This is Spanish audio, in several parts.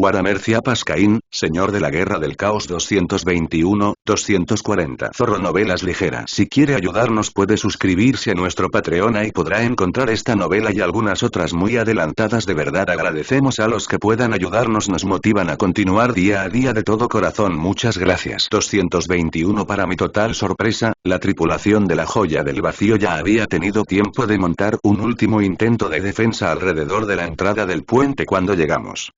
Guaramercia Pascaín, Señor de la Guerra del Caos 221, 240. Zorro Novelas Ligeras. Si quiere ayudarnos puede suscribirse a nuestro Patreon y podrá encontrar esta novela y algunas otras muy adelantadas. De verdad agradecemos a los que puedan ayudarnos, nos motivan a continuar día a día de todo corazón. Muchas gracias. 221. Para mi total sorpresa, la tripulación de la Joya del Vacío ya había tenido tiempo de montar un último intento de defensa alrededor de la entrada del puente cuando llegamos.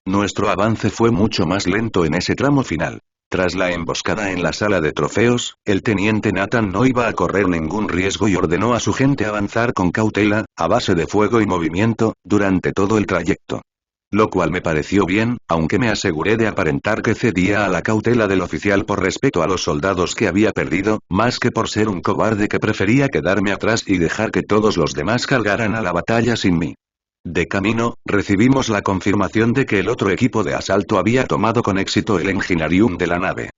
Nuestro avance fue mucho más lento en ese tramo final. Tras la emboscada en la sala de trofeos, el teniente Nathan no iba a correr ningún riesgo y ordenó a su gente avanzar con cautela, a base de fuego y movimiento, durante todo el trayecto. Lo cual me pareció bien, aunque me aseguré de aparentar que cedía a la cautela del oficial por respeto a los soldados que había perdido, más que por ser un cobarde que prefería quedarme atrás y dejar que todos los demás cargaran a la batalla sin mí. De camino, recibimos la confirmación de que el otro equipo de asalto había tomado con éxito el enginarium de la nave.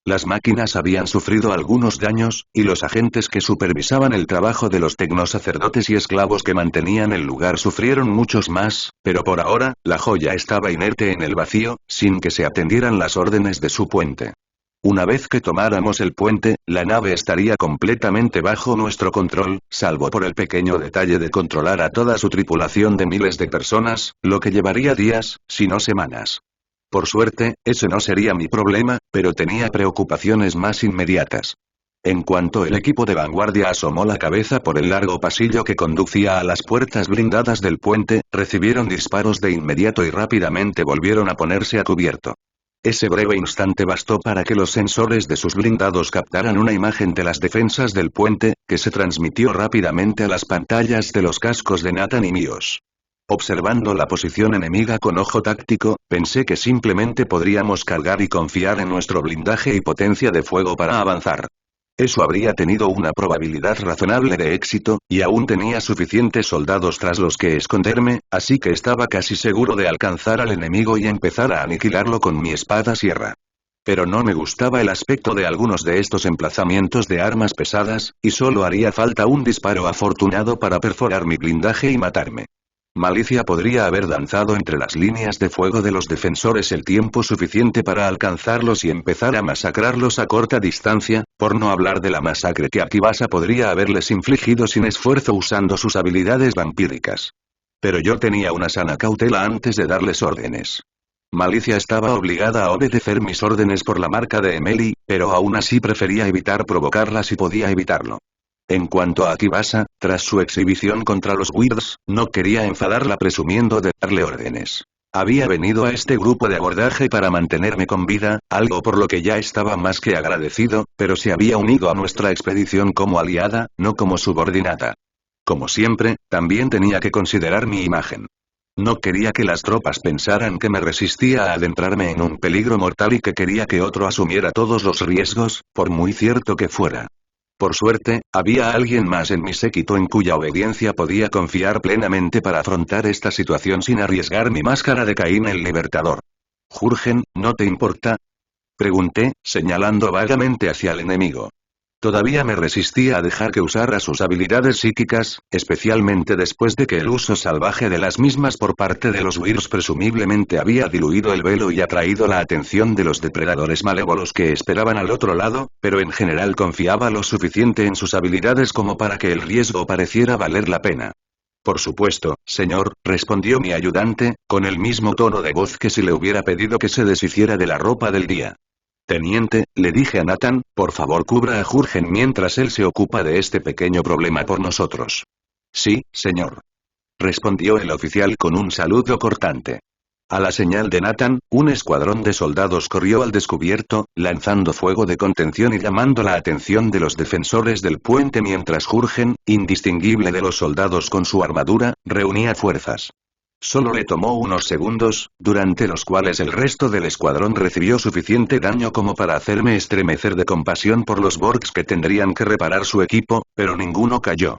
Las máquinas habían sufrido algunos daños, y los agentes que supervisaban el trabajo de los tecnosacerdotes y esclavos que mantenían el lugar sufrieron muchos más, pero por ahora, la joya estaba inerte en el vacío, sin que se atendieran las órdenes de su puente. Una vez que tomáramos el puente, la nave estaría completamente bajo nuestro control, salvo por el pequeño detalle de controlar a toda su tripulación de miles de personas, lo que llevaría días, si no semanas. Por suerte, ese no sería mi problema, pero tenía preocupaciones más inmediatas. En cuanto el equipo de vanguardia asomó la cabeza por el largo pasillo que conducía a las puertas blindadas del puente, recibieron disparos de inmediato y rápidamente volvieron a ponerse a cubierto. Ese breve instante bastó para que los sensores de sus blindados captaran una imagen de las defensas del puente, que se transmitió rápidamente a las pantallas de los cascos de Nathan y míos. Observando la posición enemiga con ojo táctico, pensé que simplemente podríamos cargar y confiar en nuestro blindaje y potencia de fuego para avanzar. Eso habría tenido una probabilidad razonable de éxito, y aún tenía suficientes soldados tras los que esconderme, así que estaba casi seguro de alcanzar al enemigo y empezar a aniquilarlo con mi espada sierra. Pero no me gustaba el aspecto de algunos de estos emplazamientos de armas pesadas, y solo haría falta un disparo afortunado para perforar mi blindaje y matarme. Malicia podría haber danzado entre las líneas de fuego de los defensores el tiempo suficiente para alcanzarlos y empezar a masacrarlos a corta distancia, por no hablar de la masacre que Akibasa podría haberles infligido sin esfuerzo usando sus habilidades vampíricas. Pero yo tenía una sana cautela antes de darles órdenes. Malicia estaba obligada a obedecer mis órdenes por la marca de Emily, pero aún así prefería evitar provocarla si podía evitarlo. En cuanto a Akibasa, tras su exhibición contra los Weirds, no quería enfadarla presumiendo de darle órdenes. Había venido a este grupo de abordaje para mantenerme con vida, algo por lo que ya estaba más que agradecido, pero se había unido a nuestra expedición como aliada, no como subordinada. Como siempre, también tenía que considerar mi imagen. No quería que las tropas pensaran que me resistía a adentrarme en un peligro mortal y que quería que otro asumiera todos los riesgos, por muy cierto que fuera. Por suerte, había alguien más en mi séquito en cuya obediencia podía confiar plenamente para afrontar esta situación sin arriesgar mi máscara de Caín el Libertador. «Jurgen, ¿no te importa?», pregunté, señalando vagamente hacia el enemigo. Todavía me resistía a dejar que usara sus habilidades psíquicas, especialmente después de que el uso salvaje de las mismas por parte de los Weirs presumiblemente había diluido el velo y atraído la atención de los depredadores malévolos que esperaban al otro lado, pero en general confiaba lo suficiente en sus habilidades como para que el riesgo pareciera valer la pena. «Por supuesto, señor», respondió mi ayudante, con el mismo tono de voz que si le hubiera pedido que se deshiciera de la ropa del día. «Teniente», le dije a Nathan, «por favor cubra a Jurgen mientras él se ocupa de este pequeño problema por nosotros». «Sí, señor», respondió el oficial con un saludo cortante. A la señal de Nathan, un escuadrón de soldados corrió al descubierto, lanzando fuego de contención y llamando la atención de los defensores del puente mientras Jurgen, indistinguible de los soldados con su armadura, reunía fuerzas. Solo le tomó unos segundos, durante los cuales el resto del escuadrón recibió suficiente daño como para hacerme estremecer de compasión por los Borgs que tendrían que reparar su equipo, pero ninguno cayó.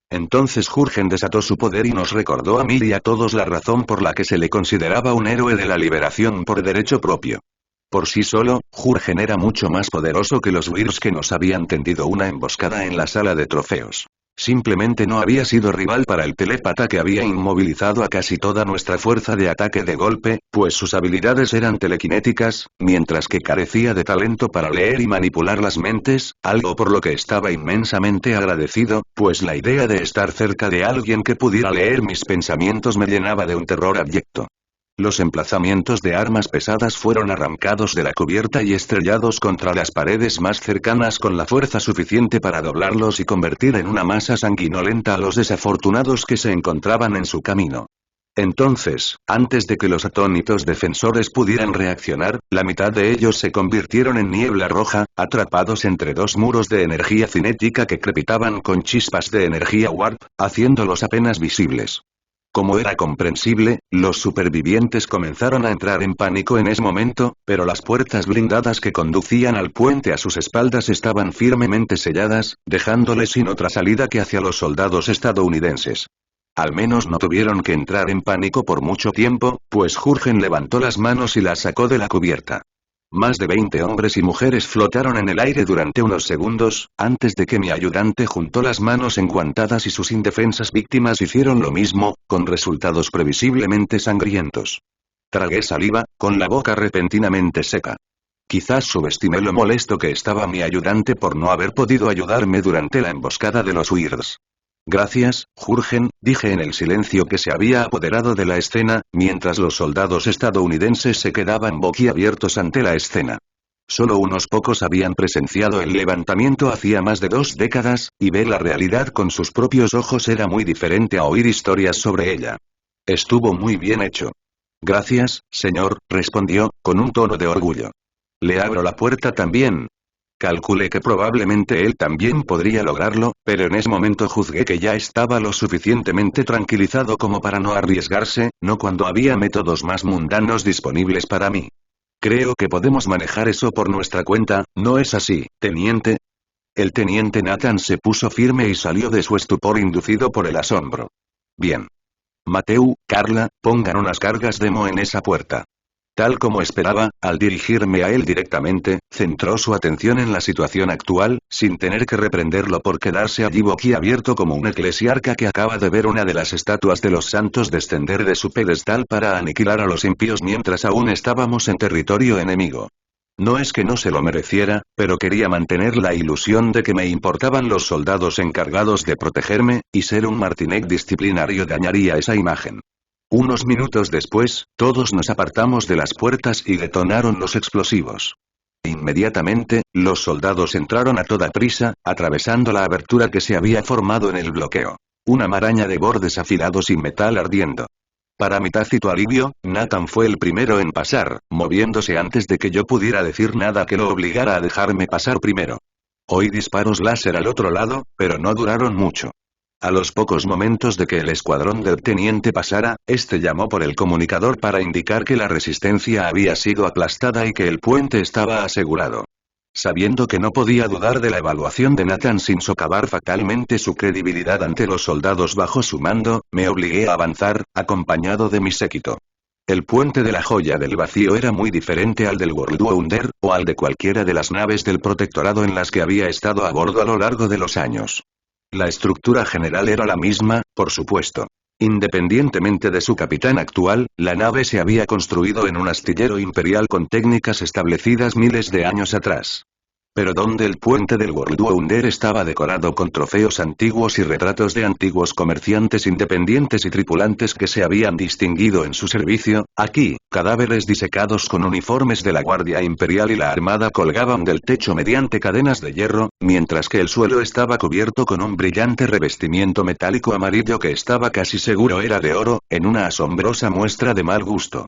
Entonces Jurgen desató su poder y nos recordó a mí y a todos la razón por la que se le consideraba un héroe de la liberación por derecho propio. Por sí solo, Jurgen era mucho más poderoso que los Weirs que nos habían tendido una emboscada en la sala de trofeos. Simplemente no había sido rival para el telépata que había inmovilizado a casi toda nuestra fuerza de ataque de golpe, pues sus habilidades eran telequinéticas, mientras que carecía de talento para leer y manipular las mentes, algo por lo que estaba inmensamente agradecido, pues la idea de estar cerca de alguien que pudiera leer mis pensamientos me llenaba de un terror abyecto. Los emplazamientos de armas pesadas fueron arrancados de la cubierta y estrellados contra las paredes más cercanas con la fuerza suficiente para doblarlos y convertir en una masa sanguinolenta a los desafortunados que se encontraban en su camino. Entonces, antes de que los atónitos defensores pudieran reaccionar, la mitad de ellos se convirtieron en niebla roja, atrapados entre dos muros de energía cinética que crepitaban con chispas de energía warp, haciéndolos apenas visibles. Como era comprensible, los supervivientes comenzaron a entrar en pánico en ese momento, pero las puertas blindadas que conducían al puente a sus espaldas estaban firmemente selladas, dejándoles sin otra salida que hacia los soldados estadounidenses. Al menos no tuvieron que entrar en pánico por mucho tiempo, pues Jurgen levantó las manos y las sacó de la cubierta. Más de 20 hombres y mujeres flotaron en el aire durante unos segundos, antes de que mi ayudante juntó las manos enguantadas y sus indefensas víctimas hicieron lo mismo, con resultados previsiblemente sangrientos. Tragué saliva, con la boca repentinamente seca. Quizás subestimé lo molesto que estaba mi ayudante por no haber podido ayudarme durante la emboscada de los Weirds. Gracias, Jurgen, dije en el silencio que se había apoderado de la escena, mientras los soldados estadounidenses se quedaban boquiabiertos ante la escena. Solo unos pocos habían presenciado el levantamiento hacía más de 2 décadas, y ver la realidad con sus propios ojos era muy diferente a oír historias sobre ella. Estuvo muy bien hecho. Gracias, señor, respondió, con un tono de orgullo. Le abro la puerta también. Calculé que probablemente él también podría lograrlo, pero en ese momento juzgué que ya estaba lo suficientemente tranquilizado como para no arriesgarse, no cuando había métodos más mundanos disponibles para mí. Creo que podemos manejar eso por nuestra cuenta, ¿no es así, teniente? El teniente Nathan se puso firme y salió de su estupor inducido por el asombro. Bien. Mateu, Carla, pongan unas cargas de Mo en esa puerta. Tal como esperaba, al dirigirme a él directamente, centró su atención en la situación actual, sin tener que reprenderlo por quedarse allí boquiabierto como un eclesiarca que acaba de ver una de las estatuas de los santos descender de su pedestal para aniquilar a los impíos mientras aún estábamos en territorio enemigo. No es que no se lo mereciera, pero quería mantener la ilusión de que me importaban los soldados encargados de protegerme, y ser un martinet disciplinario dañaría esa imagen. Unos minutos después, todos nos apartamos de las puertas y detonaron los explosivos. Inmediatamente, los soldados entraron a toda prisa, atravesando la abertura que se había formado en el bloqueo. Una maraña de bordes afilados y metal ardiendo. Para mi tácito alivio, Nathan fue el primero en pasar, moviéndose antes de que yo pudiera decir nada que lo obligara a dejarme pasar primero. Oí disparos láser al otro lado, pero no duraron mucho. A los pocos momentos de que el escuadrón del teniente pasara, este llamó por el comunicador para indicar que la resistencia había sido aplastada y que el puente estaba asegurado. Sabiendo que no podía dudar de la evaluación de Nathan sin socavar fatalmente su credibilidad ante los soldados bajo su mando, me obligué a avanzar, acompañado de mi séquito. El puente de la Joya del Vacío era muy diferente al del World Wonder, o al de cualquiera de las naves del Protectorado en las que había estado a bordo a lo largo de los años. La estructura general era la misma, por supuesto. Independientemente de su capitán actual, la nave se había construido en un astillero imperial con técnicas establecidas miles de años atrás. Pero donde el puente del World Wonder estaba decorado con trofeos antiguos y retratos de antiguos comerciantes independientes y tripulantes que se habían distinguido en su servicio, aquí, cadáveres disecados con uniformes de la Guardia Imperial y la Armada colgaban del techo mediante cadenas de hierro, mientras que el suelo estaba cubierto con un brillante revestimiento metálico amarillo que estaba casi seguro era de oro, en una asombrosa muestra de mal gusto.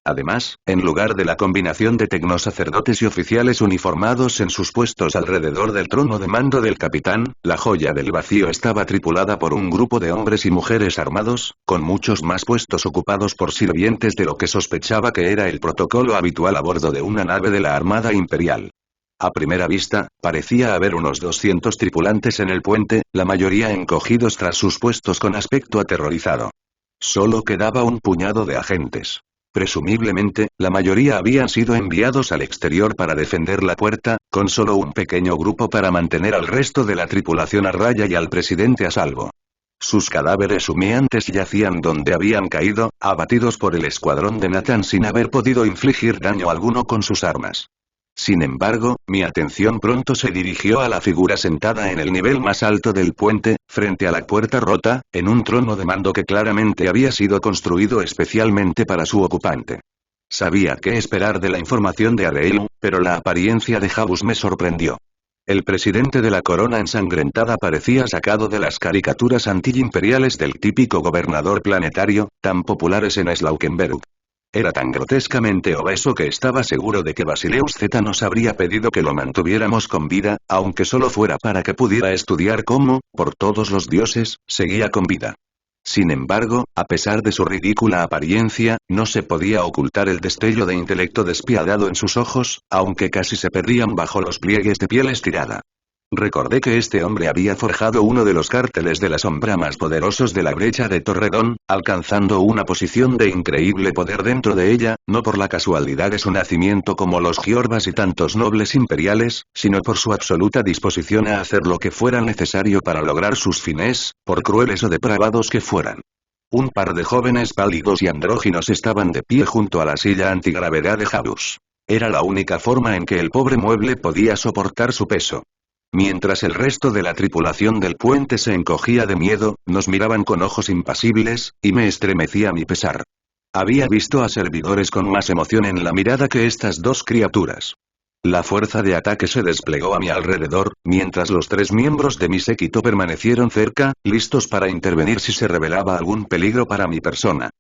Además, en lugar de la combinación de tecnosacerdotes y oficiales uniformados en sus puestos alrededor del trono de mando del capitán, la Joya del Vacío estaba tripulada por un grupo de hombres y mujeres armados, con muchos más puestos ocupados por sirvientes de lo que sospechaba que era el protocolo habitual a bordo de una nave de la Armada Imperial. A primera vista, parecía haber unos 200 tripulantes en el puente, la mayoría encogidos tras sus puestos con aspecto aterrorizado. Solo quedaba un puñado de agentes. Presumiblemente, la mayoría habían sido enviados al exterior para defender la puerta, con solo un pequeño grupo para mantener al resto de la tripulación a raya y al presidente a salvo. Sus cadáveres humeantes yacían donde habían caído, abatidos por el escuadrón de Nathan sin haber podido infligir daño alguno con sus armas. Sin embargo, mi atención pronto se dirigió a la figura sentada en el nivel más alto del puente, frente a la puerta rota, en un trono de mando que claramente había sido construido especialmente para su ocupante. Sabía qué esperar de la información de Areelu, pero la apariencia de Jabus me sorprendió. El presidente de la corona ensangrentada parecía sacado de las caricaturas anti-imperiales del típico gobernador planetario, tan populares en Slaukenberg. Era tan grotescamente obeso que estaba seguro de que Basileus Z nos habría pedido que lo mantuviéramos con vida, aunque solo fuera para que pudiera estudiar cómo, por todos los dioses, seguía con vida. Sin embargo, a pesar de su ridícula apariencia, no se podía ocultar el destello de intelecto despiadado en sus ojos, aunque casi se perdían bajo los pliegues de piel estirada. Recordé que este hombre había forjado uno de los cárteles de la sombra más poderosos de la brecha de Torredón, alcanzando una posición de increíble poder dentro de ella, no por la casualidad de su nacimiento como los Giorbas y tantos nobles imperiales, sino por su absoluta disposición a hacer lo que fuera necesario para lograr sus fines, por crueles o depravados que fueran. Un par de jóvenes pálidos y andróginos estaban de pie junto a la silla antigravedad de Jabus. Era la única forma en que el pobre mueble podía soportar su peso. Mientras el resto de la tripulación del puente se encogía de miedo, nos miraban con ojos impasibles, y me estremecía mi pesar. Había visto a servidores con más emoción en la mirada que estas dos criaturas. La fuerza de ataque se desplegó a mi alrededor, mientras los tres miembros de mi séquito permanecieron cerca, listos para intervenir si se revelaba algún peligro para mi persona.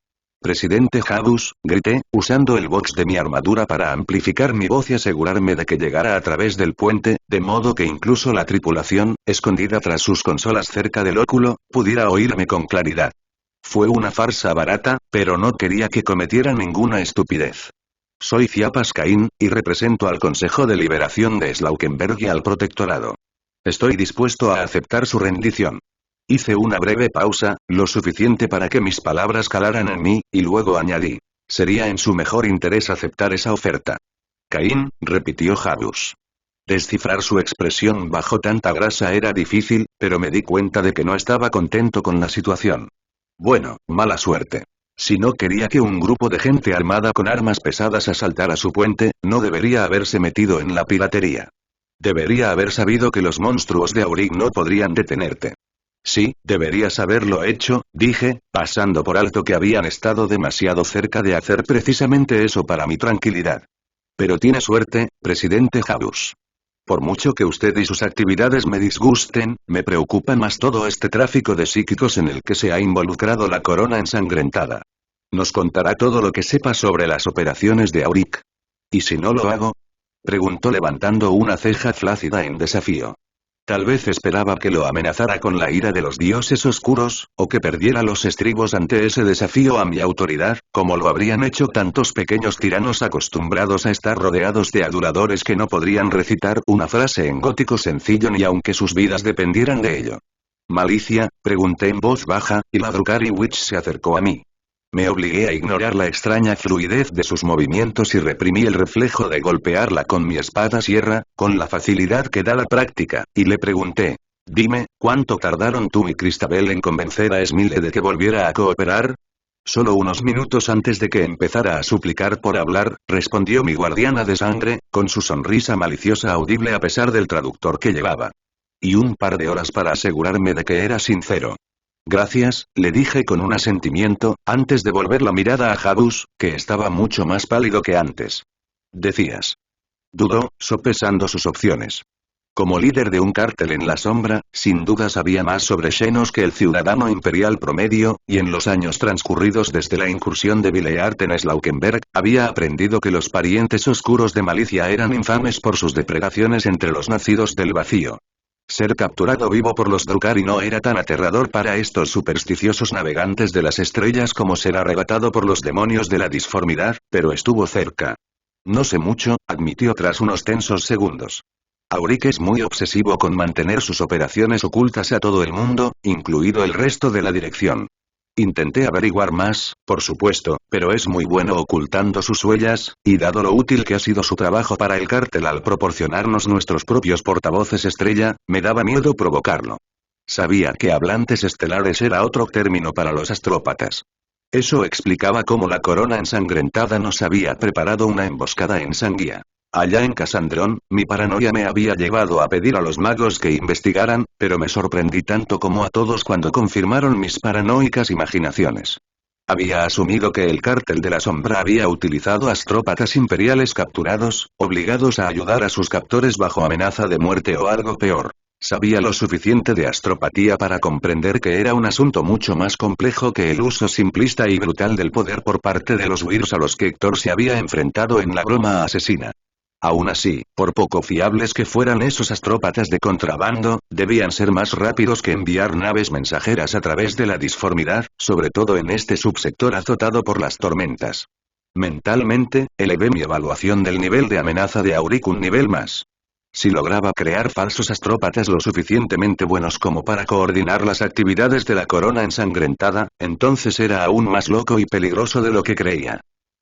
«Presidente Jabus», grité, usando el box de mi armadura para amplificar mi voz y asegurarme de que llegara a través del puente, de modo que incluso la tripulación, escondida tras sus consolas cerca del óculo, pudiera oírme con claridad. Fue una farsa barata, pero no quería que cometiera ninguna estupidez. Soy Ciapas Caín, y represento al Consejo de Liberación de Slaukenberg y al Protectorado. Estoy dispuesto a aceptar su rendición. Hice una breve pausa, lo suficiente para que mis palabras calaran en mí, y luego añadí. Sería en su mejor interés aceptar esa oferta. Caín, repitió Jabus. Descifrar su expresión bajo tanta grasa era difícil, pero me di cuenta de que no estaba contento con la situación. Bueno, mala suerte. Si no quería que un grupo de gente armada con armas pesadas asaltara su puente, no debería haberse metido en la piratería. Debería haber sabido que los monstruos de Auric no podrían detenerte. Sí, deberías haberlo hecho, dije, pasando por alto que habían estado demasiado cerca de hacer precisamente eso para mi tranquilidad. Pero tiene suerte, presidente Jabus. Por mucho que usted y sus actividades me disgusten, me preocupa más todo este tráfico de psíquicos en el que se ha involucrado la corona ensangrentada. Nos contará todo lo que sepa sobre las operaciones de Auric. ¿Y si no lo hago?, preguntó levantando una ceja flácida en desafío. Tal vez esperaba que lo amenazara con la ira de los dioses oscuros, o que perdiera los estribos ante ese desafío a mi autoridad, como lo habrían hecho tantos pequeños tiranos acostumbrados a estar rodeados de aduladores que no podrían recitar una frase en gótico sencillo ni aunque sus vidas dependieran de ello. ¿Malicia?, pregunté en voz baja, y la Drukhari Witch se acercó a mí. Me obligué a ignorar la extraña fluidez de sus movimientos y reprimí el reflejo de golpearla con mi espada sierra, con la facilidad que da la práctica, y le pregunté. Dime, ¿cuánto tardaron tú y Cristabel en convencer a Esmilde de que volviera a cooperar? Solo unos minutos antes de que empezara a suplicar por hablar, respondió mi guardiana de sangre, con su sonrisa maliciosa audible a pesar del traductor que llevaba. Y un par de horas para asegurarme de que era sincero. Gracias, le dije con un asentimiento, antes de volver la mirada a Jabus, que estaba mucho más pálido que antes. Decías. Dudó, sopesando sus opciones. Como líder de un cártel en la sombra, sin duda sabía más sobre Xenos que el ciudadano imperial promedio, y en los años transcurridos desde la incursión de Bileart en Slaukenberg, había aprendido que los parientes oscuros de Malicia eran infames por sus depredaciones entre los nacidos del vacío. Ser capturado vivo por los Drukhari no era tan aterrador para estos supersticiosos navegantes de las estrellas como ser arrebatado por los demonios de la disformidad, pero estuvo cerca. No sé mucho, admitió tras unos tensos segundos. Auric es muy obsesivo con mantener sus operaciones ocultas a todo el mundo, incluido el resto de la dirección. Intenté averiguar más, por supuesto, pero es muy bueno ocultando sus huellas, y dado lo útil que ha sido su trabajo para el cártel al proporcionarnos nuestros propios portavoces estrella, me daba miedo provocarlo. Sabía que hablantes estelares era otro término para los astrópatas. Eso explicaba cómo la corona ensangrentada nos había preparado una emboscada en Sanguía. Allá en Casandrón, mi paranoia me había llevado a pedir a los magos que investigaran, pero me sorprendí tanto como a todos cuando confirmaron mis paranoicas imaginaciones. Había asumido que el cártel de la sombra había utilizado astrópatas imperiales capturados, obligados a ayudar a sus captores bajo amenaza de muerte o algo peor. Sabía lo suficiente de astropatía para comprender que era un asunto mucho más complejo que el uso simplista y brutal del poder por parte de los Weirs a los que Héctor se había enfrentado en la broma asesina. Aún así, por poco fiables que fueran esos astrópatas de contrabando, debían ser más rápidos que enviar naves mensajeras a través de la disformidad, sobre todo en este subsector azotado por las tormentas. Mentalmente, elevé mi evaluación del nivel de amenaza de Auric un nivel más. Si lograba crear falsos astrópatas lo suficientemente buenos como para coordinar las actividades de la corona ensangrentada, entonces era aún más loco y peligroso de lo que creía.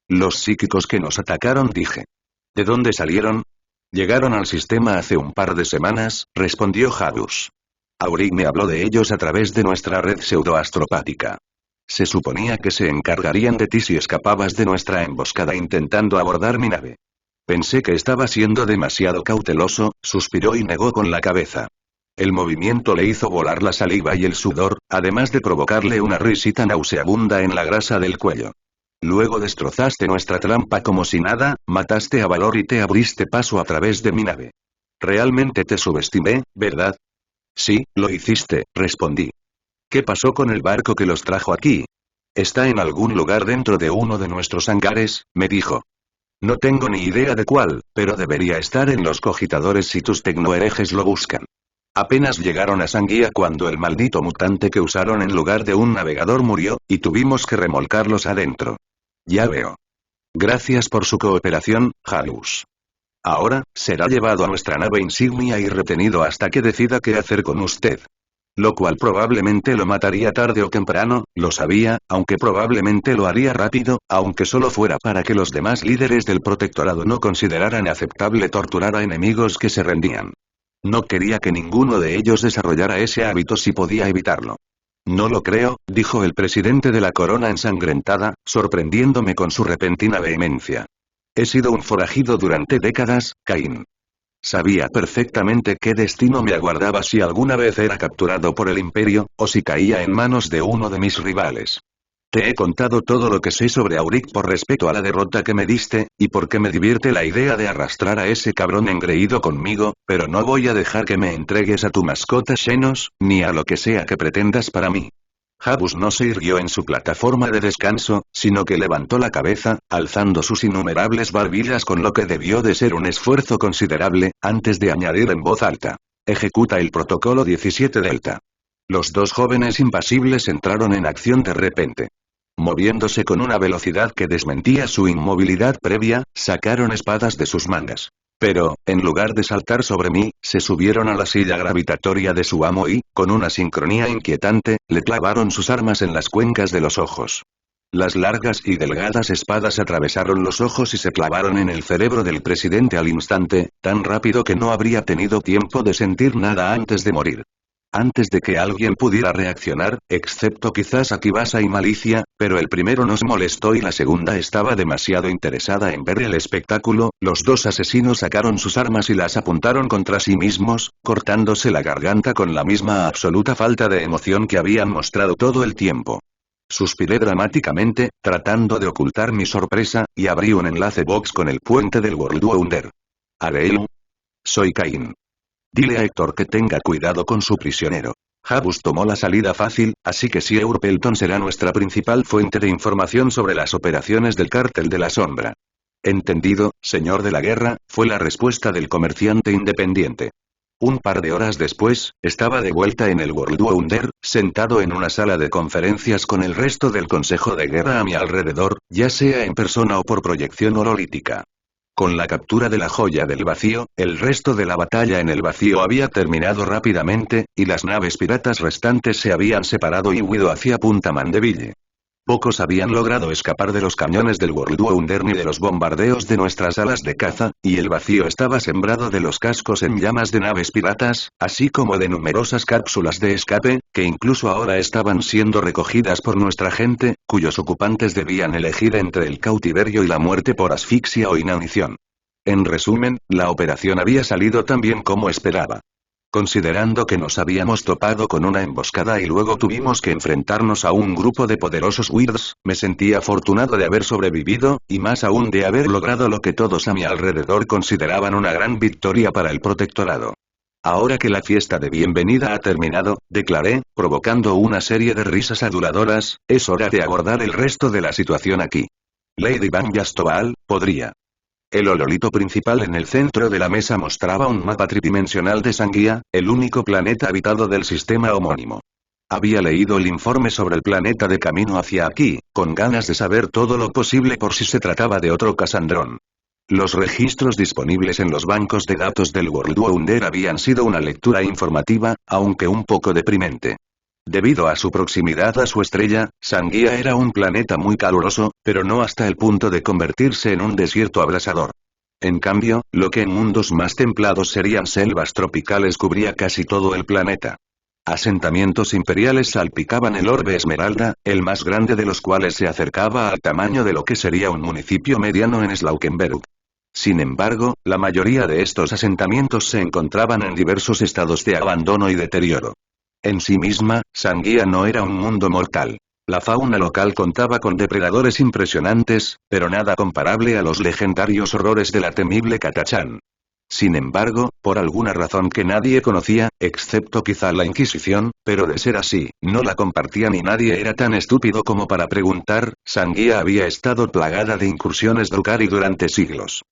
Los psíquicos que nos atacaron, dije. ¿De dónde salieron? Llegaron al sistema hace un par de semanas, respondió Hadus. Auric me habló de ellos a través de nuestra red pseudoastropática. Se suponía que se encargarían de ti si escapabas de nuestra emboscada intentando abordar mi nave. Pensé que estaba siendo demasiado cauteloso, suspiró y negó con la cabeza. El movimiento le hizo volar la saliva y el sudor, además de provocarle una risita nauseabunda en la grasa del cuello. Luego destrozaste nuestra trampa como si nada, mataste a Valor y te abriste paso a través de mi nave. Realmente te subestimé, ¿verdad? Sí, lo hiciste, respondí. ¿Qué pasó con el barco que los trajo aquí? Está en algún lugar dentro de uno de nuestros hangares, me dijo. No tengo ni idea de cuál, pero debería estar en los cogitadores si tus tecnoherejes lo buscan. Apenas llegaron a Sanguía cuando el maldito mutante que usaron en lugar de un navegador murió, y tuvimos que remolcarlos adentro. Ya veo. Gracias por su cooperación, Halus. Ahora, será llevado a nuestra nave insignia y retenido hasta que decida qué hacer con usted. Lo cual probablemente lo mataría tarde o temprano, lo sabía, aunque probablemente lo haría rápido, aunque solo fuera para que los demás líderes del protectorado no consideraran aceptable torturar a enemigos que se rendían. No quería que ninguno de ellos desarrollara ese hábito si podía evitarlo. No lo creo, dijo el presidente de la corona ensangrentada, sorprendiéndome con su repentina vehemencia. He sido un forajido durante décadas, Cain. Sabía perfectamente qué destino me aguardaba si alguna vez era capturado por el Imperio, o si caía en manos de uno de mis rivales. Te he contado todo lo que sé sobre Auric por respeto a la derrota que me diste, y porque me divierte la idea de arrastrar a ese cabrón engreído conmigo, pero no voy a dejar que me entregues a tu mascota Xenos, ni a lo que sea que pretendas para mí. Habus no se irguió en su plataforma de descanso, sino que levantó la cabeza, alzando sus innumerables barbillas con lo que debió de ser un esfuerzo considerable, antes de añadir en voz alta. Ejecuta el protocolo 17 Delta. Los dos jóvenes impasibles entraron en acción de repente. Moviéndose con una velocidad que desmentía su inmovilidad previa, sacaron espadas de sus mangas. Pero, en lugar de saltar sobre mí, se subieron a la silla gravitatoria de su amo y, con una sincronía inquietante, le clavaron sus armas en las cuencas de los ojos. Las largas y delgadas espadas atravesaron los ojos y se clavaron en el cerebro del presidente al instante, tan rápido que no habría tenido tiempo de sentir nada antes de morir. Antes de que alguien pudiera reaccionar, excepto quizás Akibasa y Malicia, pero el primero nos molestó y la segunda estaba demasiado interesada en ver el espectáculo, los dos asesinos sacaron sus armas y las apuntaron contra sí mismos, cortándose la garganta con la misma absoluta falta de emoción que habían mostrado todo el tiempo. Suspiré dramáticamente, tratando de ocultar mi sorpresa, y abrí un enlace box con el puente del World Wonder. Areil. Soy Cain. Dile a Héctor que tenga cuidado con su prisionero. Habus tomó la salida fácil, así que Sir Pelton será nuestra principal fuente de información sobre las operaciones del cártel de la sombra. Entendido, señor de la guerra, fue la respuesta del comerciante independiente. Un par de horas después, estaba de vuelta en el World Wonder, sentado en una sala de conferencias con el resto del Consejo de Guerra a mi alrededor, ya sea en persona o por proyección hololítica. Con la captura de la joya del vacío, el resto de la batalla en el vacío había terminado rápidamente, y las naves piratas restantes se habían separado y huido hacia Punta Mandeville. Pocos habían logrado escapar de los cañones del World Wonder ni de los bombardeos de nuestras alas de caza, y el vacío estaba sembrado de los cascos en llamas de naves piratas, así como de numerosas cápsulas de escape, que incluso ahora estaban siendo recogidas por nuestra gente, cuyos ocupantes debían elegir entre el cautiverio y la muerte por asfixia o inanición. En resumen, la operación había salido tan bien como esperaba. Considerando que nos habíamos topado con una emboscada y luego tuvimos que enfrentarnos a un grupo de poderosos Weirds, me sentí afortunado de haber sobrevivido, y más aún de haber logrado lo que todos a mi alrededor consideraban una gran victoria para el protectorado. Ahora que la fiesta de bienvenida ha terminado, declaré, provocando una serie de risas aduladoras, es hora de abordar el resto de la situación aquí. Lady Van Yastoval, podría. El hololito principal en el centro de la mesa mostraba un mapa tridimensional de Sanguía, el único planeta habitado del sistema homónimo. Había leído el informe sobre el planeta de camino hacia aquí, con ganas de saber todo lo posible por si se trataba de otro Casandrón. Los registros disponibles en los bancos de datos del World Wonder habían sido una lectura informativa, aunque un poco deprimente. Debido a su proximidad a su estrella, Sanguía era un planeta muy caluroso, pero no hasta el punto de convertirse en un desierto abrasador. En cambio, lo que en mundos más templados serían selvas tropicales cubría casi todo el planeta. Asentamientos imperiales salpicaban el orbe Esmeralda, el más grande de los cuales se acercaba al tamaño de lo que sería un municipio mediano en Slaukenberg. Sin embargo, la mayoría de estos asentamientos se encontraban en diversos estados de abandono y deterioro. En sí misma, Sanguía no era un mundo mortal. La fauna local contaba con depredadores impresionantes, pero nada comparable a los legendarios horrores de la temible Catachán. Sin embargo, por alguna razón que nadie conocía, excepto quizá la Inquisición, pero de ser así, no la compartía ni nadie era tan estúpido como para preguntar, Sanguía había estado plagada de incursiones Drukhari durante siglos.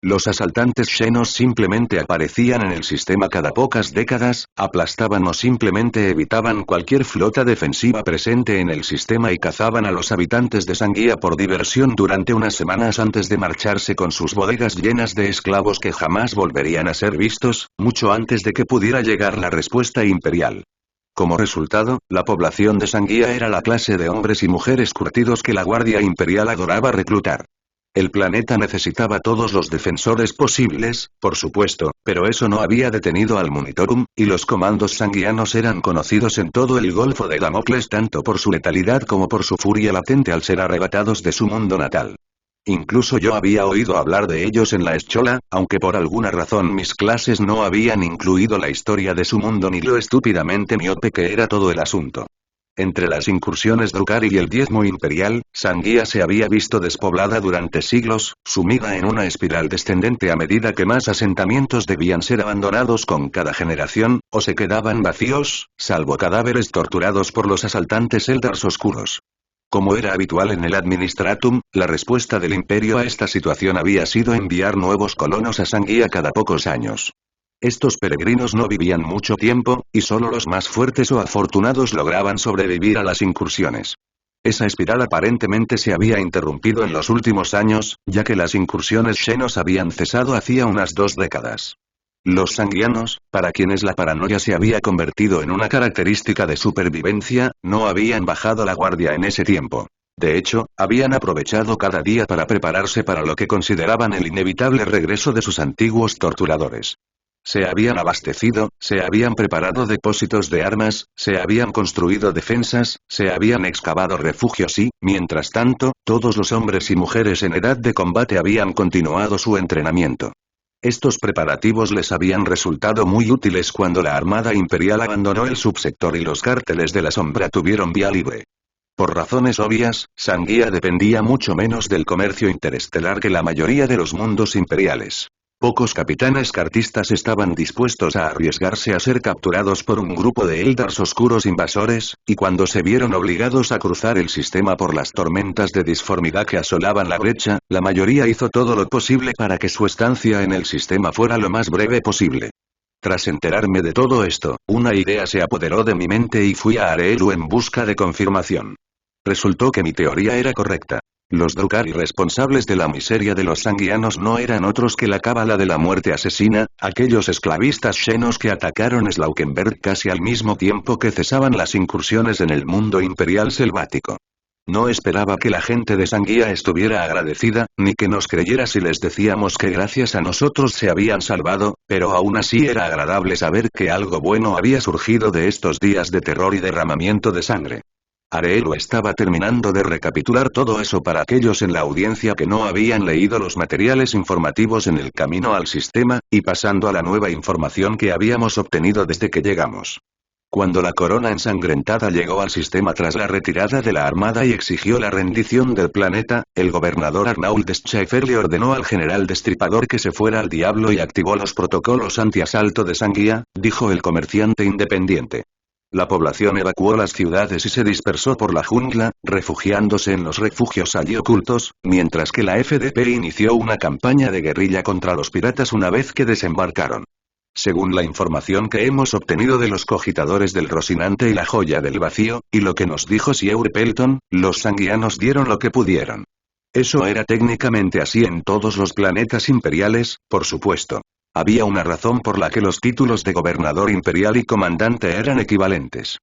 Los asaltantes xenos simplemente aparecían en el sistema cada pocas décadas, aplastaban o simplemente evitaban cualquier flota defensiva presente en el sistema y cazaban a los habitantes de Sanguía por diversión durante unas semanas antes de marcharse con sus bodegas llenas de esclavos que jamás volverían a ser vistos, mucho antes de que pudiera llegar la respuesta imperial. Como resultado, la población de Sanguía era la clase de hombres y mujeres curtidos que la Guardia Imperial adoraba reclutar. El planeta necesitaba todos los defensores posibles, por supuesto, pero eso no había detenido al Monitorum, y los comandos sanguianos eran conocidos en todo el Golfo de Damocles tanto por su letalidad como por su furia latente al ser arrebatados de su mundo natal. Incluso yo había oído hablar de ellos en la escuela, aunque por alguna razón mis clases no habían incluido la historia de su mundo ni lo estúpidamente miope que era todo el asunto. Entre las incursiones Drukhari y el diezmo imperial, Sanguía se había visto despoblada durante siglos, sumida en una espiral descendente a medida que más asentamientos debían ser abandonados con cada generación, o se quedaban vacíos, salvo cadáveres torturados por los asaltantes Eldars oscuros. Como era habitual en el Administratum, la respuesta del Imperio a esta situación había sido enviar nuevos colonos a Sanguía cada pocos años. Estos peregrinos no vivían mucho tiempo, y solo los más fuertes o afortunados lograban sobrevivir a las incursiones. Esa espiral aparentemente se había interrumpido en los últimos años, ya que las incursiones xenos habían cesado hacía unas 2 décadas. Los sanguianos, para quienes la paranoia se había convertido en una característica de supervivencia, no habían bajado la guardia en ese tiempo. De hecho, habían aprovechado cada día para prepararse para lo que consideraban el inevitable regreso de sus antiguos torturadores. Se habían abastecido, se habían preparado depósitos de armas, se habían construido defensas, se habían excavado refugios y, mientras tanto, todos los hombres y mujeres en edad de combate habían continuado su entrenamiento. Estos preparativos les habían resultado muy útiles cuando la Armada Imperial abandonó el subsector y los cárteles de la sombra tuvieron vía libre. Por razones obvias, Sanguía dependía mucho menos del comercio interestelar que la mayoría de los mundos imperiales. Pocos capitanes cartistas estaban dispuestos a arriesgarse a ser capturados por un grupo de Eldars oscuros invasores, y cuando se vieron obligados a cruzar el sistema por las tormentas de disformidad que asolaban la brecha, la mayoría hizo todo lo posible para que su estancia en el sistema fuera lo más breve posible. Tras enterarme de todo esto, una idea se apoderó de mi mente y fui a Arelu en busca de confirmación. Resultó que mi teoría era correcta. Los Drukhari responsables de la miseria de los Sanguianos no eran otros que la cábala de la muerte asesina, aquellos esclavistas xenos que atacaron Slaukenberg casi al mismo tiempo que cesaban las incursiones en el mundo imperial selvático. No esperaba que la gente de Sanguía estuviera agradecida, ni que nos creyera si les decíamos que gracias a nosotros se habían salvado, pero aún así era agradable saber que algo bueno había surgido de estos días de terror y derramamiento de sangre. Areelu estaba terminando de recapitular todo eso para aquellos en la audiencia que no habían leído los materiales informativos en el camino al sistema, y pasando a la nueva información que habíamos obtenido desde que llegamos. Cuando la corona ensangrentada llegó al sistema tras la retirada de la armada y exigió la rendición del planeta, el gobernador Arnauld Schäfer le ordenó al general Destripador que se fuera al diablo y activó los protocolos antiasalto de Sanguía, dijo el comerciante independiente. La población evacuó las ciudades y se dispersó por la jungla, refugiándose en los refugios allí ocultos, mientras que la FDP inició una campaña de guerrilla contra los piratas una vez que desembarcaron. Según la información que hemos obtenido de los cogitadores del Rocinante y la Joya del Vacío, y lo que nos dijo Sieur Pelton, los sanguianos dieron lo que pudieron. Eso era técnicamente así en todos los planetas imperiales, por supuesto. Había una razón por la que los títulos de gobernador imperial y comandante eran equivalentes.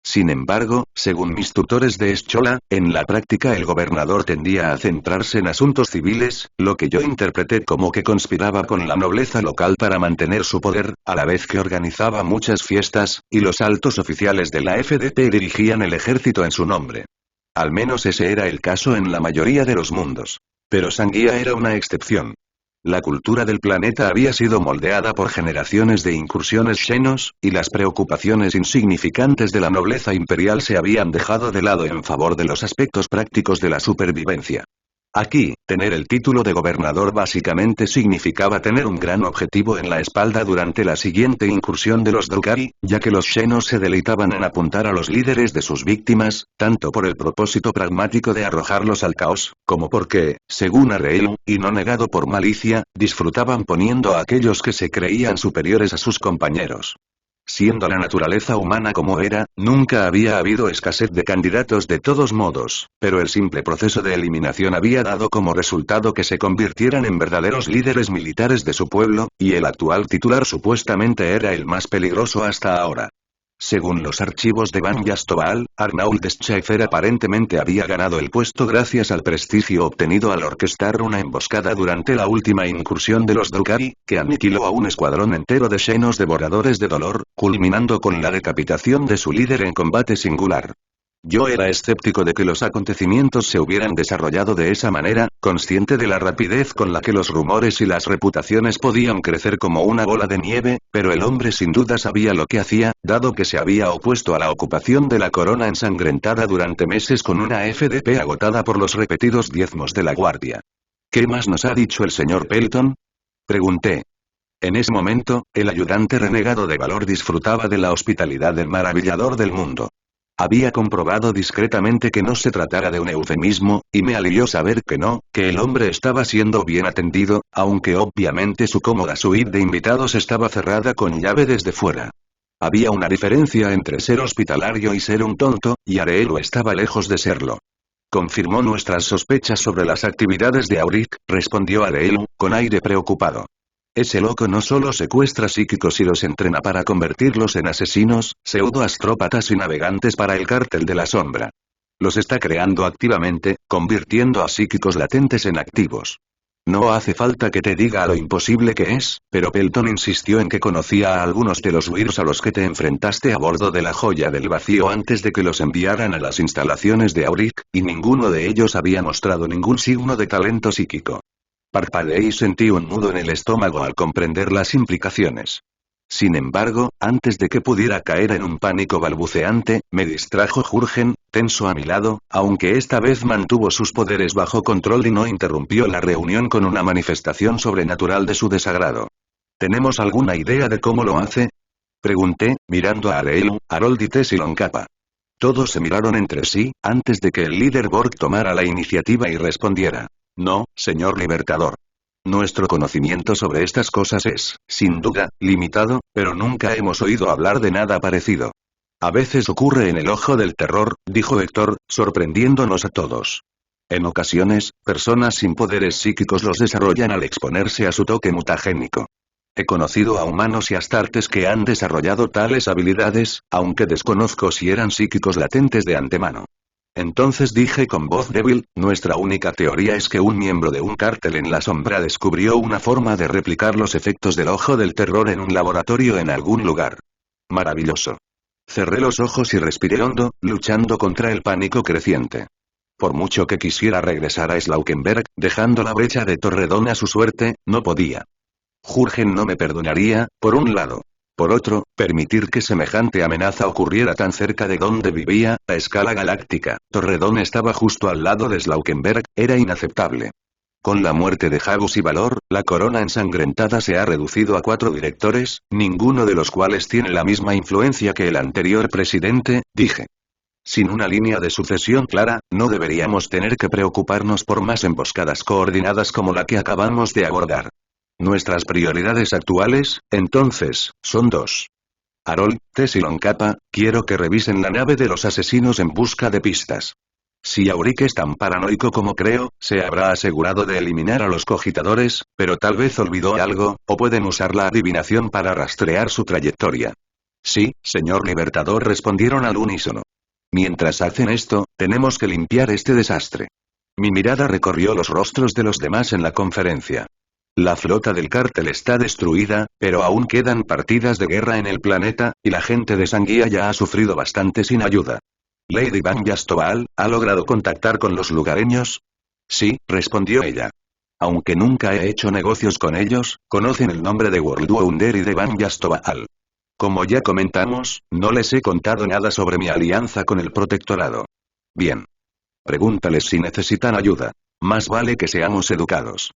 Sin embargo, según mis tutores de Eschola, en la práctica el gobernador tendía a centrarse en asuntos civiles, lo que yo interpreté como que conspiraba con la nobleza local para mantener su poder, a la vez que organizaba muchas fiestas, y los altos oficiales de la FDP dirigían el ejército en su nombre. Al menos ese era el caso en la mayoría de los mundos. Pero Sanguía era una excepción. La cultura del planeta había sido moldeada por generaciones de incursiones xenos, y las preocupaciones insignificantes de la nobleza imperial se habían dejado de lado en favor de los aspectos prácticos de la supervivencia. Aquí, tener el título de gobernador básicamente significaba tener un gran objetivo en la espalda durante la siguiente incursión de los Drukhari, ya que los xenos se deleitaban en apuntar a los líderes de sus víctimas, tanto por el propósito pragmático de arrojarlos al caos, como porque, según Areelu, y no negado por malicia, disfrutaban poniendo a aquellos que se creían superiores a sus compañeros. Siendo la naturaleza humana como era, nunca había habido escasez de candidatos de todos modos, pero el simple proceso de eliminación había dado como resultado que se convirtieran en verdaderos líderes militares de su pueblo, y el actual titular supuestamente era el más peligroso hasta ahora. Según los archivos de Van Yastoval, Arnauld Schäfer aparentemente había ganado el puesto gracias al prestigio obtenido al orquestar una emboscada durante la última incursión de los Drukhari, que aniquiló a un escuadrón entero de xenos devoradores de dolor, culminando con la decapitación de su líder en combate singular. Yo era escéptico de que los acontecimientos se hubieran desarrollado de esa manera, consciente de la rapidez con la que los rumores y las reputaciones podían crecer como una bola de nieve, pero el hombre sin duda sabía lo que hacía, dado que se había opuesto a la ocupación de la corona ensangrentada durante meses con una FDP agotada por los repetidos diezmos de la guardia. ¿Qué más nos ha dicho el señor Pelton?, pregunté. En ese momento, el ayudante renegado de valor disfrutaba de la hospitalidad del maravillador del mundo. Había comprobado discretamente que no se tratara de un eufemismo, y me alivió saber que no, que el hombre estaba siendo bien atendido, aunque obviamente su cómoda suite de invitados estaba cerrada con llave desde fuera. Había una diferencia entre ser hospitalario y ser un tonto, y Areelu estaba lejos de serlo. Confirmó nuestras sospechas sobre las actividades de Auric, respondió Areelu, con aire preocupado. Ese loco no solo secuestra psíquicos y los entrena para convertirlos en asesinos, pseudo-astrópatas y navegantes para el cártel de la sombra. Los está creando activamente, convirtiendo a psíquicos latentes en activos. No hace falta que te diga lo imposible que es, pero Pelton insistió en que conocía a algunos de los Weirs a los que te enfrentaste a bordo de la Joya del Vacío antes de que los enviaran a las instalaciones de Auric, y ninguno de ellos había mostrado ningún signo de talento psíquico. Parpadeé y sentí un nudo en el estómago al comprender las implicaciones. Sin embargo, antes de que pudiera caer en un pánico balbuceante, me distrajo Jurgen, tenso a mi lado, aunque esta vez mantuvo sus poderes bajo control y no interrumpió la reunión con una manifestación sobrenatural de su desagrado. ¿Tenemos alguna idea de cómo lo hace?, pregunté, mirando a Areelu, Harold y Tessilon Kappa. Todos se miraron entre sí, antes de que el líder Borg tomara la iniciativa y respondiera. No, señor Libertador. Nuestro conocimiento sobre estas cosas es, sin duda, limitado, pero nunca hemos oído hablar de nada parecido. A veces ocurre en el ojo del terror, dijo Héctor, sorprendiéndonos a todos. En ocasiones, personas sin poderes psíquicos los desarrollan al exponerse a su toque mutagénico. He conocido a humanos y astartes que han desarrollado tales habilidades, aunque desconozco si eran psíquicos latentes de antemano. Entonces dije con voz débil, nuestra única teoría es que un miembro de un cártel en la sombra descubrió una forma de replicar los efectos del ojo del terror en un laboratorio en algún lugar. Maravilloso. Cerré los ojos y respiré hondo, luchando contra el pánico creciente. Por mucho que quisiera regresar a Slaukenberg, dejando la brecha de Torredón a su suerte, no podía. Jurgen no me perdonaría, por un lado. Por otro, permitir que semejante amenaza ocurriera tan cerca de donde vivía, a escala galáctica. Torredón estaba justo al lado de Slaukenberg, era inaceptable. Con la muerte de Hagus y Valor, la corona ensangrentada se ha reducido a 4 directores, ninguno de los cuales tiene la misma influencia que el anterior presidente, dije. Sin una línea de sucesión clara, no deberíamos tener que preocuparnos por más emboscadas coordinadas como la que acabamos de abordar. Nuestras prioridades actuales, entonces, son 2. Harold, Tess y Loncapa, quiero que revisen la nave de los asesinos en busca de pistas. Si Auric es tan paranoico como creo, se habrá asegurado de eliminar a los cogitadores, pero tal vez olvidó algo, o pueden usar la adivinación para rastrear su trayectoria. Sí, señor Libertador, respondieron al unísono. Mientras hacen esto, tenemos que limpiar este desastre. Mi mirada recorrió los rostros de los demás en la conferencia. La flota del cártel está destruida, pero aún quedan partidas de guerra en el planeta, y la gente de Sanguía ya ha sufrido bastante sin ayuda. Lady Van Yastoval, ¿ha logrado contactar con los lugareños? Sí, respondió ella. Aunque nunca he hecho negocios con ellos, conocen el nombre de Worldwonder y de Van Yastoval. Como ya comentamos, no les he contado nada sobre mi alianza con el protectorado. Bien. Pregúntales si necesitan ayuda. Más vale que seamos educados.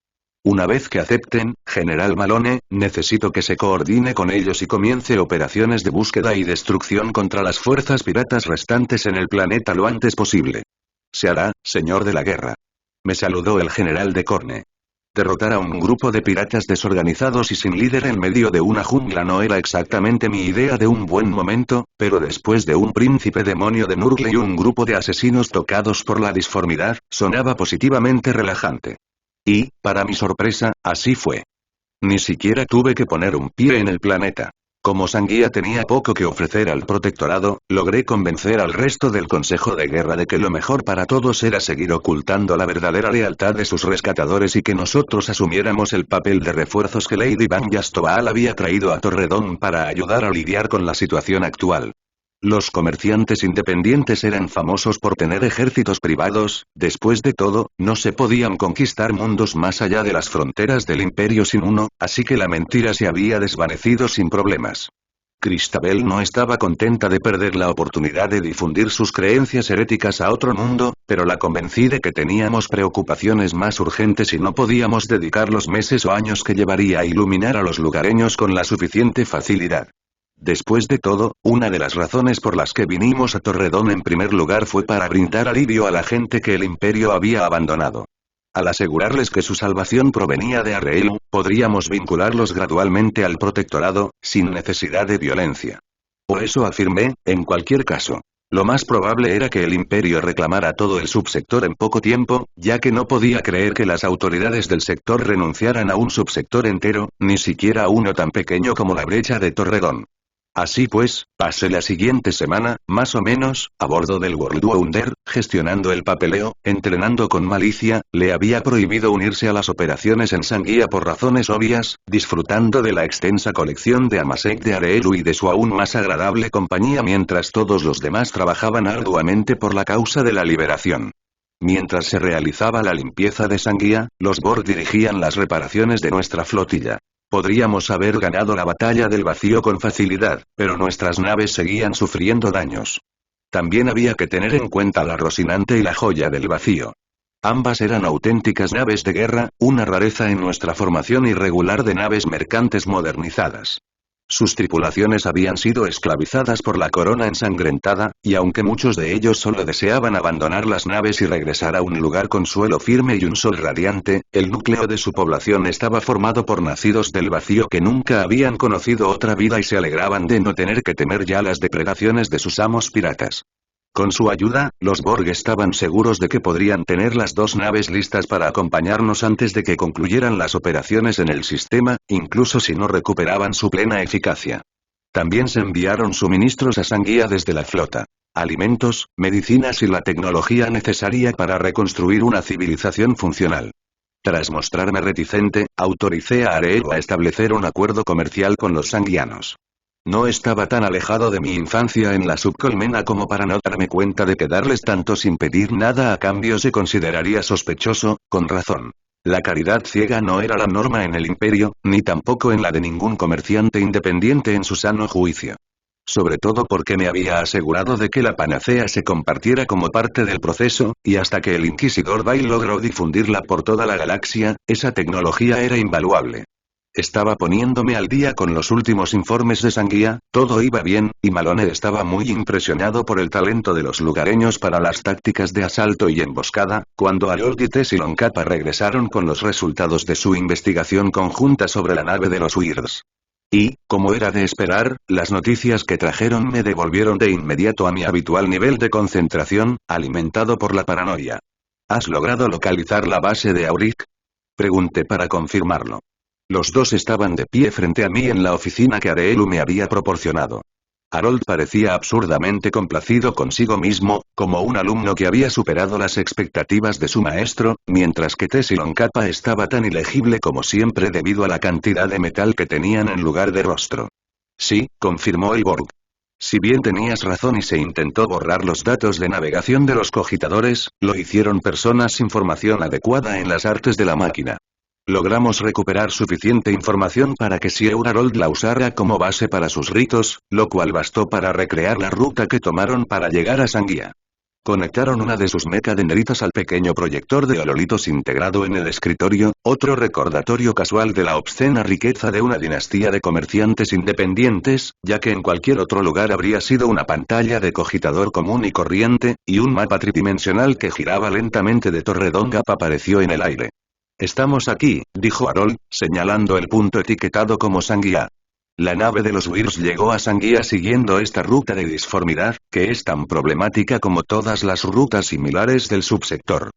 Una vez que acepten, General Malone, necesito que se coordine con ellos y comience operaciones de búsqueda y destrucción contra las fuerzas piratas restantes en el planeta lo antes posible. Se hará, señor de la guerra. Me saludó el general de Corne. Derrotar a un grupo de piratas desorganizados y sin líder en medio de una jungla no era exactamente mi idea de un buen momento, pero después de un príncipe demonio de Nurgle y un grupo de asesinos tocados por la disformidad, sonaba positivamente relajante. Y, para mi sorpresa, así fue. Ni siquiera tuve que poner un pie en el planeta. Como Sanguía tenía poco que ofrecer al protectorado, logré convencer al resto del Consejo de Guerra de que lo mejor para todos era seguir ocultando la verdadera lealtad de sus rescatadores y que nosotros asumiéramos el papel de refuerzos que Lady Van Yastoval había traído a Torredón para ayudar a lidiar con la situación actual. Los comerciantes independientes eran famosos por tener ejércitos privados, después de todo, no se podían conquistar mundos más allá de las fronteras del imperio sin uno, así que la mentira se había desvanecido sin problemas. Christabel no estaba contenta de perder la oportunidad de difundir sus creencias heréticas a otro mundo, pero la convencí de que teníamos preocupaciones más urgentes y no podíamos dedicar los meses o años que llevaría a iluminar a los lugareños con la suficiente facilidad. Después de todo, una de las razones por las que vinimos a Torredón en primer lugar fue para brindar alivio a la gente que el imperio había abandonado. Al asegurarles que su salvación provenía de Arreil, podríamos vincularlos gradualmente al protectorado, sin necesidad de violencia. O eso afirmé, en cualquier caso. Lo más probable era que el imperio reclamara todo el subsector en poco tiempo, ya que no podía creer que las autoridades del sector renunciaran a un subsector entero, ni siquiera a uno tan pequeño como la brecha de Torredón. Así pues, pasé la siguiente semana, más o menos, a bordo del Worldwonder, gestionando el papeleo, entrenando con malicia, le había prohibido unirse a las operaciones en Sanguía por razones obvias, disfrutando de la extensa colección de Amasek de Areelu y de su aún más agradable compañía mientras todos los demás trabajaban arduamente por la causa de la liberación. Mientras se realizaba la limpieza de Sanguía, los Borg dirigían las reparaciones de nuestra flotilla. Podríamos haber ganado la batalla del vacío con facilidad, pero nuestras naves seguían sufriendo daños. También había que tener en cuenta la Rocinante y la Joya del Vacío. Ambas eran auténticas naves de guerra, una rareza en nuestra formación irregular de naves mercantes modernizadas. Sus tripulaciones habían sido esclavizadas por la corona ensangrentada, y aunque muchos de ellos solo deseaban abandonar las naves y regresar a un lugar con suelo firme y un sol radiante, el núcleo de su población estaba formado por nacidos del vacío que nunca habían conocido otra vida y se alegraban de no tener que temer ya las depredaciones de sus amos piratas. Con su ayuda, los Borg estaban seguros de que podrían tener las dos naves listas para acompañarnos antes de que concluyeran las operaciones en el sistema, incluso si no recuperaban su plena eficacia. También se enviaron suministros a Sanguía desde la flota. Alimentos, medicinas y la tecnología necesaria para reconstruir una civilización funcional. Tras mostrarme reticente, autoricé a Areru a establecer un acuerdo comercial con los sanguianos. No estaba tan alejado de mi infancia en la subcolmena como para no darme cuenta de que darles tanto sin pedir nada a cambio se consideraría sospechoso, con razón. La caridad ciega no era la norma en el imperio, ni tampoco en la de ningún comerciante independiente en su sano juicio. Sobre todo porque me había asegurado de que la panacea se compartiera como parte del proceso, y hasta que el inquisidor Bai logró difundirla por toda la galaxia, esa tecnología era invaluable. Estaba poniéndome al día con los últimos informes de Sanguía, todo iba bien, y Malone estaba muy impresionado por el talento de los lugareños para las tácticas de asalto y emboscada, cuando Harold y Tessilon Kappa regresaron con los resultados de su investigación conjunta sobre la nave de los Weirds. Y, como era de esperar, las noticias que trajeron me devolvieron de inmediato a mi habitual nivel de concentración, alimentado por la paranoia. ¿Has logrado localizar la base de Auric? Pregunté para confirmarlo. Los dos estaban de pie frente a mí en la oficina que Areelu me había proporcionado. Harold parecía absurdamente complacido consigo mismo, como un alumno que había superado las expectativas de su maestro, mientras que Tessilon Kappa estaba tan ilegible como siempre debido a la cantidad de metal que tenían en lugar de rostro. Sí, confirmó el Borg. Si bien tenías razón y se intentó borrar los datos de navegación de los cogitadores, lo hicieron personas sin formación adecuada en las artes de la máquina. Logramos recuperar suficiente información para que Sieur Harold la usara como base para sus ritos, lo cual bastó para recrear la ruta que tomaron para llegar a Sanguía. Conectaron una de sus mecadendritas al pequeño proyector de hololitos integrado en el escritorio, otro recordatorio casual de la obscena riqueza de una dinastía de comerciantes independientes, ya que en cualquier otro lugar habría sido una pantalla de cogitador común y corriente, y un mapa tridimensional que giraba lentamente de Torredonga apareció en el aire. Estamos aquí, dijo Harold, señalando el punto etiquetado como Sanguía. La nave de los Weirds llegó a Sanguía siguiendo esta ruta de disformidad, que es tan problemática como todas las rutas similares del subsector.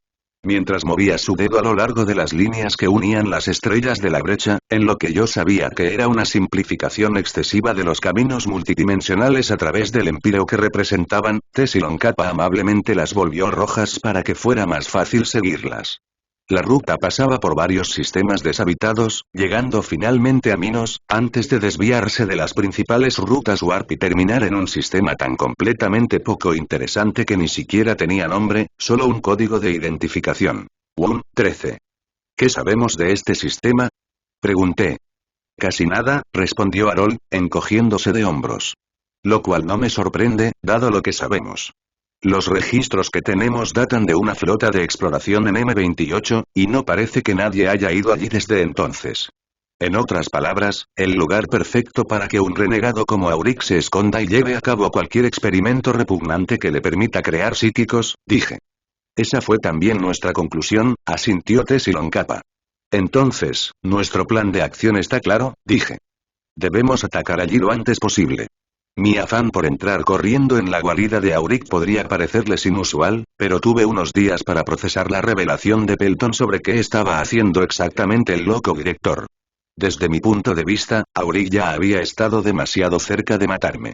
Mientras movía su dedo a lo largo de las líneas que unían las estrellas de la brecha, en lo que yo sabía que era una simplificación excesiva de los caminos multidimensionales a través del empíreo que representaban, Tessilon Kappa amablemente las volvió rojas para que fuera más fácil seguirlas. La ruta pasaba por varios sistemas deshabitados, llegando finalmente a Minos, antes de desviarse de las principales rutas Warp y terminar en un sistema tan completamente poco interesante que ni siquiera tenía nombre, solo un código de identificación. WUN 13. ¿Qué sabemos de este sistema? Pregunté. Casi nada, respondió Harold, encogiéndose de hombros. Lo cual no me sorprende, dado lo que sabemos. Los registros que tenemos datan de una flota de exploración en M28, y no parece que nadie haya ido allí desde entonces. En otras palabras, el lugar perfecto para que un renegado como Auric se esconda y lleve a cabo cualquier experimento repugnante que le permita crear psíquicos, dije. Esa fue también nuestra conclusión, asintió Tessilon Kappa. Entonces, nuestro plan de acción está claro, dije. Debemos atacar allí lo antes posible. Mi afán por entrar corriendo en la guarida de Auric podría parecerles inusual, pero tuve unos días para procesar la revelación de Pelton sobre qué estaba haciendo exactamente el loco director. Desde mi punto de vista, Auric ya había estado demasiado cerca de matarme.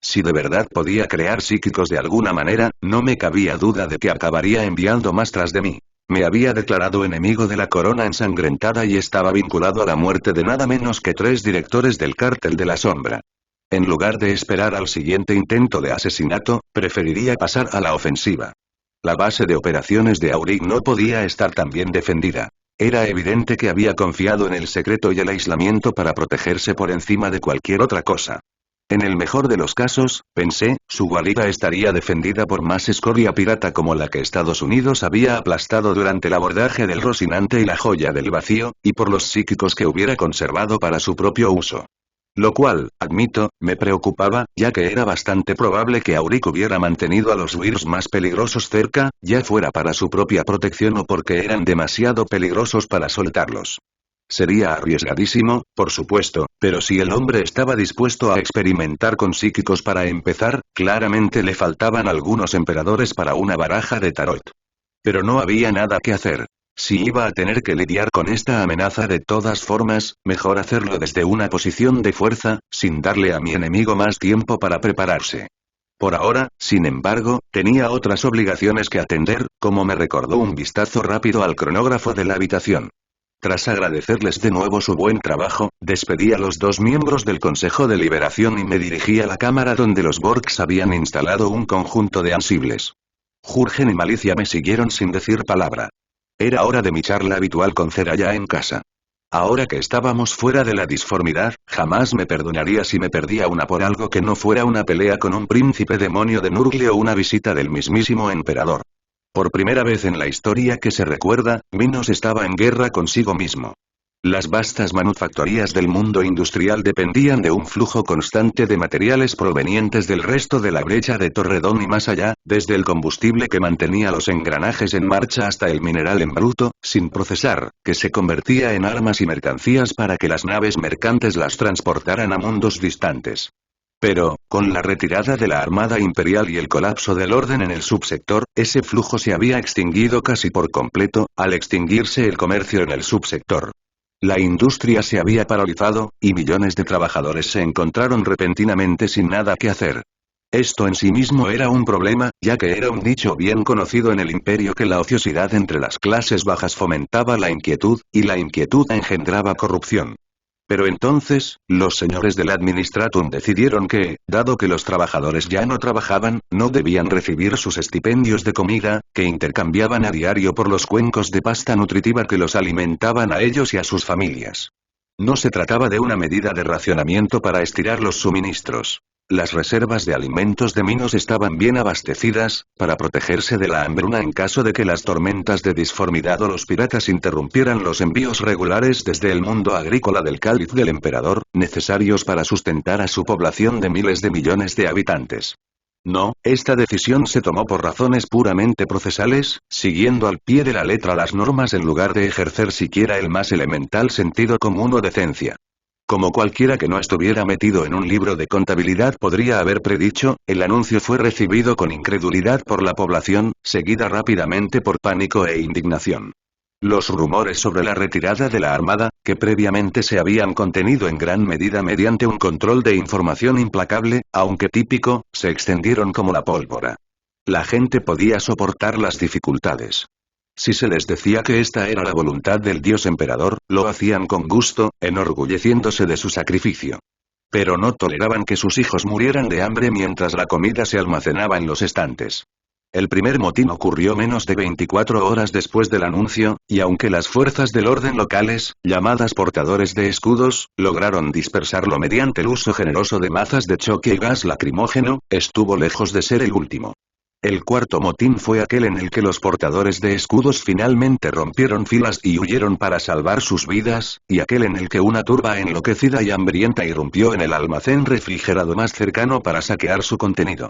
Si de verdad podía crear psíquicos de alguna manera, no me cabía duda de que acabaría enviando más tras de mí. Me había declarado enemigo de la corona ensangrentada y estaba vinculado a la muerte de nada menos que 3 directores del cártel de la sombra. En lugar de esperar al siguiente intento de asesinato, preferiría pasar a la ofensiva. La base de operaciones de Auric no podía estar tan bien defendida. Era evidente que había confiado en el secreto y el aislamiento para protegerse por encima de cualquier otra cosa. En el mejor de los casos, pensé, su guarida estaría defendida por más escoria pirata como la que Estados Unidos había aplastado durante el abordaje del Rocinante y la Joya del Vacío, y por los psíquicos que hubiera conservado para su propio uso. Lo cual, admito, me preocupaba, ya que era bastante probable que Auric hubiera mantenido a los Weirds más peligrosos cerca, ya fuera para su propia protección o porque eran demasiado peligrosos para soltarlos. Sería arriesgadísimo, por supuesto, pero si el hombre estaba dispuesto a experimentar con psíquicos para empezar, claramente le faltaban algunos emperadores para una baraja de tarot. Pero no había nada que hacer. Si iba a tener que lidiar con esta amenaza de todas formas, mejor hacerlo desde una posición de fuerza, sin darle a mi enemigo más tiempo para prepararse. Por ahora, sin embargo, tenía otras obligaciones que atender, como me recordó un vistazo rápido al cronógrafo de la habitación. Tras agradecerles de nuevo su buen trabajo, despedí a los dos miembros del Consejo de Liberación y me dirigí a la cámara donde los Borgs habían instalado un conjunto de ansibles. Jurgen y Malicia me siguieron sin decir palabra. Era hora de mi charla habitual con Ceraya en casa. Ahora que estábamos fuera de la disformidad, jamás me perdonaría si me perdía una por algo que no fuera una pelea con un príncipe demonio de Nurgle o una visita del mismísimo emperador. Por primera vez en la historia que se recuerda, Minos estaba en guerra consigo mismo. Las vastas manufactorías del mundo industrial dependían de un flujo constante de materiales provenientes del resto de la brecha de Torredón y más allá, desde el combustible que mantenía los engranajes en marcha hasta el mineral en bruto, sin procesar, que se convertía en armas y mercancías para que las naves mercantes las transportaran a mundos distantes. Pero, con la retirada de la Armada Imperial y el colapso del orden en el subsector, ese flujo se había extinguido casi por completo, al extinguirse el comercio en el subsector. La industria se había paralizado, y millones de trabajadores se encontraron repentinamente sin nada que hacer. Esto en sí mismo era un problema, ya que era un dicho bien conocido en el imperio que la ociosidad entre las clases bajas fomentaba la inquietud, y la inquietud engendraba corrupción. Pero entonces, los señores del Administratum decidieron que, dado que los trabajadores ya no trabajaban, no debían recibir sus estipendios de comida, que intercambiaban a diario por los cuencos de pasta nutritiva que los alimentaban a ellos y a sus familias. No se trataba de una medida de racionamiento para estirar los suministros. Las reservas de alimentos de Minos estaban bien abastecidas, para protegerse de la hambruna en caso de que las tormentas de disformidad o los piratas interrumpieran los envíos regulares desde el mundo agrícola del cáliz del emperador, necesarios para sustentar a su población de miles de millones de habitantes. No, esta decisión se tomó por razones puramente procesales, siguiendo al pie de la letra las normas en lugar de ejercer siquiera el más elemental sentido común o decencia. Como cualquiera que no estuviera metido en un libro de contabilidad podría haber predicho, el anuncio fue recibido con incredulidad por la población, seguida rápidamente por pánico e indignación. Los rumores sobre la retirada de la Armada, que previamente se habían contenido en gran medida mediante un control de información implacable, aunque típico, se extendieron como la pólvora. La gente podía soportar las dificultades. Si se les decía que esta era la voluntad del dios emperador, lo hacían con gusto, enorgulleciéndose de su sacrificio. Pero no toleraban que sus hijos murieran de hambre mientras la comida se almacenaba en los estantes. El primer motín ocurrió menos de 24 horas después del anuncio, y aunque las fuerzas del orden locales, llamadas portadores de escudos, lograron dispersarlo mediante el uso generoso de mazas de choque y gas lacrimógeno, estuvo lejos de ser el último. El cuarto motín fue aquel en el que los portadores de escudos finalmente rompieron filas y huyeron para salvar sus vidas, y aquel en el que una turba enloquecida y hambrienta irrumpió en el almacén refrigerado más cercano para saquear su contenido.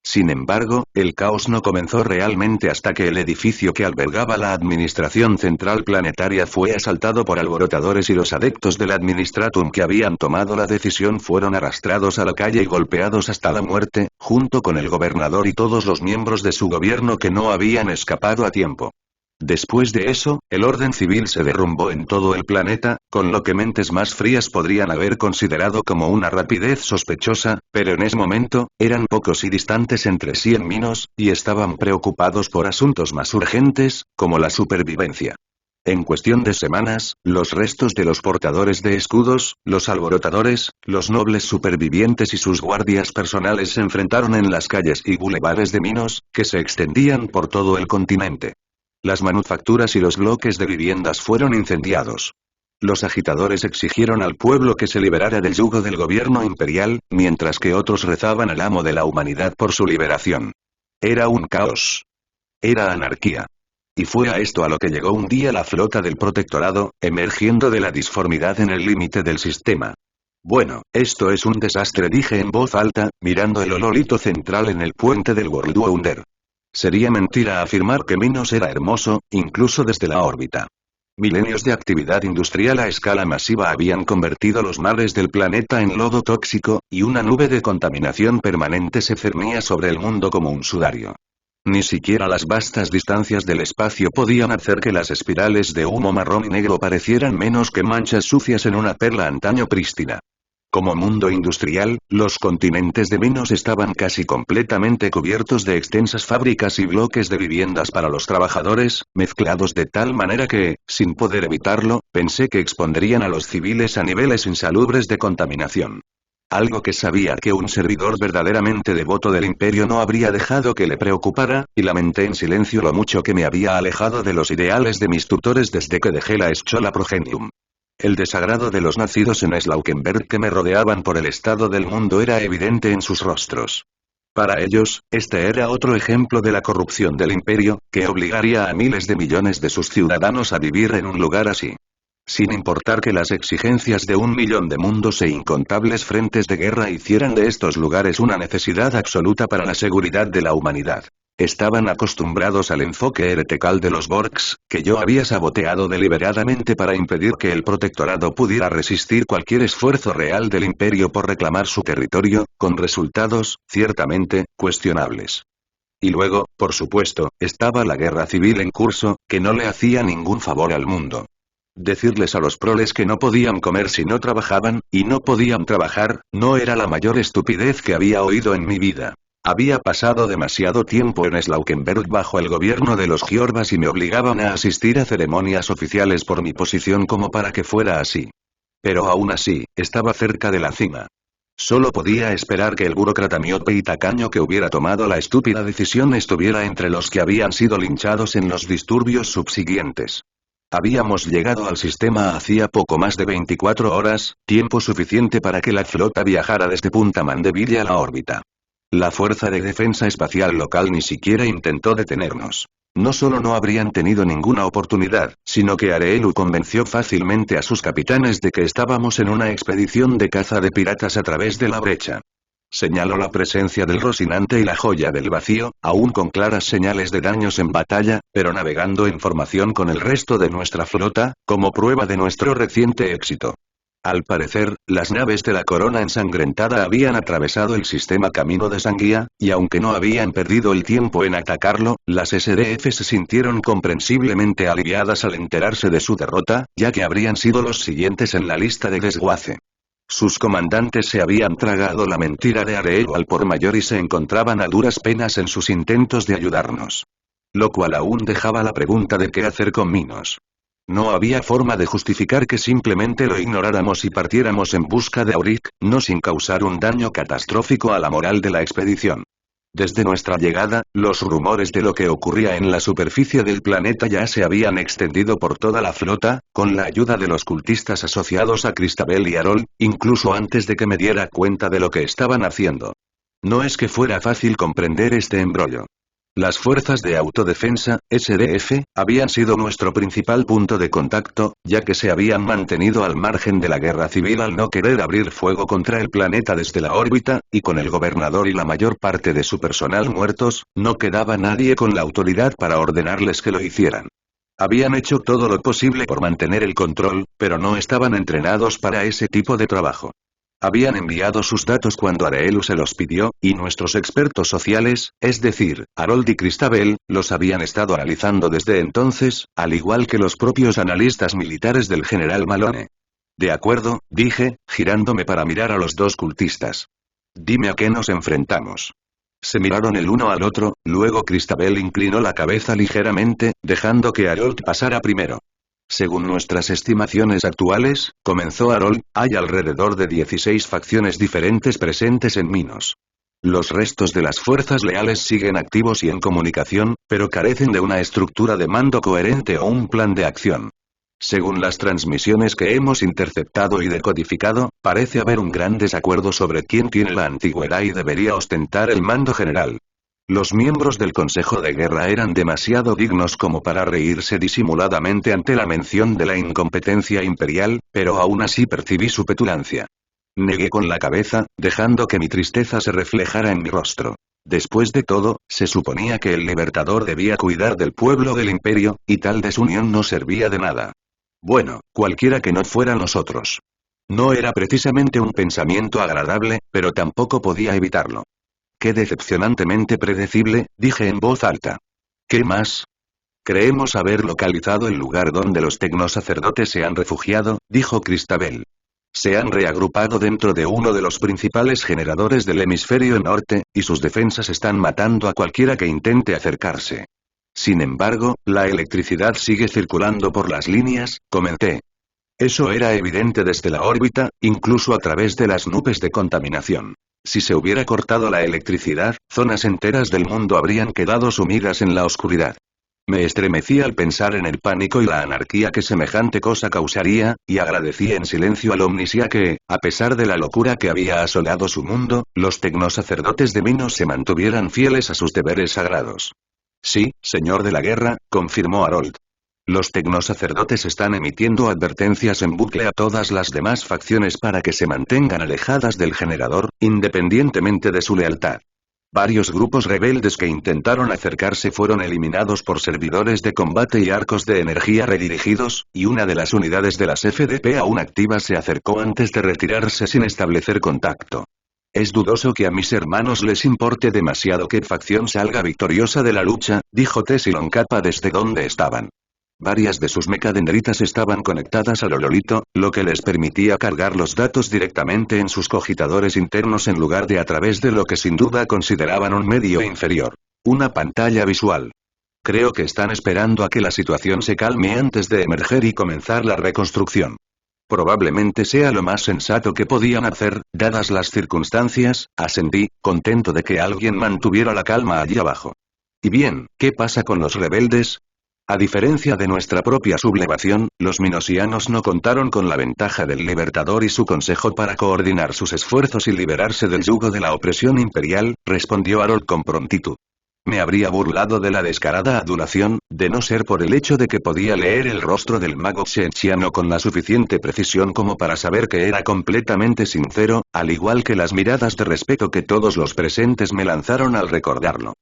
Sin embargo, el caos no comenzó realmente hasta que el edificio que albergaba la Administración Central Planetaria fue asaltado por alborotadores y los adeptos del Administratum que habían tomado la decisión fueron arrastrados a la calle y golpeados hasta la muerte, junto con el gobernador y todos los miembros de su gobierno que no habían escapado a tiempo. Después de eso, el orden civil se derrumbó en todo el planeta, con lo que mentes más frías podrían haber considerado como una rapidez sospechosa, pero en ese momento, eran pocos y distantes entre sí en Minos, y estaban preocupados por asuntos más urgentes, como la supervivencia. En cuestión de semanas, los restos de los portadores de escudos, los alborotadores, los nobles supervivientes y sus guardias personales se enfrentaron en las calles y bulevares de Minos, que se extendían por todo el continente. Las manufacturas y los bloques de viviendas fueron incendiados. Los agitadores exigieron al pueblo que se liberara del yugo del gobierno imperial, mientras que otros rezaban al amo de la humanidad por su liberación. Era un caos. Era anarquía. Y fue a esto a lo que llegó un día la flota del protectorado, emergiendo de la disformidad en el límite del sistema. Bueno, esto es un desastre, dije en voz alta, mirando el ololito central en el puente del World Wonder. Sería mentira afirmar que Minos era hermoso, incluso desde la órbita. Milenios de actividad industrial a escala masiva habían convertido los mares del planeta en lodo tóxico, y una nube de contaminación permanente se cernía sobre el mundo como un sudario. Ni siquiera las vastas distancias del espacio podían hacer que las espirales de humo marrón y negro parecieran menos que manchas sucias en una perla antaño prístina. Como mundo industrial, los continentes de Minos estaban casi completamente cubiertos de extensas fábricas y bloques de viviendas para los trabajadores, mezclados de tal manera que, sin poder evitarlo, pensé que expondrían a los civiles a niveles insalubres de contaminación. Algo que sabía que un servidor verdaderamente devoto del imperio no habría dejado que le preocupara, y lamenté en silencio lo mucho que me había alejado de los ideales de mis tutores desde que dejé la Escola Progenium. El desagrado de los nacidos en Slaukenberg que me rodeaban por el estado del mundo era evidente en sus rostros. Para ellos, este era otro ejemplo de la corrupción del imperio, que obligaría a miles de millones de sus ciudadanos a vivir en un lugar así. Sin importar que las exigencias de 1 millón de mundos e incontables frentes de guerra hicieran de estos lugares una necesidad absoluta para la seguridad de la humanidad. Estaban acostumbrados al enfoque heretical de los Borgs, que yo había saboteado deliberadamente para impedir que el protectorado pudiera resistir cualquier esfuerzo real del imperio por reclamar su territorio, con resultados, ciertamente, cuestionables. Y luego, por supuesto, estaba la guerra civil en curso, que no le hacía ningún favor al mundo. Decirles a los proles que no podían comer si no trabajaban, y no podían trabajar, no era la mayor estupidez que había oído en mi vida. Había pasado demasiado tiempo en Slaukenberg bajo el gobierno de los Gjorvas y me obligaban a asistir a ceremonias oficiales por mi posición como para que fuera así. Pero aún así, estaba cerca de la cima. Solo podía esperar que el burócrata miope y tacaño que hubiera tomado la estúpida decisión estuviera entre los que habían sido linchados en los disturbios subsiguientes. Habíamos llegado al sistema hacía poco más de 24 horas, tiempo suficiente para que la flota viajara desde Punta Mandeville a la órbita. La Fuerza de Defensa Espacial local ni siquiera intentó detenernos. No solo no habrían tenido ninguna oportunidad, sino que Areelu convenció fácilmente a sus capitanes de que estábamos en una expedición de caza de piratas a través de la brecha. Señaló la presencia del Rocinante y la Joya del Vacío, aún con claras señales de daños en batalla, pero navegando en formación con el resto de nuestra flota, como prueba de nuestro reciente éxito. Al parecer, las naves de la Corona Ensangrentada habían atravesado el sistema Camino de Sanguía, y aunque no habían perdido el tiempo en atacarlo, las SDF se sintieron comprensiblemente aliviadas al enterarse de su derrota, ya que habrían sido los siguientes en la lista de desguace. Sus comandantes se habían tragado la mentira de Areelu al por mayor y se encontraban a duras penas en sus intentos de ayudarnos. Lo cual aún dejaba la pregunta de qué hacer con Minos. No había forma de justificar que simplemente lo ignoráramos y partiéramos en busca de Auric, no sin causar un daño catastrófico a la moral de la expedición. Desde nuestra llegada, los rumores de lo que ocurría en la superficie del planeta ya se habían extendido por toda la flota, con la ayuda de los cultistas asociados a Cristabel y Harold, incluso antes de que me diera cuenta de lo que estaban haciendo. No es que fuera fácil comprender este embrollo. Las fuerzas de autodefensa, SDF, habían sido nuestro principal punto de contacto, ya que se habían mantenido al margen de la guerra civil al no querer abrir fuego contra el planeta desde la órbita, y con el gobernador y la mayor parte de su personal muertos, no quedaba nadie con la autoridad para ordenarles que lo hicieran. Habían hecho todo lo posible por mantener el control, pero no estaban entrenados para ese tipo de trabajo. Habían enviado sus datos cuando Areelu se los pidió, y nuestros expertos sociales, es decir, Harold y Cristabel, los habían estado analizando desde entonces, al igual que los propios analistas militares del general Malone. De acuerdo, dije, girándome para mirar a los dos cultistas. Dime a qué nos enfrentamos. Se miraron el uno al otro, luego Cristabel inclinó la cabeza ligeramente, dejando que Harold pasara primero. Según nuestras estimaciones actuales, comenzó Harold, hay alrededor de 16 facciones diferentes presentes en Minos. Los restos de las fuerzas leales siguen activos y en comunicación, pero carecen de una estructura de mando coherente o un plan de acción. Según las transmisiones que hemos interceptado y decodificado, parece haber un gran desacuerdo sobre quién tiene la antigüedad y debería ostentar el mando general. Los miembros del Consejo de Guerra eran demasiado dignos como para reírse disimuladamente ante la mención de la incompetencia imperial, pero aún así percibí su petulancia. Negué con la cabeza, dejando que mi tristeza se reflejara en mi rostro. Después de todo, se suponía que el Libertador debía cuidar del pueblo del imperio, y tal desunión no servía de nada. Bueno, cualquiera que no fuera nosotros. No era precisamente un pensamiento agradable, pero tampoco podía evitarlo. Qué decepcionantemente predecible, dije en voz alta. ¿Qué más? Creemos haber localizado el lugar donde los tecnosacerdotes se han refugiado, dijo Cristabel. Se han reagrupado dentro de uno de los principales generadores del hemisferio norte, y sus defensas están matando a cualquiera que intente acercarse. Sin embargo, la electricidad sigue circulando por las líneas, comenté. Eso era evidente desde la órbita, incluso a través de las nubes de contaminación. Si se hubiera cortado la electricidad, zonas enteras del mundo habrían quedado sumidas en la oscuridad. Me estremecí al pensar en el pánico y la anarquía que semejante cosa causaría, y agradecí en silencio al Omnisia que, a pesar de la locura que había asolado su mundo, los tecnosacerdotes de Minos se mantuvieran fieles a sus deberes sagrados. Sí, señor de la guerra, confirmó Harold. Los tecnosacerdotes están emitiendo advertencias en bucle a todas las demás facciones para que se mantengan alejadas del generador, independientemente de su lealtad. Varios grupos rebeldes que intentaron acercarse fueron eliminados por servidores de combate y arcos de energía redirigidos, y una de las unidades de las FDP aún activas se acercó antes de retirarse sin establecer contacto. Es dudoso que a mis hermanos les importe demasiado qué facción salga victoriosa de la lucha, dijo Tessilon Kappa desde donde estaban. Varias de sus mecadendritas estaban conectadas al Ololito, lo que les permitía cargar los datos directamente en sus cogitadores internos en lugar de a través de lo que sin duda consideraban un medio inferior. Una pantalla visual. Creo que están esperando a que la situación se calme antes de emerger y comenzar la reconstrucción. Probablemente sea lo más sensato que podían hacer, dadas las circunstancias, asentí, contento de que alguien mantuviera la calma allí abajo. Y bien, ¿qué pasa con los rebeldes? A diferencia de nuestra propia sublevación, los minosianos no contaron con la ventaja del Libertador y su consejo para coordinar sus esfuerzos y liberarse del yugo de la opresión imperial, respondió Harold con prontitud. Me habría burlado de la descarada adulación, de no ser por el hecho de que podía leer el rostro del mago Xenxiano con la suficiente precisión como para saber que era completamente sincero, al igual que las miradas de respeto que todos los presentes me lanzaron al recordarlo.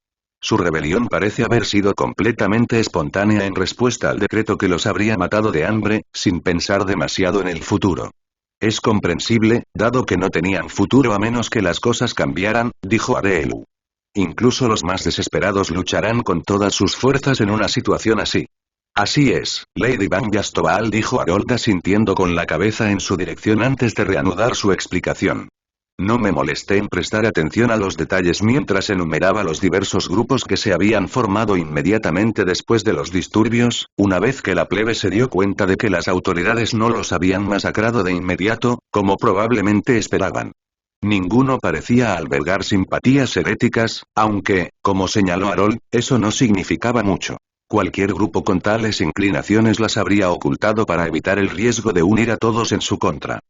Su rebelión parece haber sido completamente espontánea en respuesta al decreto que los habría matado de hambre, sin pensar demasiado en el futuro. Es comprensible, dado que no tenían futuro a menos que las cosas cambiaran, dijo Arelu. Incluso los más desesperados lucharán con todas sus fuerzas en una situación así. Así es, Lady Van Yastobal, dijo Harold asintiendo con la cabeza en su dirección antes de reanudar su explicación. No me molesté en prestar atención a los detalles mientras enumeraba los diversos grupos que se habían formado inmediatamente después de los disturbios, una vez que la plebe se dio cuenta de que las autoridades no los habían masacrado de inmediato, como probablemente esperaban. Ninguno parecía albergar simpatías heréticas, aunque, como señaló Harold, eso no significaba mucho. Cualquier grupo con tales inclinaciones las habría ocultado para evitar el riesgo de unir a todos en su contra.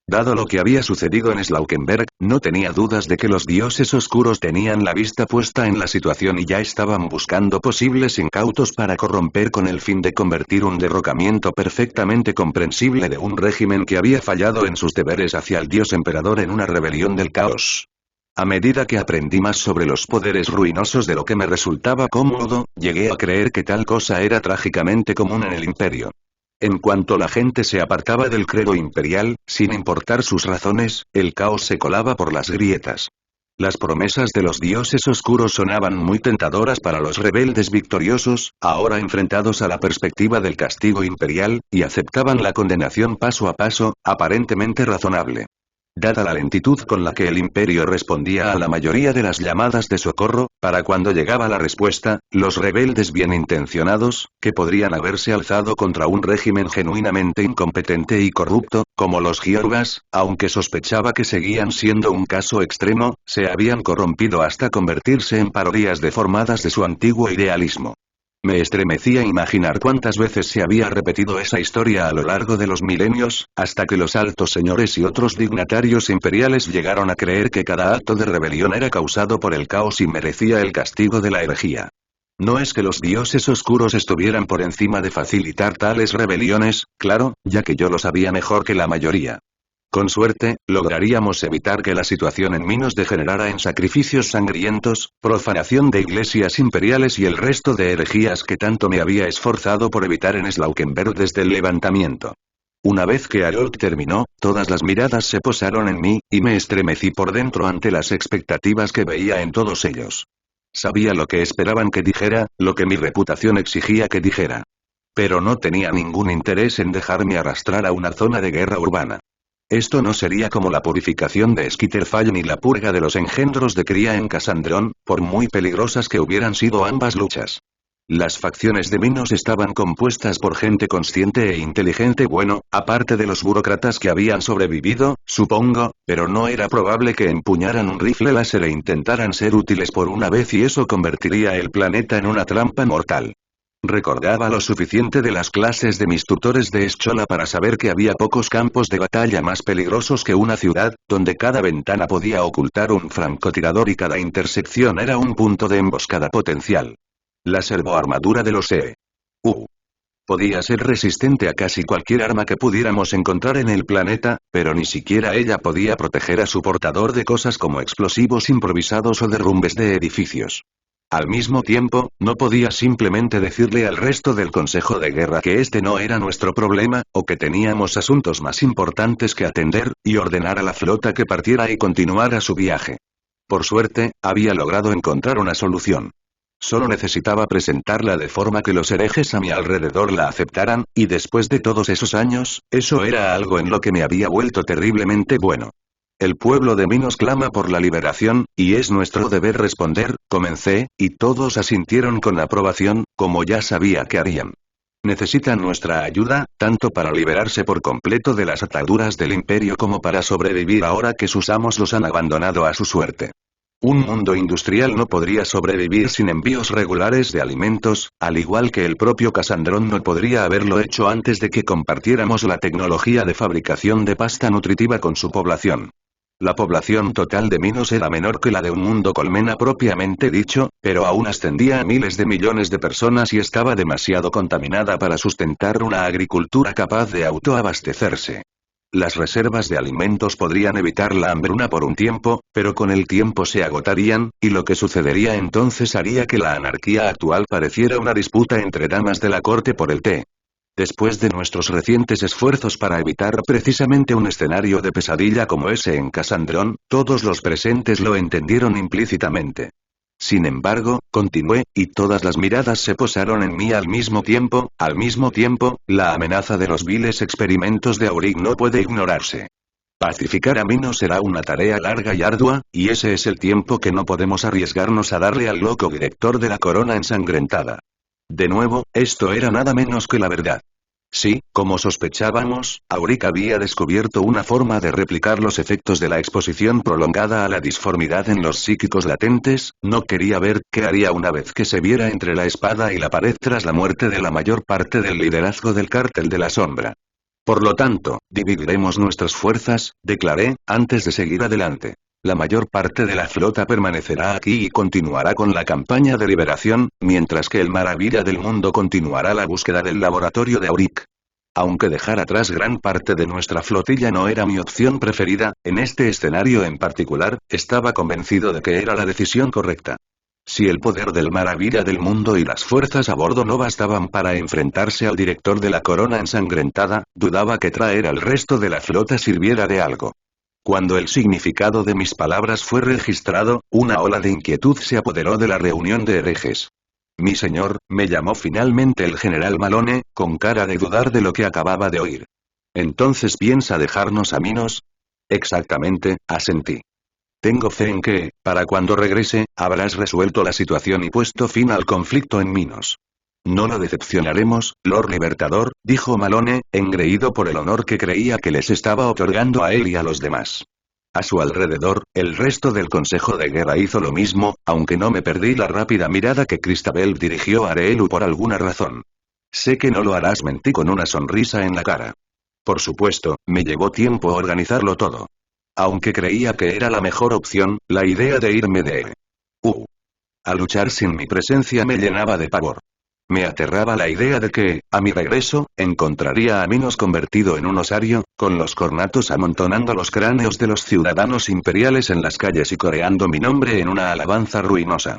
Dado lo que había sucedido en Slaukenberg, no tenía dudas de que los dioses oscuros tenían la vista puesta en la situación y ya estaban buscando posibles incautos para corromper con el fin de convertir un derrocamiento perfectamente comprensible de un régimen que había fallado en sus deberes hacia el dios emperador en una rebelión del caos. A medida que aprendí más sobre los poderes ruinosos de lo que me resultaba cómodo, llegué a creer que tal cosa era trágicamente común en el imperio. En cuanto la gente se apartaba del credo imperial, sin importar sus razones, el caos se colaba por las grietas. Las promesas de los dioses oscuros sonaban muy tentadoras para los rebeldes victoriosos, ahora enfrentados a la perspectiva del castigo imperial, y aceptaban la condenación paso a paso, aparentemente razonable. Dada la lentitud con la que el imperio respondía a la mayoría de las llamadas de socorro, para cuando llegaba la respuesta, los rebeldes bien intencionados, que podrían haberse alzado contra un régimen genuinamente incompetente y corrupto, como los Giorgas, aunque sospechaba que seguían siendo un caso extremo, se habían corrompido hasta convertirse en parodias deformadas de su antiguo idealismo. Me estremecía imaginar cuántas veces se había repetido esa historia a lo largo de los milenios, hasta que los altos señores y otros dignatarios imperiales llegaron a creer que cada acto de rebelión era causado por el caos y merecía el castigo de la herejía. No es que los dioses oscuros estuvieran por encima de facilitar tales rebeliones, claro, ya que yo lo sabía mejor que la mayoría. Con suerte, lograríamos evitar que la situación en Minos degenerara en sacrificios sangrientos, profanación de iglesias imperiales y el resto de herejías que tanto me había esforzado por evitar en Slaukenberg desde el levantamiento. Una vez que Harold terminó, todas las miradas se posaron en mí, y me estremecí por dentro ante las expectativas que veía en todos ellos. Sabía lo que esperaban que dijera, lo que mi reputación exigía que dijera. Pero no tenía ningún interés en dejarme arrastrar a una zona de guerra urbana. Esto no sería como la purificación de Skitterfall ni la purga de los engendros de cría en Cassandron, por muy peligrosas que hubieran sido ambas luchas. Las facciones de Minos estaban compuestas por gente consciente e inteligente, bueno, aparte de los burócratas que habían sobrevivido, supongo, pero no era probable que empuñaran un rifle láser e intentaran ser útiles por una vez y eso convertiría el planeta en una trampa mortal. Recordaba lo suficiente de las clases de mis tutores de Eschola para saber que había pocos campos de batalla más peligrosos que una ciudad, donde cada ventana podía ocultar un francotirador y cada intersección era un punto de emboscada potencial. La servoarmadura de los EU. Podía ser resistente a casi cualquier arma que pudiéramos encontrar en el planeta, pero ni siquiera ella podía proteger a su portador de cosas como explosivos improvisados o derrumbes de edificios. Al mismo tiempo, no podía simplemente decirle al resto del Consejo de Guerra que este no era nuestro problema, o que teníamos asuntos más importantes que atender, y ordenar a la flota que partiera y continuara su viaje. Por suerte, había logrado encontrar una solución. Solo necesitaba presentarla de forma que los herejes a mi alrededor la aceptaran, y después de todos esos años, eso era algo en lo que me había vuelto terriblemente bueno. El pueblo de Minos clama por la liberación, y es nuestro deber responder, comencé, y todos asintieron con aprobación, como ya sabía que harían. Necesitan nuestra ayuda, tanto para liberarse por completo de las ataduras del imperio como para sobrevivir ahora que sus amos los han abandonado a su suerte. Un mundo industrial no podría sobrevivir sin envíos regulares de alimentos, al igual que el propio Cassandron no podría haberlo hecho antes de que compartiéramos la tecnología de fabricación de pasta nutritiva con su población. La población total de Minos era menor que la de un mundo colmena propiamente dicho, pero aún ascendía a miles de millones de personas y estaba demasiado contaminada para sustentar una agricultura capaz de autoabastecerse. Las reservas de alimentos podrían evitar la hambruna por un tiempo, pero con el tiempo se agotarían, y lo que sucedería entonces haría que la anarquía actual pareciera una disputa entre damas de la corte por el té. Después de nuestros recientes esfuerzos para evitar precisamente un escenario de pesadilla como ese en Cassandron, todos los presentes lo entendieron implícitamente. Sin embargo, continué, y todas las miradas se posaron en mí al mismo tiempo, la amenaza de los viles experimentos de Auric no puede ignorarse. Pacificar a Minos será una tarea larga y ardua, y ese es el tiempo que no podemos arriesgarnos a darle al loco director de la corona ensangrentada. De nuevo, esto era nada menos que la verdad. Sí, como sospechábamos, Auric había descubierto una forma de replicar los efectos de la exposición prolongada a la disformidad en los psíquicos latentes. No quería ver qué haría una vez que se viera entre la espada y la pared tras la muerte de la mayor parte del liderazgo del cártel de la sombra. Por lo tanto, dividiremos nuestras fuerzas, declaré, antes de seguir adelante. La mayor parte de la flota permanecerá aquí y continuará con la campaña de liberación, mientras que el Maravilla del Mundo continuará la búsqueda del laboratorio de Auric. Aunque dejar atrás gran parte de nuestra flotilla no era mi opción preferida, en este escenario en particular, estaba convencido de que era la decisión correcta. Si el poder del Maravilla del Mundo y las fuerzas a bordo no bastaban para enfrentarse al director de la corona ensangrentada, dudaba que traer al resto de la flota sirviera de algo. Cuando el significado de mis palabras fue registrado, una ola de inquietud se apoderó de la reunión de herejes. Mi señor, me llamó finalmente el general Malone, con cara de dudar de lo que acababa de oír. ¿Entonces piensa dejarnos a Minos? Exactamente, asentí. Tengo fe en que, para cuando regrese, habrás resuelto la situación y puesto fin al conflicto en Minos. No lo decepcionaremos, Lord Libertador, dijo Malone, engreído por el honor que creía que les estaba otorgando a él y a los demás. A su alrededor, el resto del Consejo de Guerra hizo lo mismo, aunque no me perdí la rápida mirada que Christabel dirigió a Areelu por alguna razón. Sé que no lo harás, mentí con una sonrisa en la cara. Por supuesto, me llevó tiempo organizarlo todo. Aunque creía que era la mejor opción, la idea de irme de a luchar sin mi presencia me llenaba de pavor. Me aterraba la idea de que, a mi regreso, encontraría a Minos convertido en un osario, con los cornatos amontonando los cráneos de los ciudadanos imperiales en las calles y coreando mi nombre en una alabanza ruinosa.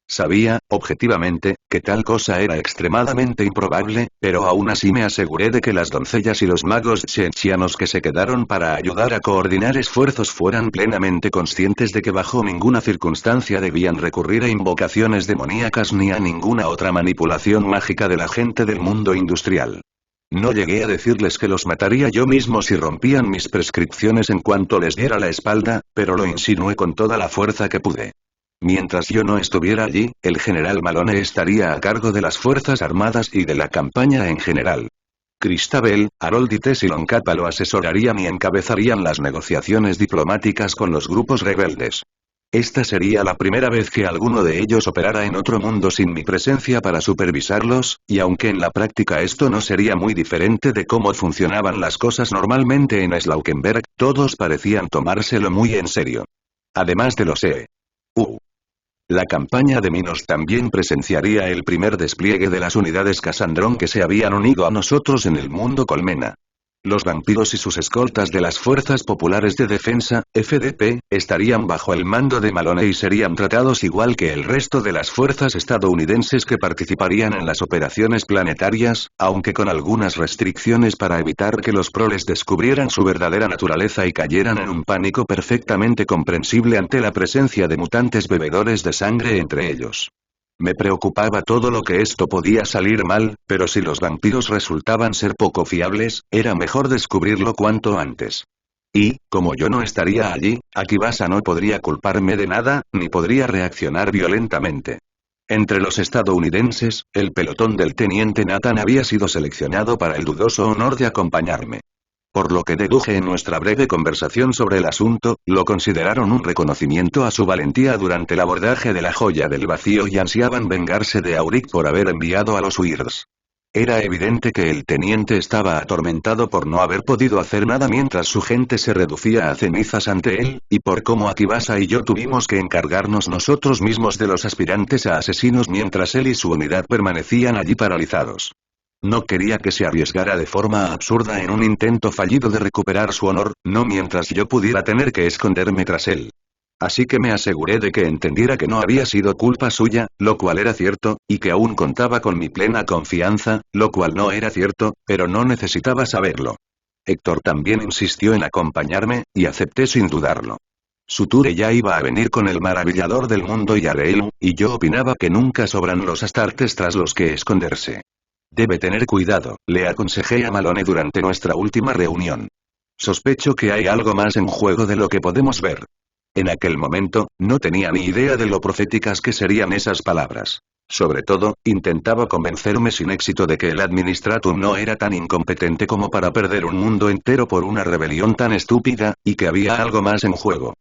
Sabía, objetivamente, que tal cosa era extremadamente improbable, pero aún así me aseguré de que las doncellas y los magos shenxianos que se quedaron para ayudar a coordinar esfuerzos fueran plenamente conscientes de que bajo ninguna circunstancia debían recurrir a invocaciones demoníacas ni a ninguna otra manipulación mágica de la gente del mundo industrial. No llegué a decirles que los mataría yo mismo si rompían mis prescripciones en cuanto les diera la espalda, pero lo insinué con toda la fuerza que pude. Mientras yo no estuviera allí, el general Malone estaría a cargo de las fuerzas armadas y de la campaña en general. Christabel, Harold y Tessilon Kappa lo asesorarían y encabezarían las negociaciones diplomáticas con los grupos rebeldes. Esta sería la primera vez que alguno de ellos operara en otro mundo sin mi presencia para supervisarlos, y aunque en la práctica esto no sería muy diferente de cómo funcionaban las cosas normalmente en Slaukenberg, todos parecían tomárselo muy en serio. Además de los La campaña de Minos también presenciaría el primer despliegue de las unidades Cassandron que se habían unido a nosotros en el mundo Colmena. Los vampiros y sus escoltas de las Fuerzas Populares de Defensa, FDP, estarían bajo el mando de Malone y serían tratados igual que el resto de las fuerzas estadounidenses que participarían en las operaciones planetarias, aunque con algunas restricciones para evitar que los proles descubrieran su verdadera naturaleza y cayeran en un pánico perfectamente comprensible ante la presencia de mutantes bebedores de sangre entre ellos. Me preocupaba todo lo que esto podía salir mal, pero si los vampiros resultaban ser poco fiables, era mejor descubrirlo cuanto antes. Y, como yo no estaría allí, Akibasa no podría culparme de nada, ni podría reaccionar violentamente. Entre los estadounidenses, el pelotón del teniente Nathan había sido seleccionado para el dudoso honor de acompañarme. Por lo que deduje en nuestra breve conversación sobre el asunto, lo consideraron un reconocimiento a su valentía durante el abordaje de la Joya del Vacío y ansiaban vengarse de Auric por haber enviado a los Weirds. Era evidente que el teniente estaba atormentado por no haber podido hacer nada mientras su gente se reducía a cenizas ante él, y por cómo Akibasa y yo tuvimos que encargarnos nosotros mismos de los aspirantes a asesinos mientras él y su unidad permanecían allí paralizados. No quería que se arriesgara de forma absurda en un intento fallido de recuperar su honor, no mientras yo pudiera tener que esconderme tras él. Así que me aseguré de que entendiera que no había sido culpa suya, lo cual era cierto, y que aún contaba con mi plena confianza, lo cual no era cierto, pero no necesitaba saberlo. Héctor también insistió en acompañarme, y acepté sin dudarlo. Suture ya iba a venir con el maravillador del mundo y Areelu, y yo opinaba que nunca sobran los astartes tras los que esconderse. Debe tener cuidado, le aconsejé a Malone durante nuestra última reunión. Sospecho que hay algo más en juego de lo que podemos ver. En aquel momento, no tenía ni idea de lo proféticas que serían esas palabras. Sobre todo, intentaba convencerme sin éxito de que el Administratum no era tan incompetente como para perder un mundo entero por una rebelión tan estúpida, y que había algo más en juego.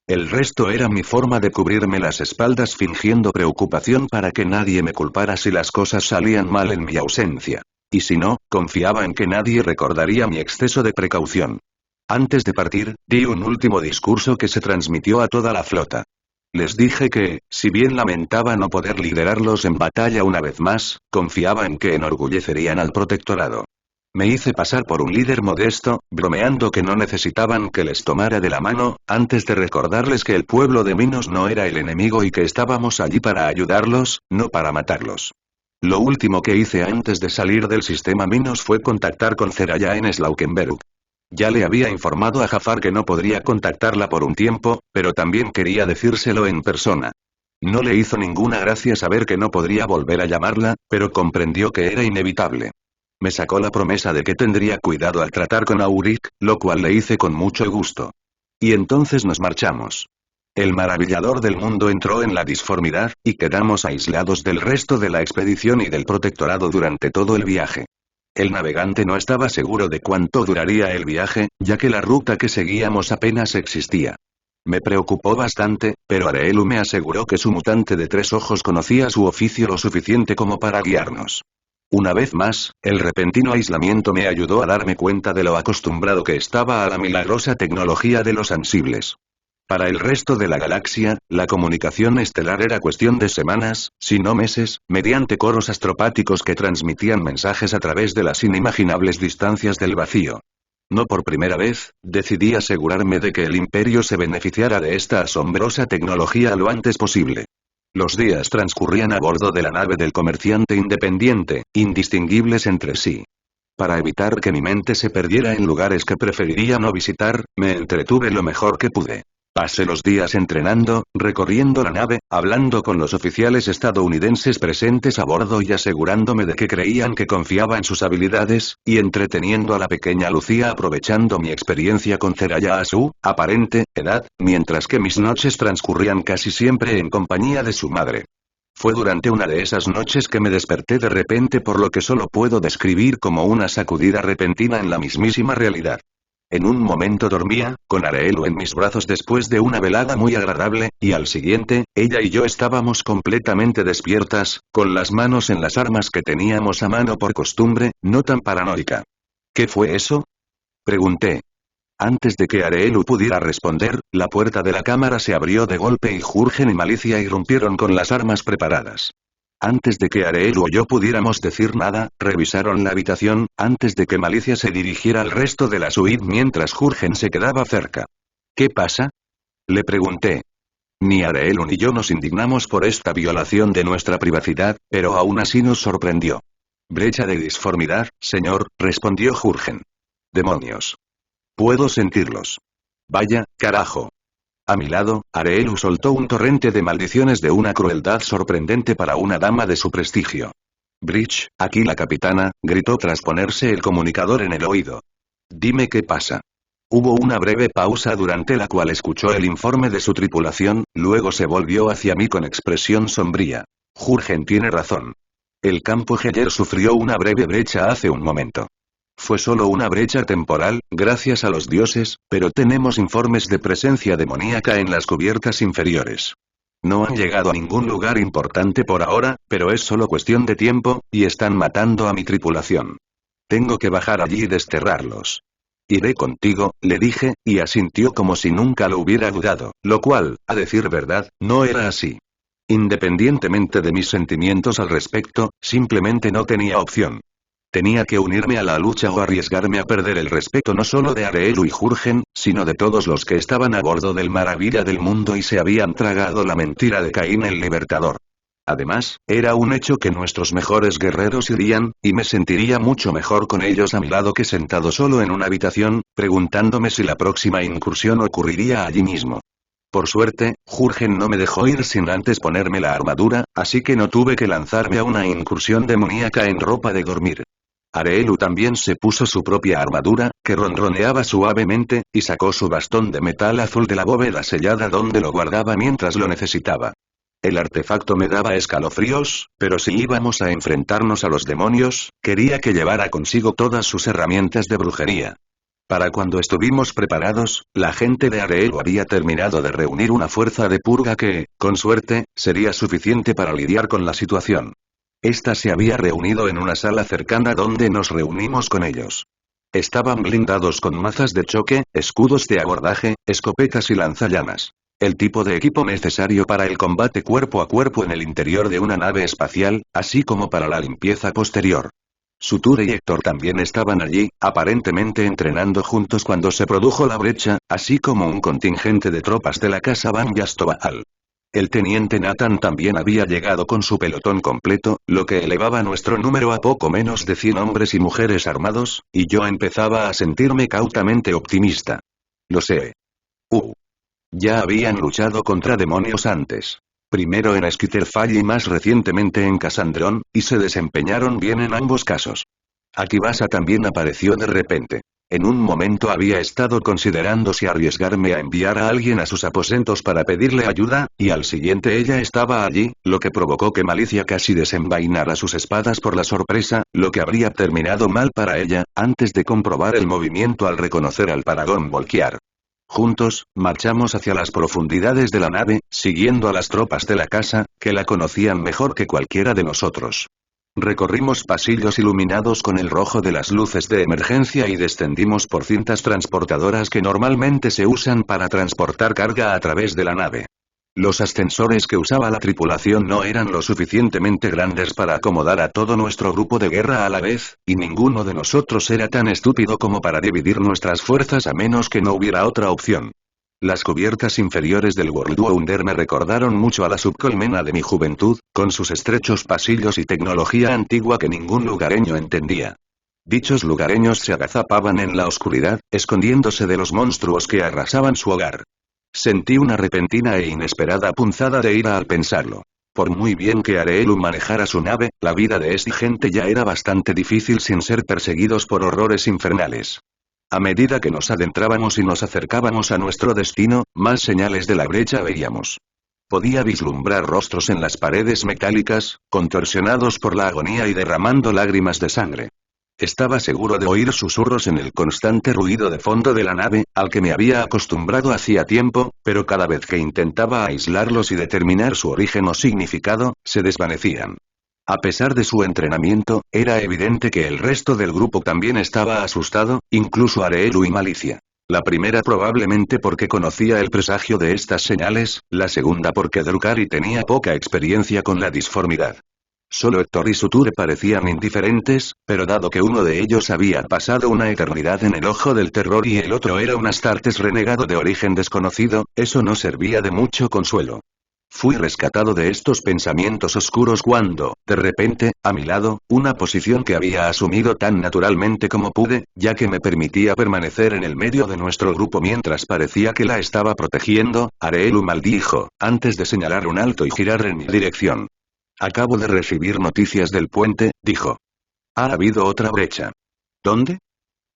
El resto era mi forma de cubrirme las espaldas fingiendo preocupación para que nadie me culpara si las cosas salían mal en mi ausencia. Y si no, confiaba en que nadie recordaría mi exceso de precaución. Antes de partir, di un último discurso que se transmitió a toda la flota. Les dije que, si bien lamentaba no poder liderarlos en batalla una vez más, confiaba en que enorgullecerían al protectorado. Me hice pasar por un líder modesto, bromeando que no necesitaban que les tomara de la mano, antes de recordarles que el pueblo de Minos no era el enemigo y que estábamos allí para ayudarlos, no para matarlos. Lo último que hice antes de salir del sistema Minos fue contactar con Ceraya en Slaukenberg. Ya le había informado a Jafar que no podría contactarla por un tiempo, pero también quería decírselo en persona. No le hizo ninguna gracia saber que no podría volver a llamarla, pero comprendió que era inevitable. Me sacó la promesa de que tendría cuidado al tratar con Auric, lo cual le hice con mucho gusto. Y entonces nos marchamos. El maravillador del mundo entró en la disformidad, y quedamos aislados del resto de la expedición y del protectorado durante todo el viaje. El navegante no estaba seguro de cuánto duraría el viaje, ya que la ruta que seguíamos apenas existía. Me preocupó bastante, pero Areelu me aseguró que su mutante de 3 ojos conocía su oficio lo suficiente como para guiarnos. Una vez más, el repentino aislamiento me ayudó a darme cuenta de lo acostumbrado que estaba a la milagrosa tecnología de los ansibles. Para el resto de la galaxia, la comunicación estelar era cuestión de semanas, si no meses, mediante coros astropáticos que transmitían mensajes a través de las inimaginables distancias del vacío. No por primera vez, decidí asegurarme de que el Imperio se beneficiara de esta asombrosa tecnología lo antes posible. Los días transcurrían a bordo de la nave del comerciante independiente, indistinguibles entre sí. Para evitar que mi mente se perdiera en lugares que preferiría no visitar, me entretuve lo mejor que pude. Pasé los días entrenando, recorriendo la nave, hablando con los oficiales estadounidenses presentes a bordo y asegurándome de que creían que confiaba en sus habilidades, y entreteniendo a la pequeña Lucía aprovechando mi experiencia con Ceraya a su aparente edad, mientras que mis noches transcurrían casi siempre en compañía de su madre. Fue durante una de esas noches que me desperté de repente por lo que solo puedo describir como una sacudida repentina en la mismísima realidad. En un momento dormía, con Areelu en mis brazos después de una velada muy agradable, y al siguiente, ella y yo estábamos completamente despiertas, con las manos en las armas que teníamos a mano por costumbre, no tan paranoica. ¿Qué fue eso?, pregunté. Antes de que Areelu pudiera responder, la puerta de la cámara se abrió de golpe y Jurgen y Malicia irrumpieron con las armas preparadas. Antes de que Areelu o yo pudiéramos decir nada, revisaron la habitación, antes de que Malicia se dirigiera al resto de la suite mientras Jurgen se quedaba cerca. ¿Qué pasa?, le pregunté. Ni Areelu ni yo nos indignamos por esta violación de nuestra privacidad, pero aún así nos sorprendió. Brecha de disformidad, señor, respondió Jurgen. Demonios. Puedo sentirlos. Vaya, carajo. A mi lado, Areelu soltó un torrente de maldiciones de una crueldad sorprendente para una dama de su prestigio. Bridge, aquí la capitana, gritó tras ponerse el comunicador en el oído. Dime qué pasa. Hubo una breve pausa durante la cual escuchó el informe de su tripulación, luego se volvió hacia mí con expresión sombría. Jurgen tiene razón. El campo Geyer sufrió una breve brecha hace un momento. Fue solo una brecha temporal, gracias a los dioses, pero tenemos informes de presencia demoníaca en las cubiertas inferiores. No han llegado a ningún lugar importante por ahora, pero es solo cuestión de tiempo, y están matando a mi tripulación. Tengo que bajar allí y desterrarlos. Iré contigo, le dije, y asintió como si nunca lo hubiera dudado, lo cual, a decir verdad, no era así. Independientemente de mis sentimientos al respecto, simplemente no tenía opción. Tenía que unirme a la lucha o arriesgarme a perder el respeto no solo de Areelu y Jurgen, sino de todos los que estaban a bordo del Maravilla del Mundo y se habían tragado la mentira de Caín el Libertador. Además, era un hecho que nuestros mejores guerreros irían, y me sentiría mucho mejor con ellos a mi lado que sentado solo en una habitación, preguntándome si la próxima incursión ocurriría allí mismo. Por suerte, Jurgen no me dejó ir sin antes ponerme la armadura, así que no tuve que lanzarme a una incursión demoníaca en ropa de dormir. Areelu también se puso su propia armadura, que ronroneaba suavemente, y sacó su bastón de metal azul de la bóveda sellada donde lo guardaba mientras lo necesitaba. El artefacto me daba escalofríos, pero si íbamos a enfrentarnos a los demonios, quería que llevara consigo todas sus herramientas de brujería. Para cuando estuvimos preparados, la gente de Areelu había terminado de reunir una fuerza de purga que, con suerte, sería suficiente para lidiar con la situación. Esta se había reunido en una sala cercana donde nos reunimos con ellos. Estaban blindados con mazas de choque, escudos de abordaje, escopetas y lanzallamas. El tipo de equipo necesario para el combate cuerpo a cuerpo en el interior de una nave espacial, así como para la limpieza posterior. Suture y Héctor también estaban allí, aparentemente entrenando juntos cuando se produjo la brecha, así como un contingente de tropas de la casa Ban Yastobaal. El teniente Nathan también había llegado con su pelotón completo, lo que elevaba nuestro número a poco menos de 100 hombres y mujeres armados, y yo empezaba a sentirme cautamente optimista. Lo sé. Ya habían luchado contra demonios antes. Primero en Skitterfall y más recientemente en Cassandron, y se desempeñaron bien en ambos casos. Akibasa también apareció de repente. En un momento había estado considerando si arriesgarme a enviar a alguien a sus aposentos para pedirle ayuda, y al siguiente ella estaba allí, lo que provocó que Malicia casi desenvainara sus espadas por la sorpresa, lo que habría terminado mal para ella, antes de comprobar el movimiento al reconocer al Paragón Volquiar. Juntos, marchamos hacia las profundidades de la nave, siguiendo a las tropas de la casa, que la conocían mejor que cualquiera de nosotros. Recorrimos pasillos iluminados con el rojo de las luces de emergencia y descendimos por cintas transportadoras que normalmente se usan para transportar carga a través de la nave. Los ascensores que usaba la tripulación no eran lo suficientemente grandes para acomodar a todo nuestro grupo de guerra a la vez, y ninguno de nosotros era tan estúpido como para dividir nuestras fuerzas a menos que no hubiera otra opción. Las cubiertas inferiores del World Wonder me recordaron mucho a la subcolmena de mi juventud, con sus estrechos pasillos y tecnología antigua que ningún lugareño entendía. Dichos lugareños se agazapaban en la oscuridad, escondiéndose de los monstruos que arrasaban su hogar. Sentí una repentina e inesperada punzada de ira al pensarlo. Por muy bien que Areelu manejara su nave, la vida de esta gente ya era bastante difícil sin ser perseguidos por horrores infernales. A medida que nos adentrábamos y nos acercábamos a nuestro destino, más señales de la brecha veíamos. Podía vislumbrar rostros en las paredes metálicas, contorsionados por la agonía y derramando lágrimas de sangre. Estaba seguro de oír susurros en el constante ruido de fondo de la nave, al que me había acostumbrado hacía tiempo, pero cada vez que intentaba aislarlos y determinar su origen o significado, se desvanecían. A pesar de su entrenamiento, era evidente que el resto del grupo también estaba asustado, incluso Areelu y Malicia. La primera probablemente porque conocía el presagio de estas señales, la segunda porque Drukari tenía poca experiencia con la disformidad. Solo Héctor y Suture parecían indiferentes, pero dado que uno de ellos había pasado una eternidad en el ojo del terror y el otro era un Astartes renegado de origen desconocido, eso no servía de mucho consuelo. Fui rescatado de estos pensamientos oscuros cuando, de repente, a mi lado, una posición que había asumido tan naturalmente como pude, ya que me permitía permanecer en el medio de nuestro grupo mientras parecía que la estaba protegiendo, Areelu maldijo, antes de señalar un alto y girar en mi dirección. Acabo de recibir noticias del puente, dijo. Ha habido otra brecha. ¿Dónde?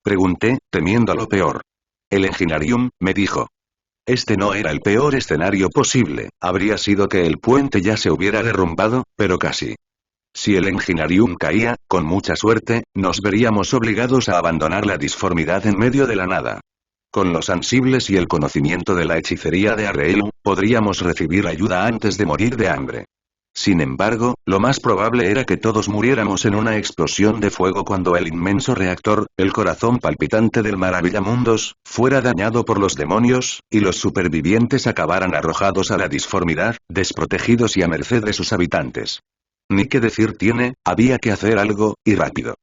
Pregunté, temiendo a lo peor. El Enginarium, me dijo. Este no era el peor escenario posible, habría sido que el puente ya se hubiera derrumbado, pero casi. Si el Enginarium caía, con mucha suerte, nos veríamos obligados a abandonar la disformidad en medio de la nada. Con los ansibles y el conocimiento de la hechicería de Areelu, podríamos recibir ayuda antes de morir de hambre. Sin embargo, lo más probable era que todos muriéramos en una explosión de fuego cuando el inmenso reactor, el corazón palpitante del Maravillamundos, fuera dañado por los demonios, y los supervivientes acabaran arrojados a la disformidad, desprotegidos y a merced de sus habitantes. Ni qué decir tiene, había que hacer algo, y rápido.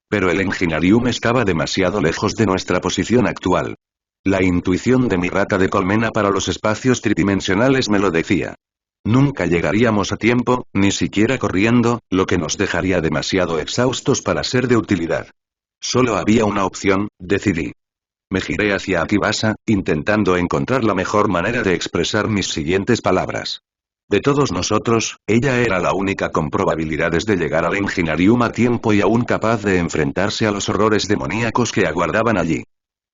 Pero el Enginarium estaba demasiado lejos de nuestra posición actual. La intuición de mi rata de colmena para los espacios tridimensionales me lo decía. Nunca llegaríamos a tiempo, ni siquiera corriendo, lo que nos dejaría demasiado exhaustos para ser de utilidad. Solo había una opción, decidí. Me giré hacia Akibasa, intentando encontrar la mejor manera de expresar mis siguientes palabras. De todos nosotros, ella era la única con probabilidades de llegar al Enginarium a tiempo y aún capaz de enfrentarse a los horrores demoníacos que aguardaban allí.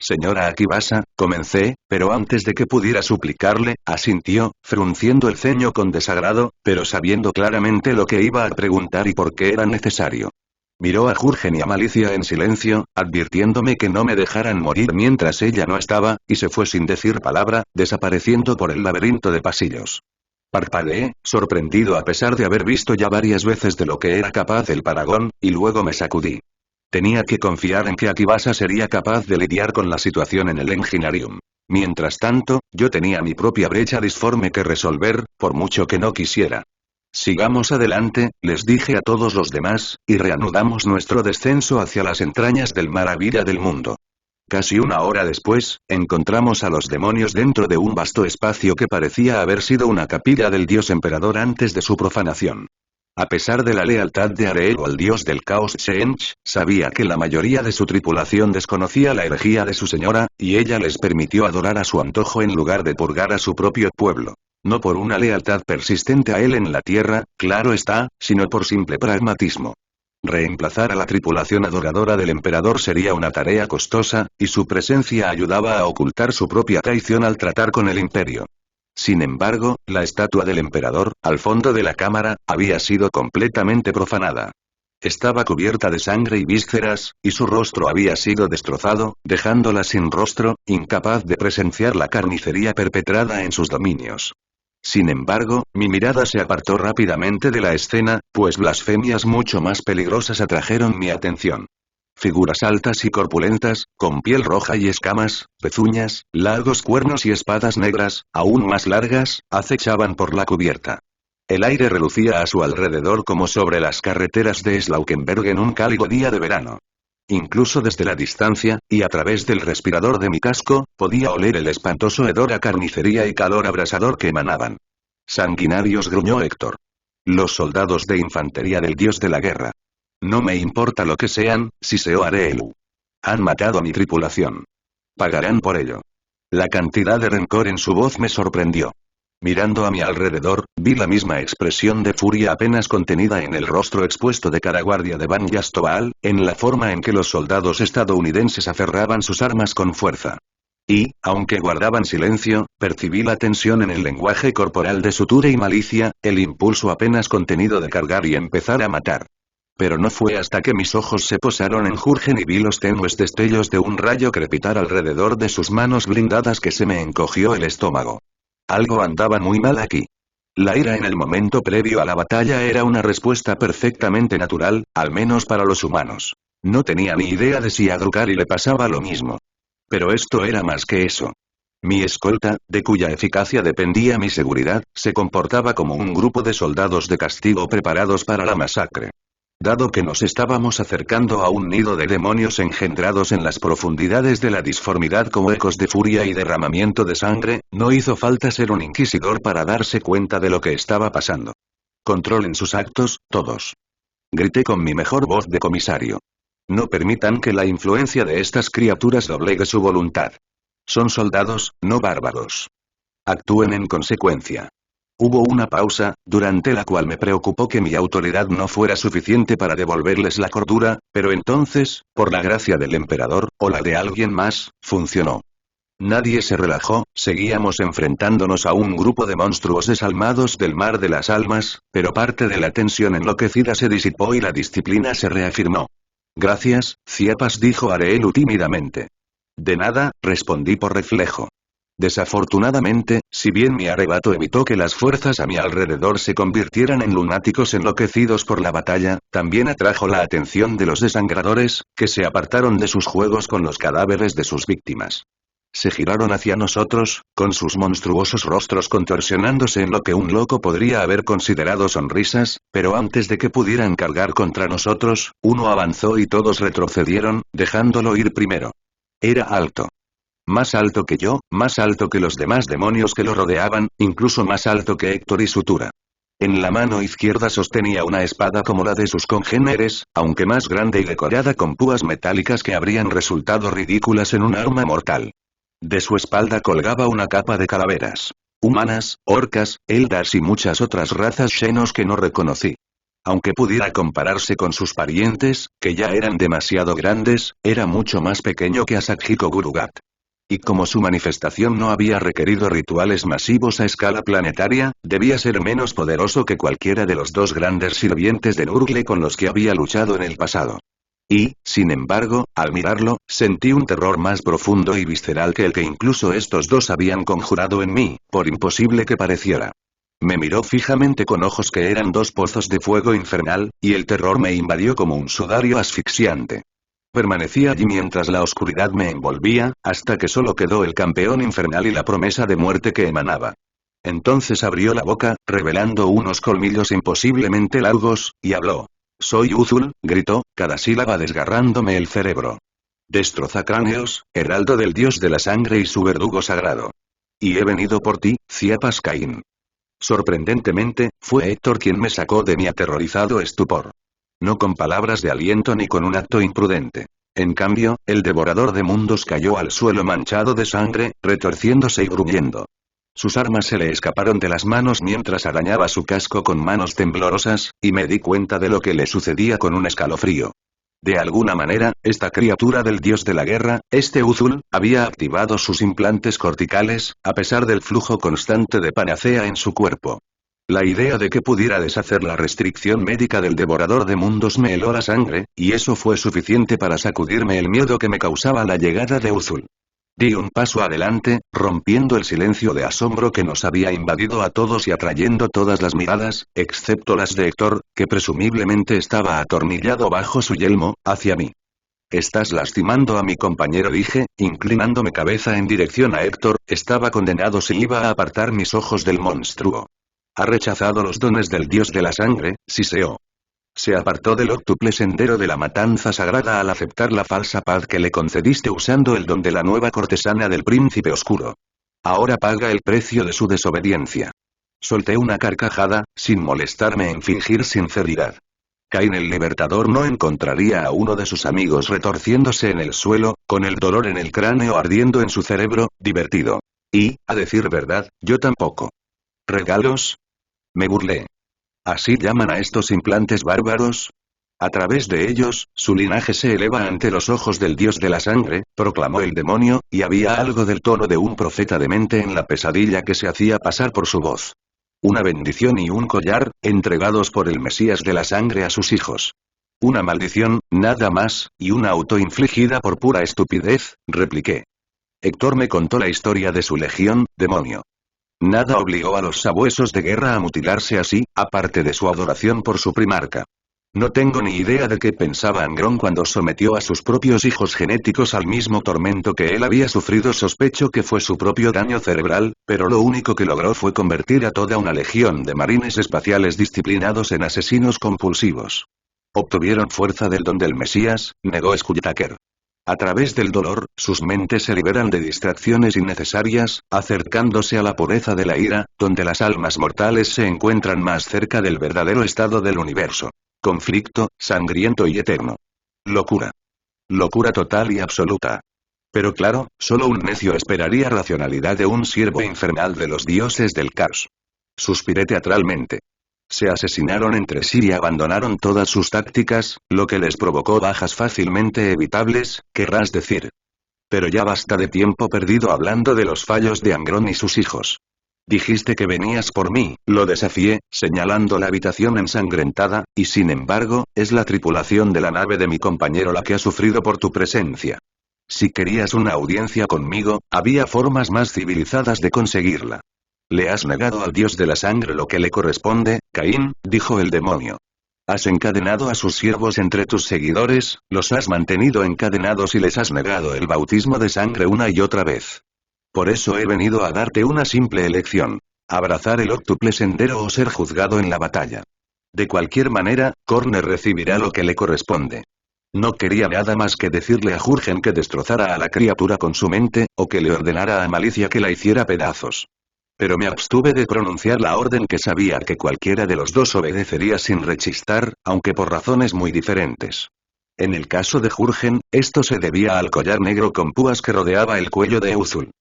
Señora Akibasa, comencé, pero antes de que pudiera suplicarle, asintió, frunciendo el ceño con desagrado, pero sabiendo claramente lo que iba a preguntar y por qué era necesario. Miró a Jurgen y a Malicia en silencio, advirtiéndome que no me dejaran morir mientras ella no estaba, y se fue sin decir palabra, desapareciendo por el laberinto de pasillos. Parpadeé, sorprendido a pesar de haber visto ya varias veces de lo que era capaz el Paragón, y luego me sacudí. Tenía que confiar en que Akibasa sería capaz de lidiar con la situación en el Enginarium. Mientras tanto, yo tenía mi propia brecha disforme que resolver, por mucho que no quisiera. Sigamos adelante, les dije a todos los demás, y reanudamos nuestro descenso hacia las entrañas del maravilla del mundo. Casi una hora después, encontramos a los demonios dentro de un vasto espacio que parecía haber sido una capilla del dios emperador antes de su profanación. A pesar de la lealtad de Areelu al dios del caos Tzeentch, sabía que la mayoría de su tripulación desconocía la herejía de su señora, y ella les permitió adorar a su antojo en lugar de purgar a su propio pueblo. No por una lealtad persistente a él en la tierra, claro está, sino por simple pragmatismo. Reemplazar a la tripulación adoradora del emperador sería una tarea costosa, y su presencia ayudaba a ocultar su propia traición al tratar con el imperio. Sin embargo, la estatua del emperador, al fondo de la cámara, había sido completamente profanada. Estaba cubierta de sangre y vísceras, y su rostro había sido destrozado, dejándola sin rostro, incapaz de presenciar la carnicería perpetrada en sus dominios. Sin embargo, mi mirada se apartó rápidamente de la escena, pues blasfemias mucho más peligrosas atrajeron mi atención. Figuras altas y corpulentas, con piel roja y escamas, pezuñas, largos cuernos y espadas negras, aún más largas, acechaban por la cubierta. El aire relucía a su alrededor como sobre las carreteras de Slaukenberg en un cálido día de verano. Incluso desde la distancia, y a través del respirador de mi casco, podía oler el espantoso hedor a carnicería y calor abrasador que emanaban. Sanguinarios, gruñó Héctor. Los soldados de infantería del dios de la guerra. No me importa lo que sean, siseó Areelu. Han matado a mi tripulación. Pagarán por ello. La cantidad de rencor en su voz me sorprendió. Mirando a mi alrededor, vi la misma expresión de furia apenas contenida en el rostro expuesto de caraguardia de Van Yastoval, en la forma en que los soldados estadounidenses aferraban sus armas con fuerza. Y, aunque guardaban silencio, percibí la tensión en el lenguaje corporal de sutura y malicia, el impulso apenas contenido de cargar y empezar a matar. Pero no fue hasta que mis ojos se posaron en Jurgen y vi los tenues destellos de un rayo crepitar alrededor de sus manos blindadas que se me encogió el estómago. Algo andaba muy mal aquí. La ira en el momento previo a la batalla era una respuesta perfectamente natural, al menos para los humanos. No tenía ni idea de si a Drukari le pasaba lo mismo. Pero esto era más que eso. Mi escolta, de cuya eficacia dependía mi seguridad, se comportaba como un grupo de soldados de castigo preparados para la masacre. Dado que nos estábamos acercando a un nido de demonios engendrados en las profundidades de la disformidad como ecos de furia y derramamiento de sangre, no hizo falta ser un inquisidor para darse cuenta de lo que estaba pasando. Controlen sus actos, todos. Grité con mi mejor voz de comisario. No permitan que la influencia de estas criaturas doblegue su voluntad. Son soldados, no bárbaros. Actúen en consecuencia. Hubo una pausa, durante la cual me preocupó que mi autoridad no fuera suficiente para devolverles la cordura, pero entonces, por la gracia del emperador, o la de alguien más, funcionó. Nadie se relajó, seguíamos enfrentándonos a un grupo de monstruos desalmados del mar de las almas, pero parte de la tensión enloquecida se disipó y la disciplina se reafirmó. Gracias, Ciapas, dijo Areelu tímidamente. De nada, respondí por reflejo. Desafortunadamente, si bien mi arrebato evitó que las fuerzas a mi alrededor se convirtieran en lunáticos enloquecidos por la batalla, también atrajo la atención de los desangradores, que se apartaron de sus juegos con los cadáveres de sus víctimas. Se giraron hacia nosotros, con sus monstruosos rostros contorsionándose en lo que un loco podría haber considerado sonrisas, pero antes de que pudieran cargar contra nosotros, uno avanzó y todos retrocedieron, dejándolo ir primero. Era alto. Más alto que yo, más alto que los demás demonios que lo rodeaban, incluso más alto que Héctor y Sutura. En la mano izquierda sostenía una espada como la de sus congéneres, aunque más grande y decorada con púas metálicas que habrían resultado ridículas en un arma mortal. De su espalda colgaba una capa de calaveras. Humanas, orcas, eldars y muchas otras razas xenos que no reconocí. Aunque pudiera compararse con sus parientes, que ya eran demasiado grandes, era mucho más pequeño que Asakjiko Gurugat. Y como su manifestación no había requerido rituales masivos a escala planetaria, debía ser menos poderoso que cualquiera de los dos grandes sirvientes de Nurgle con los que había luchado en el pasado. Y, sin embargo, al mirarlo, sentí un terror más profundo y visceral que el que incluso estos dos habían conjurado en mí, por imposible que pareciera. Me miró fijamente con ojos que eran dos pozos de fuego infernal, y el terror me invadió como un sudario asfixiante. Permanecí allí mientras la oscuridad me envolvía, hasta que solo quedó el campeón infernal y la promesa de muerte que emanaba. Entonces abrió la boca, revelando unos colmillos imposiblemente largos, y habló. «Soy Uzul», gritó, cada sílaba desgarrándome el cerebro. «Destrozacráneos, heraldo del dios de la sangre y su verdugo sagrado. Y he venido por ti, Ciapas Caín». Sorprendentemente, fue Héctor quien me sacó de mi aterrorizado estupor. No con palabras de aliento ni con un acto imprudente. En cambio, el devorador de mundos cayó al suelo manchado de sangre, retorciéndose y gruñendo. Sus armas se le escaparon de las manos mientras arañaba su casco con manos temblorosas, y me di cuenta de lo que le sucedía con un escalofrío. De alguna manera, esta criatura del dios de la guerra, este Uzul, había activado sus implantes corticales, a pesar del flujo constante de panacea en su cuerpo. La idea de que pudiera deshacer la restricción médica del devorador de mundos me heló la sangre, y eso fue suficiente para sacudirme el miedo que me causaba la llegada de Uzul. Di un paso adelante, rompiendo el silencio de asombro que nos había invadido a todos y atrayendo todas las miradas, excepto las de Héctor, que presumiblemente estaba atornillado bajo su yelmo, hacia mí. Estás lastimando a mi compañero, dije, inclinando mi cabeza en dirección a Héctor. Estaba condenado si iba a apartar mis ojos del monstruo. Ha rechazado los dones del dios de la sangre, siseó. Se apartó del óctuple sendero de la matanza sagrada al aceptar la falsa paz que le concediste usando el don de la nueva cortesana del príncipe oscuro. Ahora paga el precio de su desobediencia. Solté una carcajada, sin molestarme en fingir sinceridad. Caín el Libertador no encontraría a uno de sus amigos retorciéndose en el suelo, con el dolor en el cráneo ardiendo en su cerebro, divertido. Y, a decir verdad, yo tampoco. ¿Regalos? Me burlé. ¿Así llaman a estos implantes bárbaros? A través de ellos, su linaje se eleva ante los ojos del dios de la sangre, proclamó el demonio, y había algo del tono de un profeta demente en la pesadilla que se hacía pasar por su voz. Una bendición y un collar, entregados por el Mesías de la sangre a sus hijos. Una maldición, nada más, y una autoinfligida por pura estupidez, repliqué. Héctor me contó la historia de su legión, demonio. Nada obligó a los sabuesos de guerra a mutilarse así, aparte de su adoración por su primarca. No tengo ni idea de qué pensaba Angron cuando sometió a sus propios hijos genéticos al mismo tormento que él había sufrido. Sospecho que fue su propio daño cerebral, pero lo único que logró fue convertir a toda una legión de marines espaciales disciplinados en asesinos compulsivos. Obtuvieron fuerza del don del Mesías, negó Skulltaker. A través del dolor, sus mentes se liberan de distracciones innecesarias, acercándose a la pureza de la ira, donde las almas mortales se encuentran más cerca del verdadero estado del universo. Conflicto, sangriento y eterno. Locura. Locura total y absoluta. Pero claro, solo un necio esperaría racionalidad de un siervo infernal de los dioses del caos. Suspiré teatralmente. Se asesinaron entre sí y abandonaron todas sus tácticas, lo que les provocó bajas fácilmente evitables, querrás decir. Pero ya basta de tiempo perdido hablando de los fallos de Angron y sus hijos. Dijiste que venías por mí, lo desafié, señalando la habitación ensangrentada, y sin embargo, es la tripulación de la nave de mi compañero la que ha sufrido por tu presencia. Si querías una audiencia conmigo, había formas más civilizadas de conseguirla. Le has negado al dios de la sangre lo que le corresponde, Caín, dijo el demonio. Has encadenado a sus siervos entre tus seguidores, los has mantenido encadenados y les has negado el bautismo de sangre una y otra vez. Por eso he venido a darte una simple elección. Abrazar el óctuple sendero o ser juzgado en la batalla. De cualquier manera, Corner recibirá lo que le corresponde. No quería nada más que decirle a Jurgen que destrozara a la criatura con su mente, o que le ordenara a Malicia que la hiciera pedazos. Pero me abstuve de pronunciar la orden que sabía que cualquiera de los dos obedecería sin rechistar, aunque por razones muy diferentes. En el caso de Jurgen, esto se debía al collar negro con púas que rodeaba el cuello de Uzul.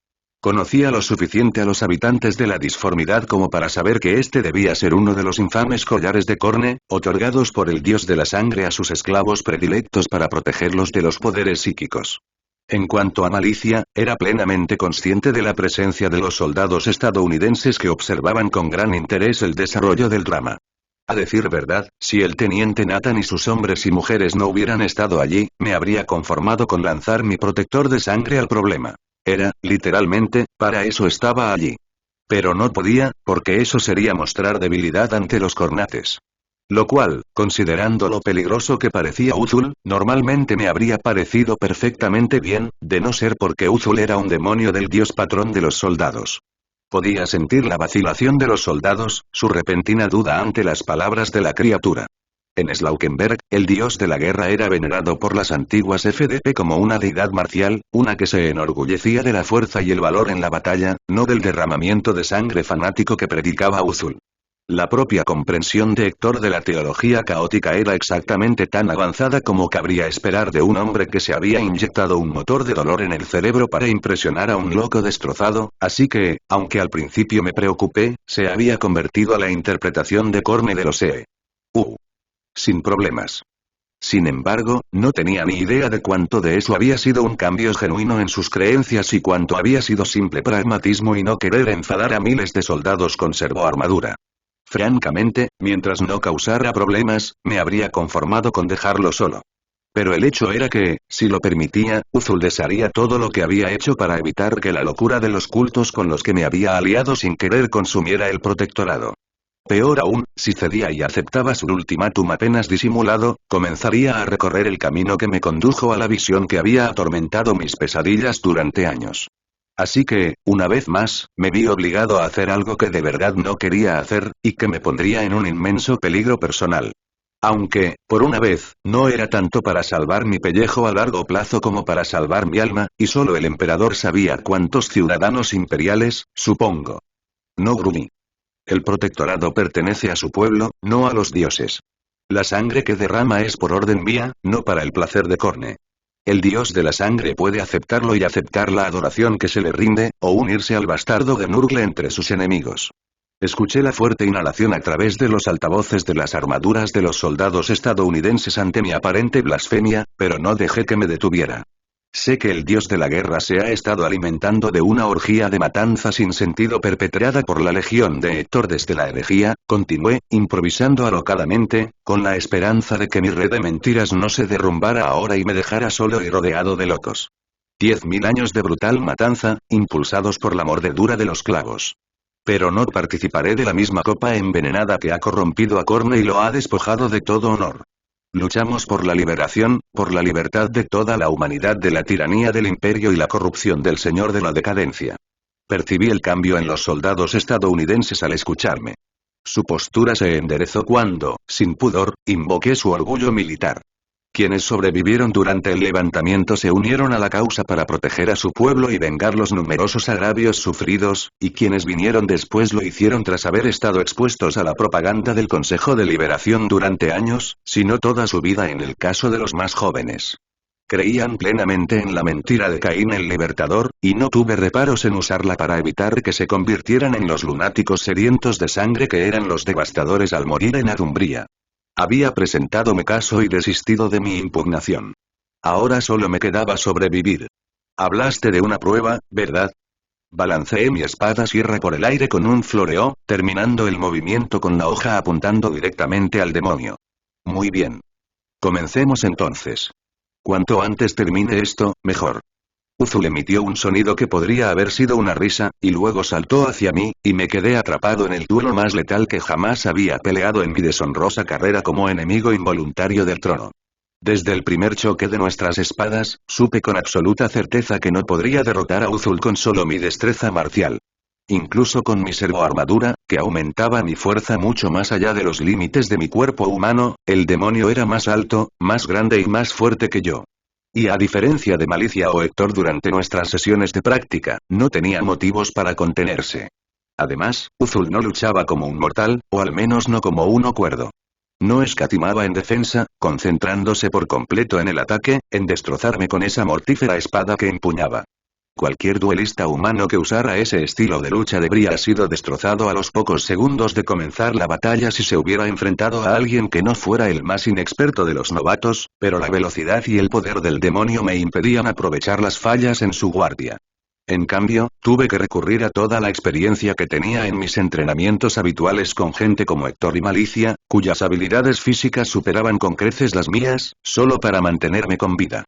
Conocía lo suficiente a los habitantes de la disformidad como para saber que este debía ser uno de los infames collares de Corne, otorgados por el dios de la sangre a sus esclavos predilectos para protegerlos de los poderes psíquicos. En cuanto a Malicia, era plenamente consciente de la presencia de los soldados estadounidenses que observaban con gran interés el desarrollo del drama. A decir verdad, si el teniente Nathan y sus hombres y mujeres no hubieran estado allí, me habría conformado con lanzar mi protector de sangre al problema. Era, literalmente, para eso estaba allí. Pero no podía, porque eso sería mostrar debilidad ante los cornates. Lo cual, considerando lo peligroso que parecía Uzul, normalmente me habría parecido perfectamente bien, de no ser porque Uzul era un demonio del dios patrón de los soldados. Podía sentir la vacilación de los soldados, su repentina duda ante las palabras de la criatura. En Slaukenberg, el dios de la guerra era venerado por las antiguas FDP como una deidad marcial, una que se enorgullecía de la fuerza y el valor en la batalla, no del derramamiento de sangre fanático que predicaba Uzul. La propia comprensión de Héctor de la teología caótica era exactamente tan avanzada como cabría esperar de un hombre que se había inyectado un motor de dolor en el cerebro para impresionar a un loco destrozado, así que, aunque al principio me preocupé, se había convertido a la interpretación de Corne de los sin problemas. Sin embargo, no tenía ni idea de cuánto de eso había sido un cambio genuino en sus creencias y cuánto había sido simple pragmatismo y no querer enfadar a miles de soldados con servoarmadura. Francamente, mientras no causara problemas, me habría conformado con dejarlo solo. Pero el hecho era que, si lo permitía, Uzul desharía todo lo que había hecho para evitar que la locura de los cultos con los que me había aliado sin querer consumiera el protectorado. Peor aún, si cedía y aceptaba su ultimátum apenas disimulado, comenzaría a recorrer el camino que me condujo a la visión que había atormentado mis pesadillas durante años. Así que, una vez más, me vi obligado a hacer algo que de verdad no quería hacer, y que me pondría en un inmenso peligro personal. Aunque, por una vez, no era tanto para salvar mi pellejo a largo plazo como para salvar mi alma, y solo el emperador sabía cuántos ciudadanos imperiales, supongo. No gruñí. El protectorado pertenece a su pueblo, no a los dioses. La sangre que derrama es por orden mía, no para el placer de Corne. El dios de la sangre puede aceptarlo y aceptar la adoración que se le rinde, o unirse al bastardo de Nurgle entre sus enemigos. Escuché la fuerte inhalación a través de los altavoces de las armaduras de los soldados estadounidenses ante mi aparente blasfemia, pero no dejé que me detuviera. Sé que el dios de la guerra se ha estado alimentando de una orgía de matanza sin sentido perpetrada por la legión de Héctor desde la herejía, continué, improvisando alocadamente, con la esperanza de que mi red de mentiras no se derrumbara ahora y me dejara solo y rodeado de locos. 10.000 años de brutal matanza, impulsados por la mordedura de los clavos. Pero no participaré de la misma copa envenenada que ha corrompido a Corne y lo ha despojado de todo honor. Luchamos por la liberación, por la libertad de toda la humanidad de la tiranía del imperio y la corrupción del señor de la decadencia. Percibí el cambio en los soldados estadounidenses al escucharme. Su postura se enderezó cuando, sin pudor, invoqué su orgullo militar. Quienes sobrevivieron durante el levantamiento se unieron a la causa para proteger a su pueblo y vengar los numerosos agravios sufridos, y quienes vinieron después lo hicieron tras haber estado expuestos a la propaganda del Consejo de Liberación durante años, si no toda su vida en el caso de los más jóvenes. Creían plenamente en la mentira de Caín el Libertador, y no tuve reparos en usarla para evitar que se convirtieran en los lunáticos sedientos de sangre que eran los devastadores al morir en Adumbría. Había presentado mi caso y desistido de mi impugnación. Ahora solo me quedaba sobrevivir. Hablaste de una prueba, ¿verdad? Balanceé mi espada sierra por el aire con un floreo, terminando el movimiento con la hoja apuntando directamente al demonio. Muy bien. Comencemos entonces. Cuanto antes termine esto, mejor. Uzul emitió un sonido que podría haber sido una risa, y luego saltó hacia mí, y me quedé atrapado en el duelo más letal que jamás había peleado en mi deshonrosa carrera como enemigo involuntario del trono. Desde el primer choque de nuestras espadas, supe con absoluta certeza que no podría derrotar a Uzul con solo mi destreza marcial. Incluso con mi servoarmadura, que aumentaba mi fuerza mucho más allá de los límites de mi cuerpo humano, el demonio era más alto, más grande y más fuerte que yo. Y a diferencia de Malicia o Héctor durante nuestras sesiones de práctica, no tenía motivos para contenerse. Además, Uzul no luchaba como un mortal, o al menos no como uno cuerdo. No escatimaba en defensa, concentrándose por completo en el ataque, en destrozarme con esa mortífera espada que empuñaba. Cualquier duelista humano que usara ese estilo de lucha habría sido destrozado a los pocos segundos de comenzar la batalla si se hubiera enfrentado a alguien que no fuera el más inexperto de los novatos, pero la velocidad y el poder del demonio me impedían aprovechar las fallas en su guardia. En cambio, tuve que recurrir a toda la experiencia que tenía en mis entrenamientos habituales con gente como Héctor y Malicia, cuyas habilidades físicas superaban con creces las mías, solo para mantenerme con vida.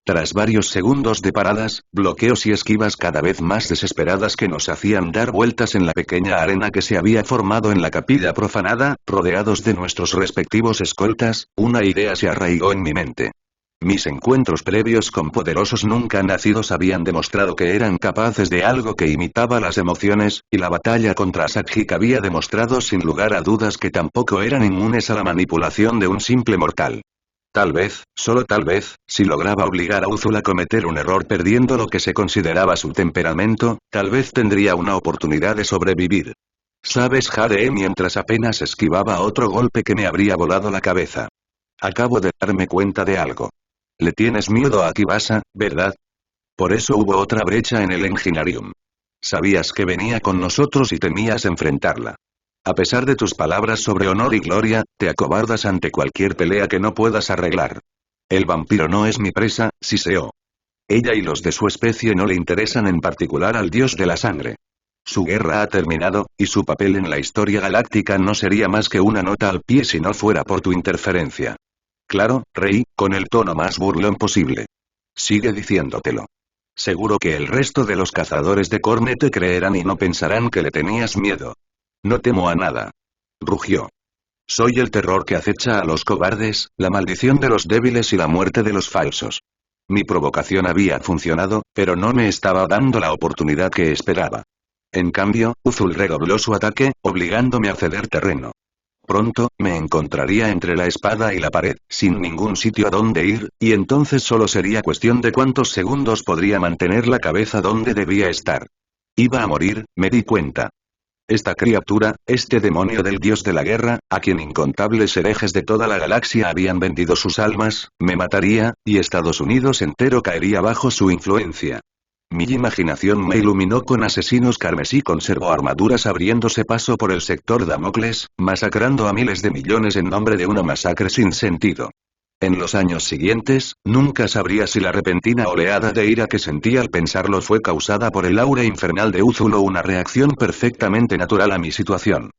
Tras varios segundos de paradas, bloqueos y esquivas cada vez más desesperadas que nos hacían dar vueltas en la pequeña arena que se había formado en la capilla profanada, rodeados de nuestros respectivos escoltas, una idea se arraigó en mi mente. Mis encuentros previos con poderosos nunca nacidos habían demostrado que eran capaces de algo que imitaba las emociones, y la batalla contra Sakhik había demostrado sin lugar a dudas que tampoco eran inmunes a la manipulación de un simple mortal. Tal vez, solo tal vez, si lograba obligar a Uzul a cometer un error perdiendo lo que se consideraba su temperamento, tal vez tendría una oportunidad de sobrevivir. ¿Sabes? Jadeé mientras apenas esquivaba otro golpe que me habría volado la cabeza. Acabo de darme cuenta de algo. Le tienes miedo a Kibasa, ¿verdad? Por eso hubo otra brecha en el Enginarium. Sabías que venía con nosotros y temías enfrentarla. A pesar de tus palabras sobre honor y gloria, te acobardas ante cualquier pelea que no puedas arreglar. El vampiro no es mi presa, siseó. Ella y los de su especie no le interesan en particular al dios de la sangre. Su guerra ha terminado, y su papel en la historia galáctica no sería más que una nota al pie si no fuera por tu interferencia. Claro, Rey, con el tono más burlón posible. Sigue diciéndotelo. Seguro que el resto de los cazadores de Corne te creerán y no pensarán que le tenías miedo. No temo a nada. Rugió. Soy el terror que acecha a los cobardes, la maldición de los débiles y la muerte de los falsos. Mi provocación había funcionado, pero no me estaba dando la oportunidad que esperaba. En cambio, Uzul redobló su ataque, obligándome a ceder terreno. Pronto, me encontraría entre la espada y la pared, sin ningún sitio a donde ir, y entonces solo sería cuestión de cuántos segundos podría mantener la cabeza donde debía estar. Iba a morir, me di cuenta. Esta criatura, este demonio del dios de la guerra, a quien incontables herejes de toda la galaxia habían vendido sus almas, me mataría, y Estados Unidos entero caería bajo su influencia. Mi imaginación me iluminó con asesinos carmesí con servoarmaduras abriéndose paso por el sector Damocles, masacrando a miles de millones en nombre de una masacre sin sentido. En los años siguientes, nunca sabría si la repentina oleada de ira que sentí al pensarlo fue causada por el aura infernal de Uzul o una reacción perfectamente natural a mi situación.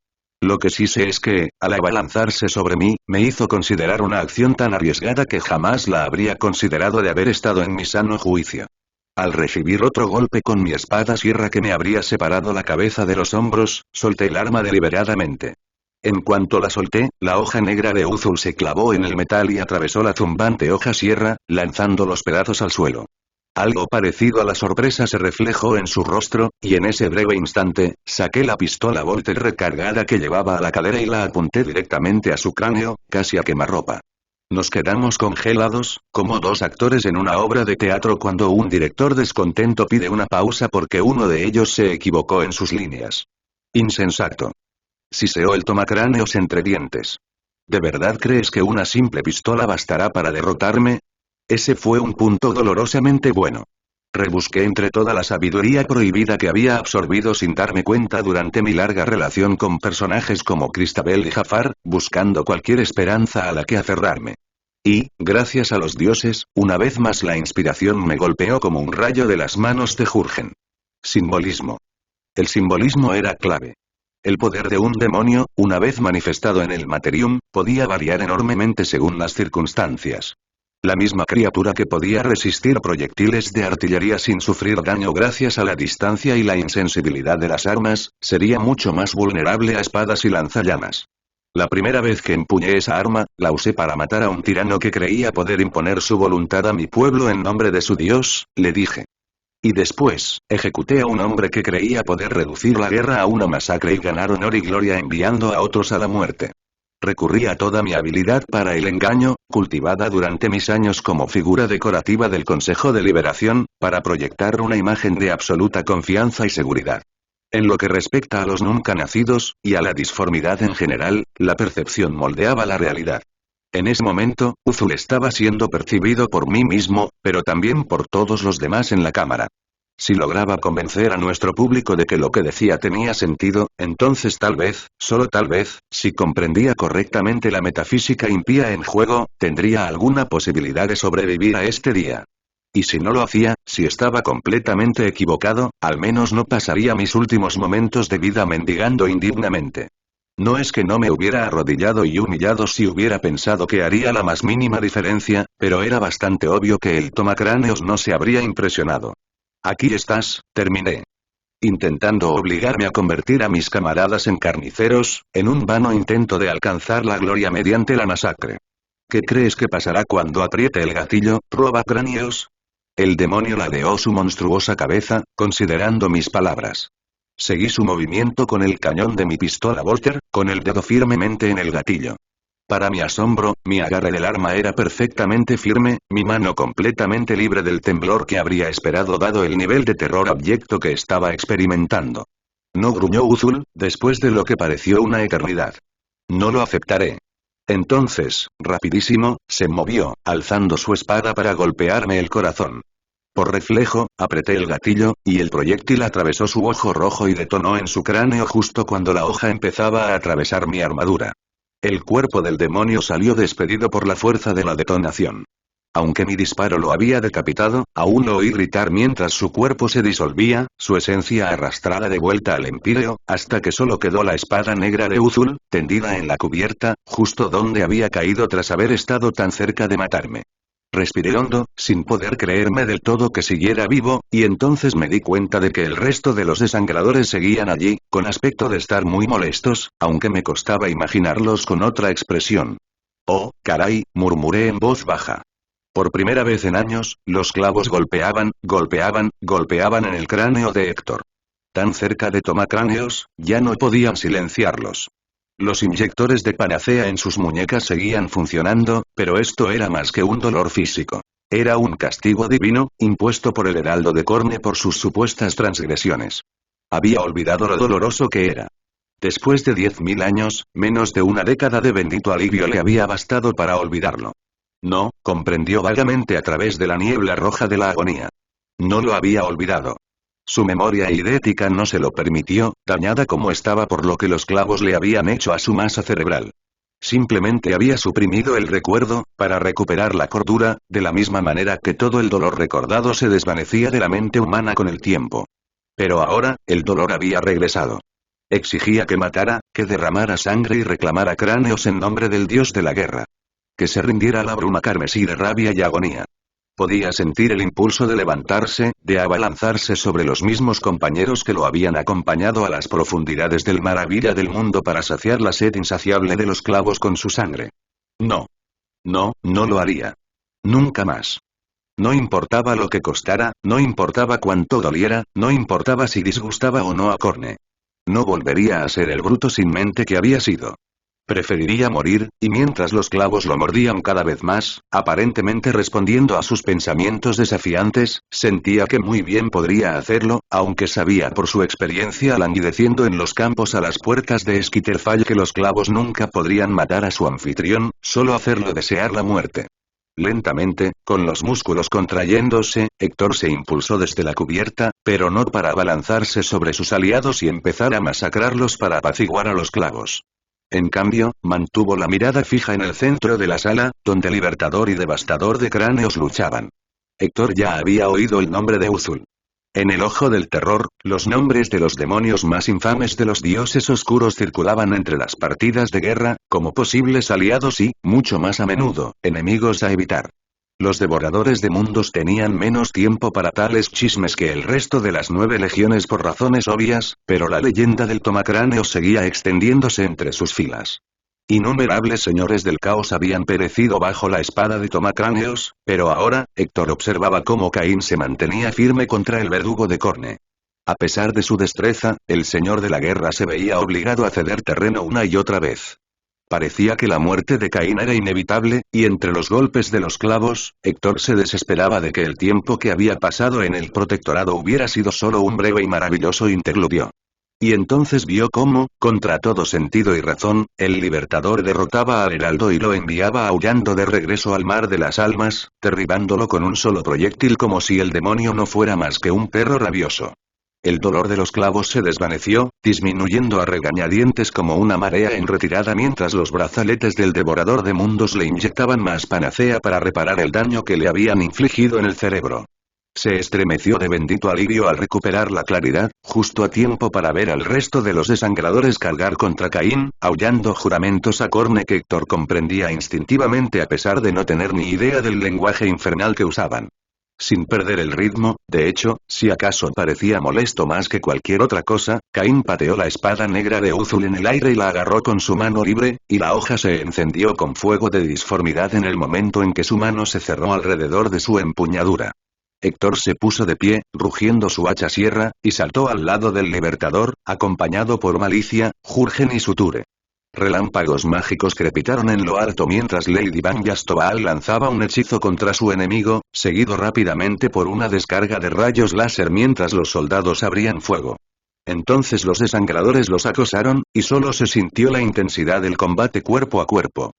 Lo que sí sé es que, al abalanzarse sobre mí, me hizo considerar una acción tan arriesgada que jamás la habría considerado de haber estado en mi sano juicio. Al recibir otro golpe con mi espada sierra que me habría separado la cabeza de los hombros, solté el arma deliberadamente. En cuanto la solté, la hoja negra de Uzul se clavó en el metal y atravesó la zumbante hoja sierra, lanzando los pedazos al suelo. Algo parecido a la sorpresa se reflejó en su rostro, y en ese breve instante, saqué la pistola Volter recargada que llevaba a la cadera y la apunté directamente a su cráneo, casi a quemarropa. Nos quedamos congelados, como dos actores en una obra de teatro cuando un director descontento pide una pausa porque uno de ellos se equivocó en sus líneas. Insensato. Siseó el tomacráneos entre dientes. ¿De verdad crees que una simple pistola bastará para derrotarme? Ese fue un punto dolorosamente bueno. Rebusqué entre toda la sabiduría prohibida que había absorbido sin darme cuenta durante mi larga relación con personajes como Cristabel y Jafar, buscando cualquier esperanza a la que aferrarme. Y, gracias a los dioses, una vez más la inspiración me golpeó como un rayo de las manos de Jurgen. Simbolismo. El simbolismo era clave. El poder de un demonio, una vez manifestado en el Materium, podía variar enormemente según las circunstancias. La misma criatura que podía resistir proyectiles de artillería sin sufrir daño gracias a la distancia y la insensibilidad de las armas, sería mucho más vulnerable a espadas y lanzallamas. La primera vez que empuñé esa arma, la usé para matar a un tirano que creía poder imponer su voluntad a mi pueblo en nombre de su dios, le dije. Y después, ejecuté a un hombre que creía poder reducir la guerra a una masacre y ganar honor y gloria enviando a otros a la muerte. Recurrí a toda mi habilidad para el engaño, cultivada durante mis años como figura decorativa del Consejo de Liberación, para proyectar una imagen de absoluta confianza y seguridad. En lo que respecta a los nunca nacidos, y a la disformidad en general, la percepción moldeaba la realidad. En ese momento, Uzul estaba siendo percibido por mí mismo, pero también por todos los demás en la cámara. Si lograba convencer a nuestro público de que lo que decía tenía sentido, entonces tal vez, solo tal vez, si comprendía correctamente la metafísica impía en juego, tendría alguna posibilidad de sobrevivir a este día. Y si no lo hacía, si estaba completamente equivocado, al menos no pasaría mis últimos momentos de vida mendigando indignamente. No es que no me hubiera arrodillado y humillado si hubiera pensado que haría la más mínima diferencia, pero era bastante obvio que el tomacráneos no se habría impresionado. Aquí estás, terminé. Intentando obligarme a convertir a mis camaradas en carniceros, en un vano intento de alcanzar la gloria mediante la masacre. ¿Qué crees que pasará cuando apriete el gatillo, roba cráneos? El demonio ladeó su monstruosa cabeza, considerando mis palabras. Seguí su movimiento con el cañón de mi pistola Volter, con el dedo firmemente en el gatillo. Para mi asombro, mi agarre del arma era perfectamente firme, mi mano completamente libre del temblor que habría esperado dado el nivel de terror abyecto que estaba experimentando. No, gruñó Uzul, después de lo que pareció una eternidad. No lo aceptaré. Entonces, rapidísimo, se movió, alzando su espada para golpearme el corazón. Por reflejo, apreté el gatillo, y el proyectil atravesó su ojo rojo y detonó en su cráneo justo cuando la hoja empezaba a atravesar mi armadura. El cuerpo del demonio salió despedido por la fuerza de la detonación. Aunque mi disparo lo había decapitado, aún lo oí gritar mientras su cuerpo se disolvía, su esencia arrastrada de vuelta al Empíreo, hasta que solo quedó la espada negra de Uzul, tendida en la cubierta, justo donde había caído tras haber estado tan cerca de matarme. Respiré hondo, sin poder creerme del todo que siguiera vivo, y entonces me di cuenta de que el resto de los desangradores seguían allí, con aspecto de estar muy molestos, aunque me costaba imaginarlos con otra expresión. «Oh, caray», murmuré en voz baja. Por primera vez en años, los clavos golpeaban en el cráneo de Héctor. Tan cerca de tomacráneos, ya no podían silenciarlos. Los inyectores de panacea en sus muñecas seguían funcionando, pero esto era más que un dolor físico. Era un castigo divino, impuesto por el Heraldo de Corne por sus supuestas transgresiones. Había olvidado lo doloroso que era. Después de 10.000 años, menos de una década de bendito alivio le había bastado para olvidarlo. No, comprendió vagamente a través de la niebla roja de la agonía. No lo había olvidado. Su memoria idética no se lo permitió, dañada como estaba por lo que los clavos le habían hecho a su masa cerebral. Simplemente había suprimido el recuerdo, para recuperar la cordura, de la misma manera que todo el dolor recordado se desvanecía de la mente humana con el tiempo. Pero ahora, el dolor había regresado. Exigía que matara, que derramara sangre y reclamara cráneos en nombre del dios de la guerra. Que se rindiera a la bruma carmesí de rabia y agonía. Podía sentir el impulso de levantarse, de abalanzarse sobre los mismos compañeros que lo habían acompañado a las profundidades del maravilla del mundo para saciar la sed insaciable de los clavos con su sangre. No. No, no lo haría. Nunca más. No importaba lo que costara, no importaba cuánto doliera, no importaba si disgustaba o no a Corne. No volvería a ser el bruto sin mente que había sido. Preferiría morir, y mientras los clavos lo mordían cada vez más, aparentemente respondiendo a sus pensamientos desafiantes, sentía que muy bien podría hacerlo, aunque sabía por su experiencia languideciendo en los campos a las puertas de Skitterfall que los clavos nunca podrían matar a su anfitrión, solo hacerlo desear la muerte. Lentamente, con los músculos contrayéndose, Héctor se impulsó desde la cubierta, pero no para abalanzarse sobre sus aliados y empezar a masacrarlos para apaciguar a los clavos. En cambio, mantuvo la mirada fija en el centro de la sala, donde Libertador y Devastador de Cráneos luchaban. Héctor ya había oído el nombre de Uzul. En el ojo del terror, los nombres de los demonios más infames de los dioses oscuros circulaban entre las partidas de guerra, como posibles aliados y, mucho más a menudo, enemigos a evitar. Los devoradores de mundos tenían menos tiempo para tales chismes que el resto de las 9 legiones por razones obvias, pero la leyenda del tomacráneo seguía extendiéndose entre sus filas. Innumerables señores del caos habían perecido bajo la espada de tomacráneos, pero ahora, Héctor observaba cómo Caín se mantenía firme contra el verdugo de Corne. A pesar de su destreza, el señor de la guerra se veía obligado a ceder terreno una y otra vez. Parecía que la muerte de Caín era inevitable, y entre los golpes de los clavos, Héctor se desesperaba de que el tiempo que había pasado en el protectorado hubiera sido solo un breve y maravilloso interludio. Y entonces vio cómo, contra todo sentido y razón, el Libertador derrotaba al Heraldo y lo enviaba aullando de regreso al mar de las almas, derribándolo con un solo proyectil como si el demonio no fuera más que un perro rabioso. El dolor de los clavos se desvaneció, disminuyendo a regañadientes como una marea en retirada mientras los brazaletes del devorador de mundos le inyectaban más panacea para reparar el daño que le habían infligido en el cerebro. Se estremeció de bendito alivio al recuperar la claridad, justo a tiempo para ver al resto de los desangradores cargar contra Caín, aullando juramentos a Corne que Héctor comprendía instintivamente a pesar de no tener ni idea del lenguaje infernal que usaban. Sin perder el ritmo, de hecho, si acaso parecía molesto más que cualquier otra cosa, Caín pateó la espada negra de Uzul en el aire y la agarró con su mano libre, y la hoja se encendió con fuego de disformidad en el momento en que su mano se cerró alrededor de su empuñadura. Héctor se puso de pie, rugiendo su hacha sierra, y saltó al lado del Libertador, acompañado por Malicia, Jurgen y Suture. Relámpagos mágicos crepitaron en lo alto mientras Lady Van Yastoval lanzaba un hechizo contra su enemigo, seguido rápidamente por una descarga de rayos láser mientras los soldados abrían fuego. Entonces los desangradores los acosaron, y solo se sintió la intensidad del combate cuerpo a cuerpo.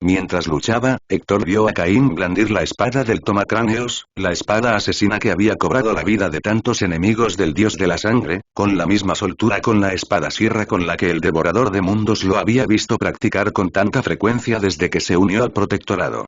Mientras luchaba, Héctor vio a Caín blandir la espada del tomacráneos, la espada asesina que había cobrado la vida de tantos enemigos del dios de la sangre, con la misma soltura con la espada sierra con la que el devorador de mundos lo había visto practicar con tanta frecuencia desde que se unió al protectorado.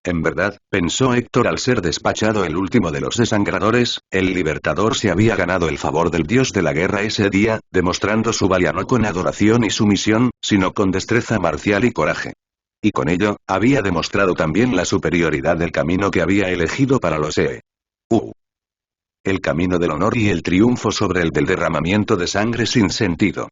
En verdad, pensó Héctor al ser despachado el último de los desangradores, el libertador se había ganado el favor del dios de la guerra ese día, demostrando su valía no con adoración y sumisión, sino con destreza marcial y coraje. Y con ello, había demostrado también la superioridad del camino que había elegido para los el camino del honor y el triunfo sobre el del derramamiento de sangre sin sentido.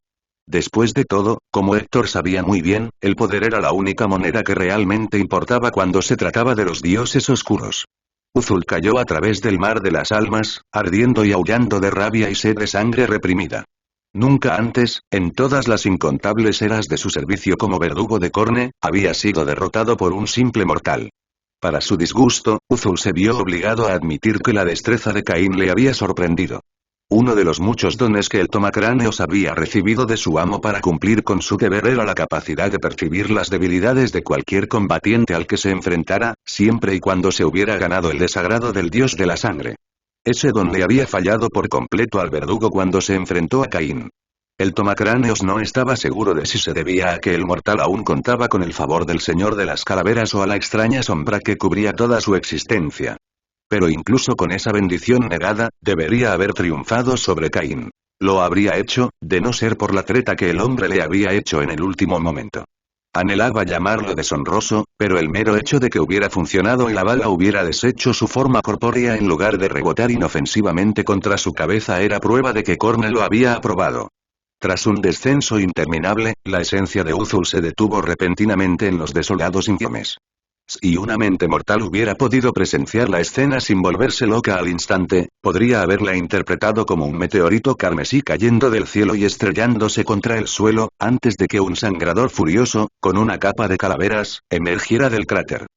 Después de todo, como Héctor sabía muy bien, el poder era la única moneda que realmente importaba cuando se trataba de los dioses oscuros. Uzul cayó a través del mar de las almas, ardiendo y aullando de rabia y sed de sangre reprimida. Nunca antes, en todas las incontables eras de su servicio como verdugo de Corne, había sido derrotado por un simple mortal. Para su disgusto, Uzul se vio obligado a admitir que la destreza de Caín le había sorprendido. Uno de los muchos dones que el tomacráneos había recibido de su amo para cumplir con su deber era la capacidad de percibir las debilidades de cualquier combatiente al que se enfrentara, siempre y cuando se hubiera ganado el desagrado del dios de la sangre. Ese don le había fallado por completo al verdugo cuando se enfrentó a Caín. El tomacráneos no estaba seguro de si se debía a que el mortal aún contaba con el favor del señor de las calaveras o a la extraña sombra que cubría toda su existencia. Pero incluso con esa bendición negada, debería haber triunfado sobre Caín. Lo habría hecho, de no ser por la treta que el hombre le había hecho en el último momento. Anhelaba llamarlo deshonroso, pero el mero hecho de que hubiera funcionado y la bala hubiera deshecho su forma corpórea en lugar de rebotar inofensivamente contra su cabeza era prueba de que Corne lo había aprobado. Tras un descenso interminable, la esencia de Uzul se detuvo repentinamente en los desolados infiernos. Si una mente mortal hubiera podido presenciar la escena sin volverse loca al instante, podría haberla interpretado como un meteorito carmesí cayendo del cielo y estrellándose contra el suelo, antes de que un sangrador furioso, con una capa de calaveras, emergiera del cráter.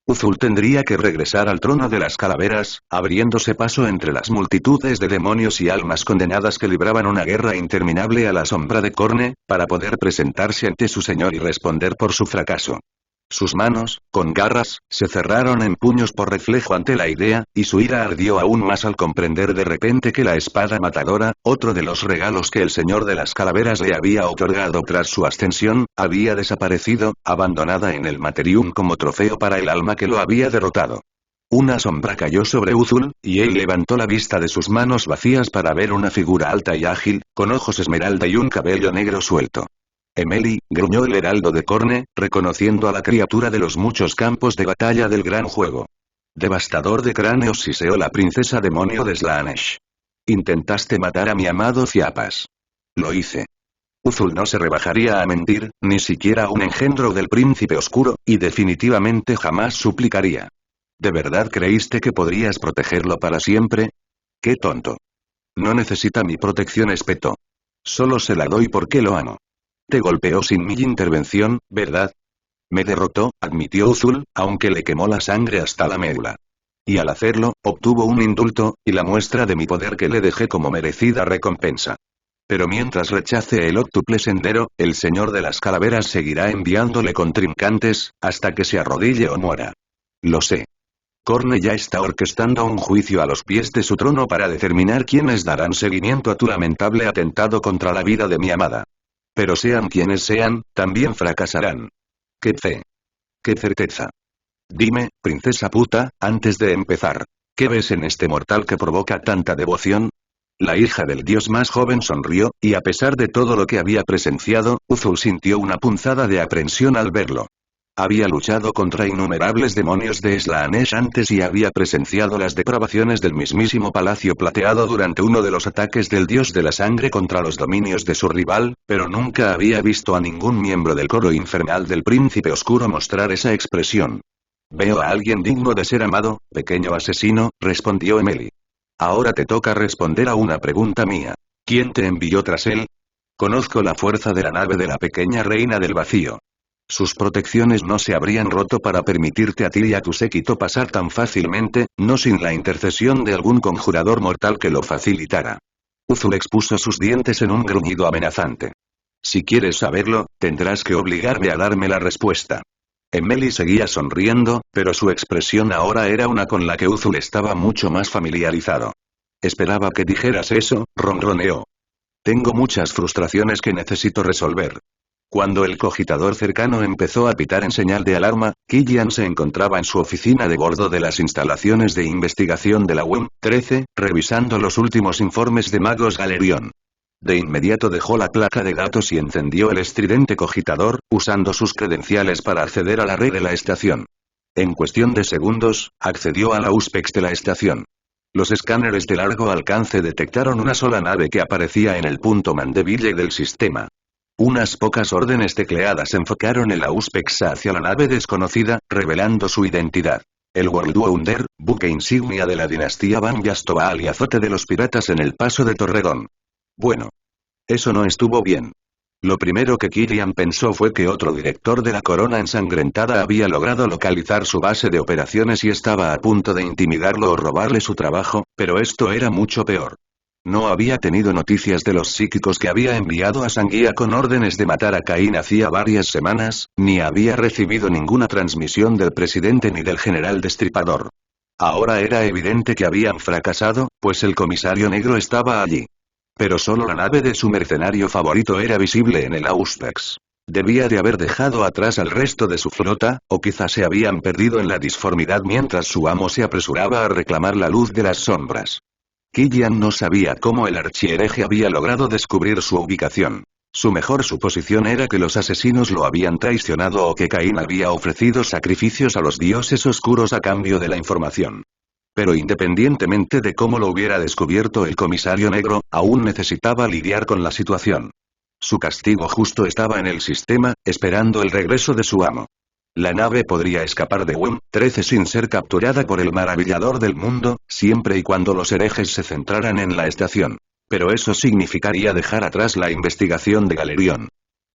Uzul tendría que regresar al trono de las calaveras, abriéndose paso entre las multitudes de demonios y almas condenadas que libraban una guerra interminable a la sombra de Corne, para poder presentarse ante su señor y responder por su fracaso. Sus manos, con garras, se cerraron en puños por reflejo ante la idea, y su ira ardió aún más al comprender de repente que la espada matadora, otro de los regalos que el señor de las calaveras le había otorgado tras su ascensión, había desaparecido, abandonada en el Materium como trofeo para el alma que lo había derrotado. Una sombra cayó sobre Uzul, y él levantó la vista de sus manos vacías para ver una figura alta y ágil, con ojos esmeralda y un cabello negro suelto. Emily, gruñó el heraldo de Corne, reconociendo a la criatura de los muchos campos de batalla del gran juego. Devastador de cráneos, siseó la princesa demonio de Slaanesh. Intentaste matar a mi amado Ciapas. Lo hice. Uzul no se rebajaría a mentir, ni siquiera un engendro del príncipe oscuro, y definitivamente jamás suplicaría. ¿De verdad creíste que podrías protegerlo para siempre? ¡Qué tonto! No necesita mi protección, espetó. Solo se la doy porque lo amo. Te golpeó sin mi intervención, ¿verdad? Me derrotó, admitió Uzul, aunque le quemó la sangre hasta la médula. Y al hacerlo, obtuvo un indulto, y la muestra de mi poder que le dejé como merecida recompensa. Pero mientras rechace el óctuple sendero, el señor de las calaveras seguirá enviándole contrincantes, hasta que se arrodille o muera. Lo sé. Corne ya está orquestando un juicio a los pies de su trono para determinar quiénes darán seguimiento a tu lamentable atentado contra la vida de mi amada. Pero sean quienes sean, también fracasarán. ¡Qué fe! ¡Qué certeza! Dime, princesa puta, antes de empezar, ¿qué ves en este mortal que provoca tanta devoción? La hija del dios más joven sonrió, y a pesar de todo lo que había presenciado, Uzul sintió una punzada de aprensión al verlo. Había luchado contra innumerables demonios de Slaanesh antes y había presenciado las depravaciones del mismísimo Palacio Plateado durante uno de los ataques del dios de la sangre contra los dominios de su rival, pero nunca había visto a ningún miembro del coro infernal del príncipe oscuro mostrar esa expresión. Veo a alguien digno de ser amado, pequeño asesino, respondió Emily. Ahora te toca responder a una pregunta mía. ¿Quién te envió tras él? Conozco la fuerza de la nave de la pequeña reina del vacío. Sus protecciones no se habrían roto para permitirte a ti y a tu séquito pasar tan fácilmente, no sin la intercesión de algún conjurador mortal que lo facilitara. Uzul expuso sus dientes en un gruñido amenazante. Si quieres saberlo, tendrás que obligarme a darme la respuesta. Emily seguía sonriendo, pero su expresión ahora era una con la que Uzul estaba mucho más familiarizado. Esperaba que dijeras eso, ronroneó. Tengo muchas frustraciones que necesito resolver. Cuando el cogitador cercano empezó a pitar en señal de alarma, Killian se encontraba en su oficina de bordo de las instalaciones de investigación de la WM-13, revisando los últimos informes de Magos Galerion. De inmediato dejó la placa de datos y encendió el estridente cogitador, usando sus credenciales para acceder a la red de la estación. En cuestión de segundos, accedió a la USPEX de la estación. Los escáneres de largo alcance detectaron una sola nave que aparecía en el punto Mandeville del sistema. Unas pocas órdenes tecleadas enfocaron el Auspex hacia la nave desconocida, revelando su identidad. El World Wonder, buque insignia de la dinastía Van Yastoval y azote de los piratas en el paso de Torredón. Bueno. Eso no estuvo bien. Lo primero que Killian pensó fue que otro director de la corona ensangrentada había logrado localizar su base de operaciones y estaba a punto de intimidarlo o robarle su trabajo, pero esto era mucho peor. No había tenido noticias de los psíquicos que había enviado a Sanguía con órdenes de matar a Caín hacía varias semanas, ni había recibido ninguna transmisión del presidente ni del general Destripador. Ahora era evidente que habían fracasado, pues el comisario negro estaba allí. Pero solo la nave de su mercenario favorito era visible en el Auspex. Debía de haber dejado atrás al resto de su flota, o quizá se habían perdido en la disformidad mientras su amo se apresuraba a reclamar la luz de las sombras. Killian no sabía cómo el archihereje había logrado descubrir su ubicación. Su mejor suposición era que los asesinos lo habían traicionado o que Caín había ofrecido sacrificios a los dioses oscuros a cambio de la información. Pero independientemente de cómo lo hubiera descubierto el comisario negro, aún necesitaba lidiar con la situación. Su castigo justo estaba en el sistema, esperando el regreso de su amo. La nave podría escapar de WM-13 sin ser capturada por el maravillador del mundo, siempre y cuando los herejes se centraran en la estación. Pero eso significaría dejar atrás la investigación de Galerion.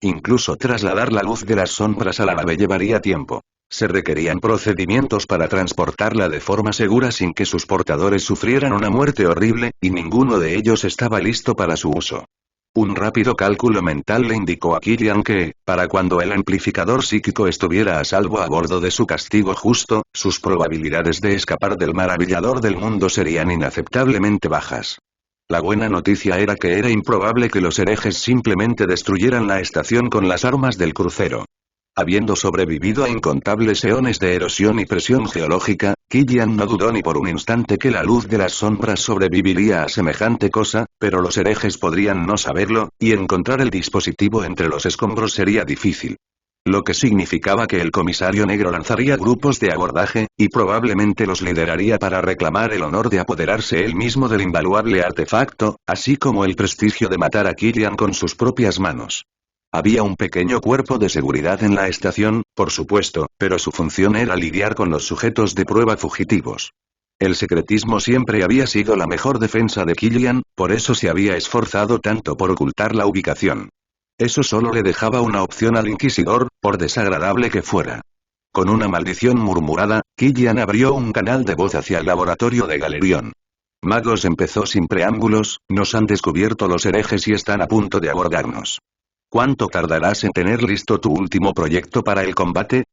Incluso trasladar la luz de las sombras a la nave llevaría tiempo. Se requerían procedimientos para transportarla de forma segura sin que sus portadores sufrieran una muerte horrible, y ninguno de ellos estaba listo para su uso. Un rápido cálculo mental le indicó a Killian que, para cuando el amplificador psíquico estuviera a salvo a bordo de su castigo justo, sus probabilidades de escapar del maravillador del mundo serían inaceptablemente bajas. La buena noticia era que era improbable que los herejes simplemente destruyeran la estación con las armas del crucero. Habiendo sobrevivido a incontables eones de erosión y presión geológica, Killian no dudó ni por un instante que la luz de las sombras sobreviviría a semejante cosa, pero los herejes podrían no saberlo, y encontrar el dispositivo entre los escombros sería difícil. Lo que significaba que el comisario negro lanzaría grupos de abordaje, y probablemente los lideraría para reclamar el honor de apoderarse él mismo del invaluable artefacto, así como el prestigio de matar a Killian con sus propias manos. Había un pequeño cuerpo de seguridad en la estación, por supuesto, pero su función era lidiar con los sujetos de prueba fugitivos. El secretismo siempre había sido la mejor defensa de Killian, por eso se había esforzado tanto por ocultar la ubicación. Eso solo le dejaba una opción al inquisidor, por desagradable que fuera. Con una maldición murmurada, Killian abrió un canal de voz hacia el laboratorio de Galerion. Magos empezó sin preámbulos, nos han descubierto los herejes y están a punto de abordarnos. ¿Cuánto tardarás en tener listo tu último proyecto para el combate?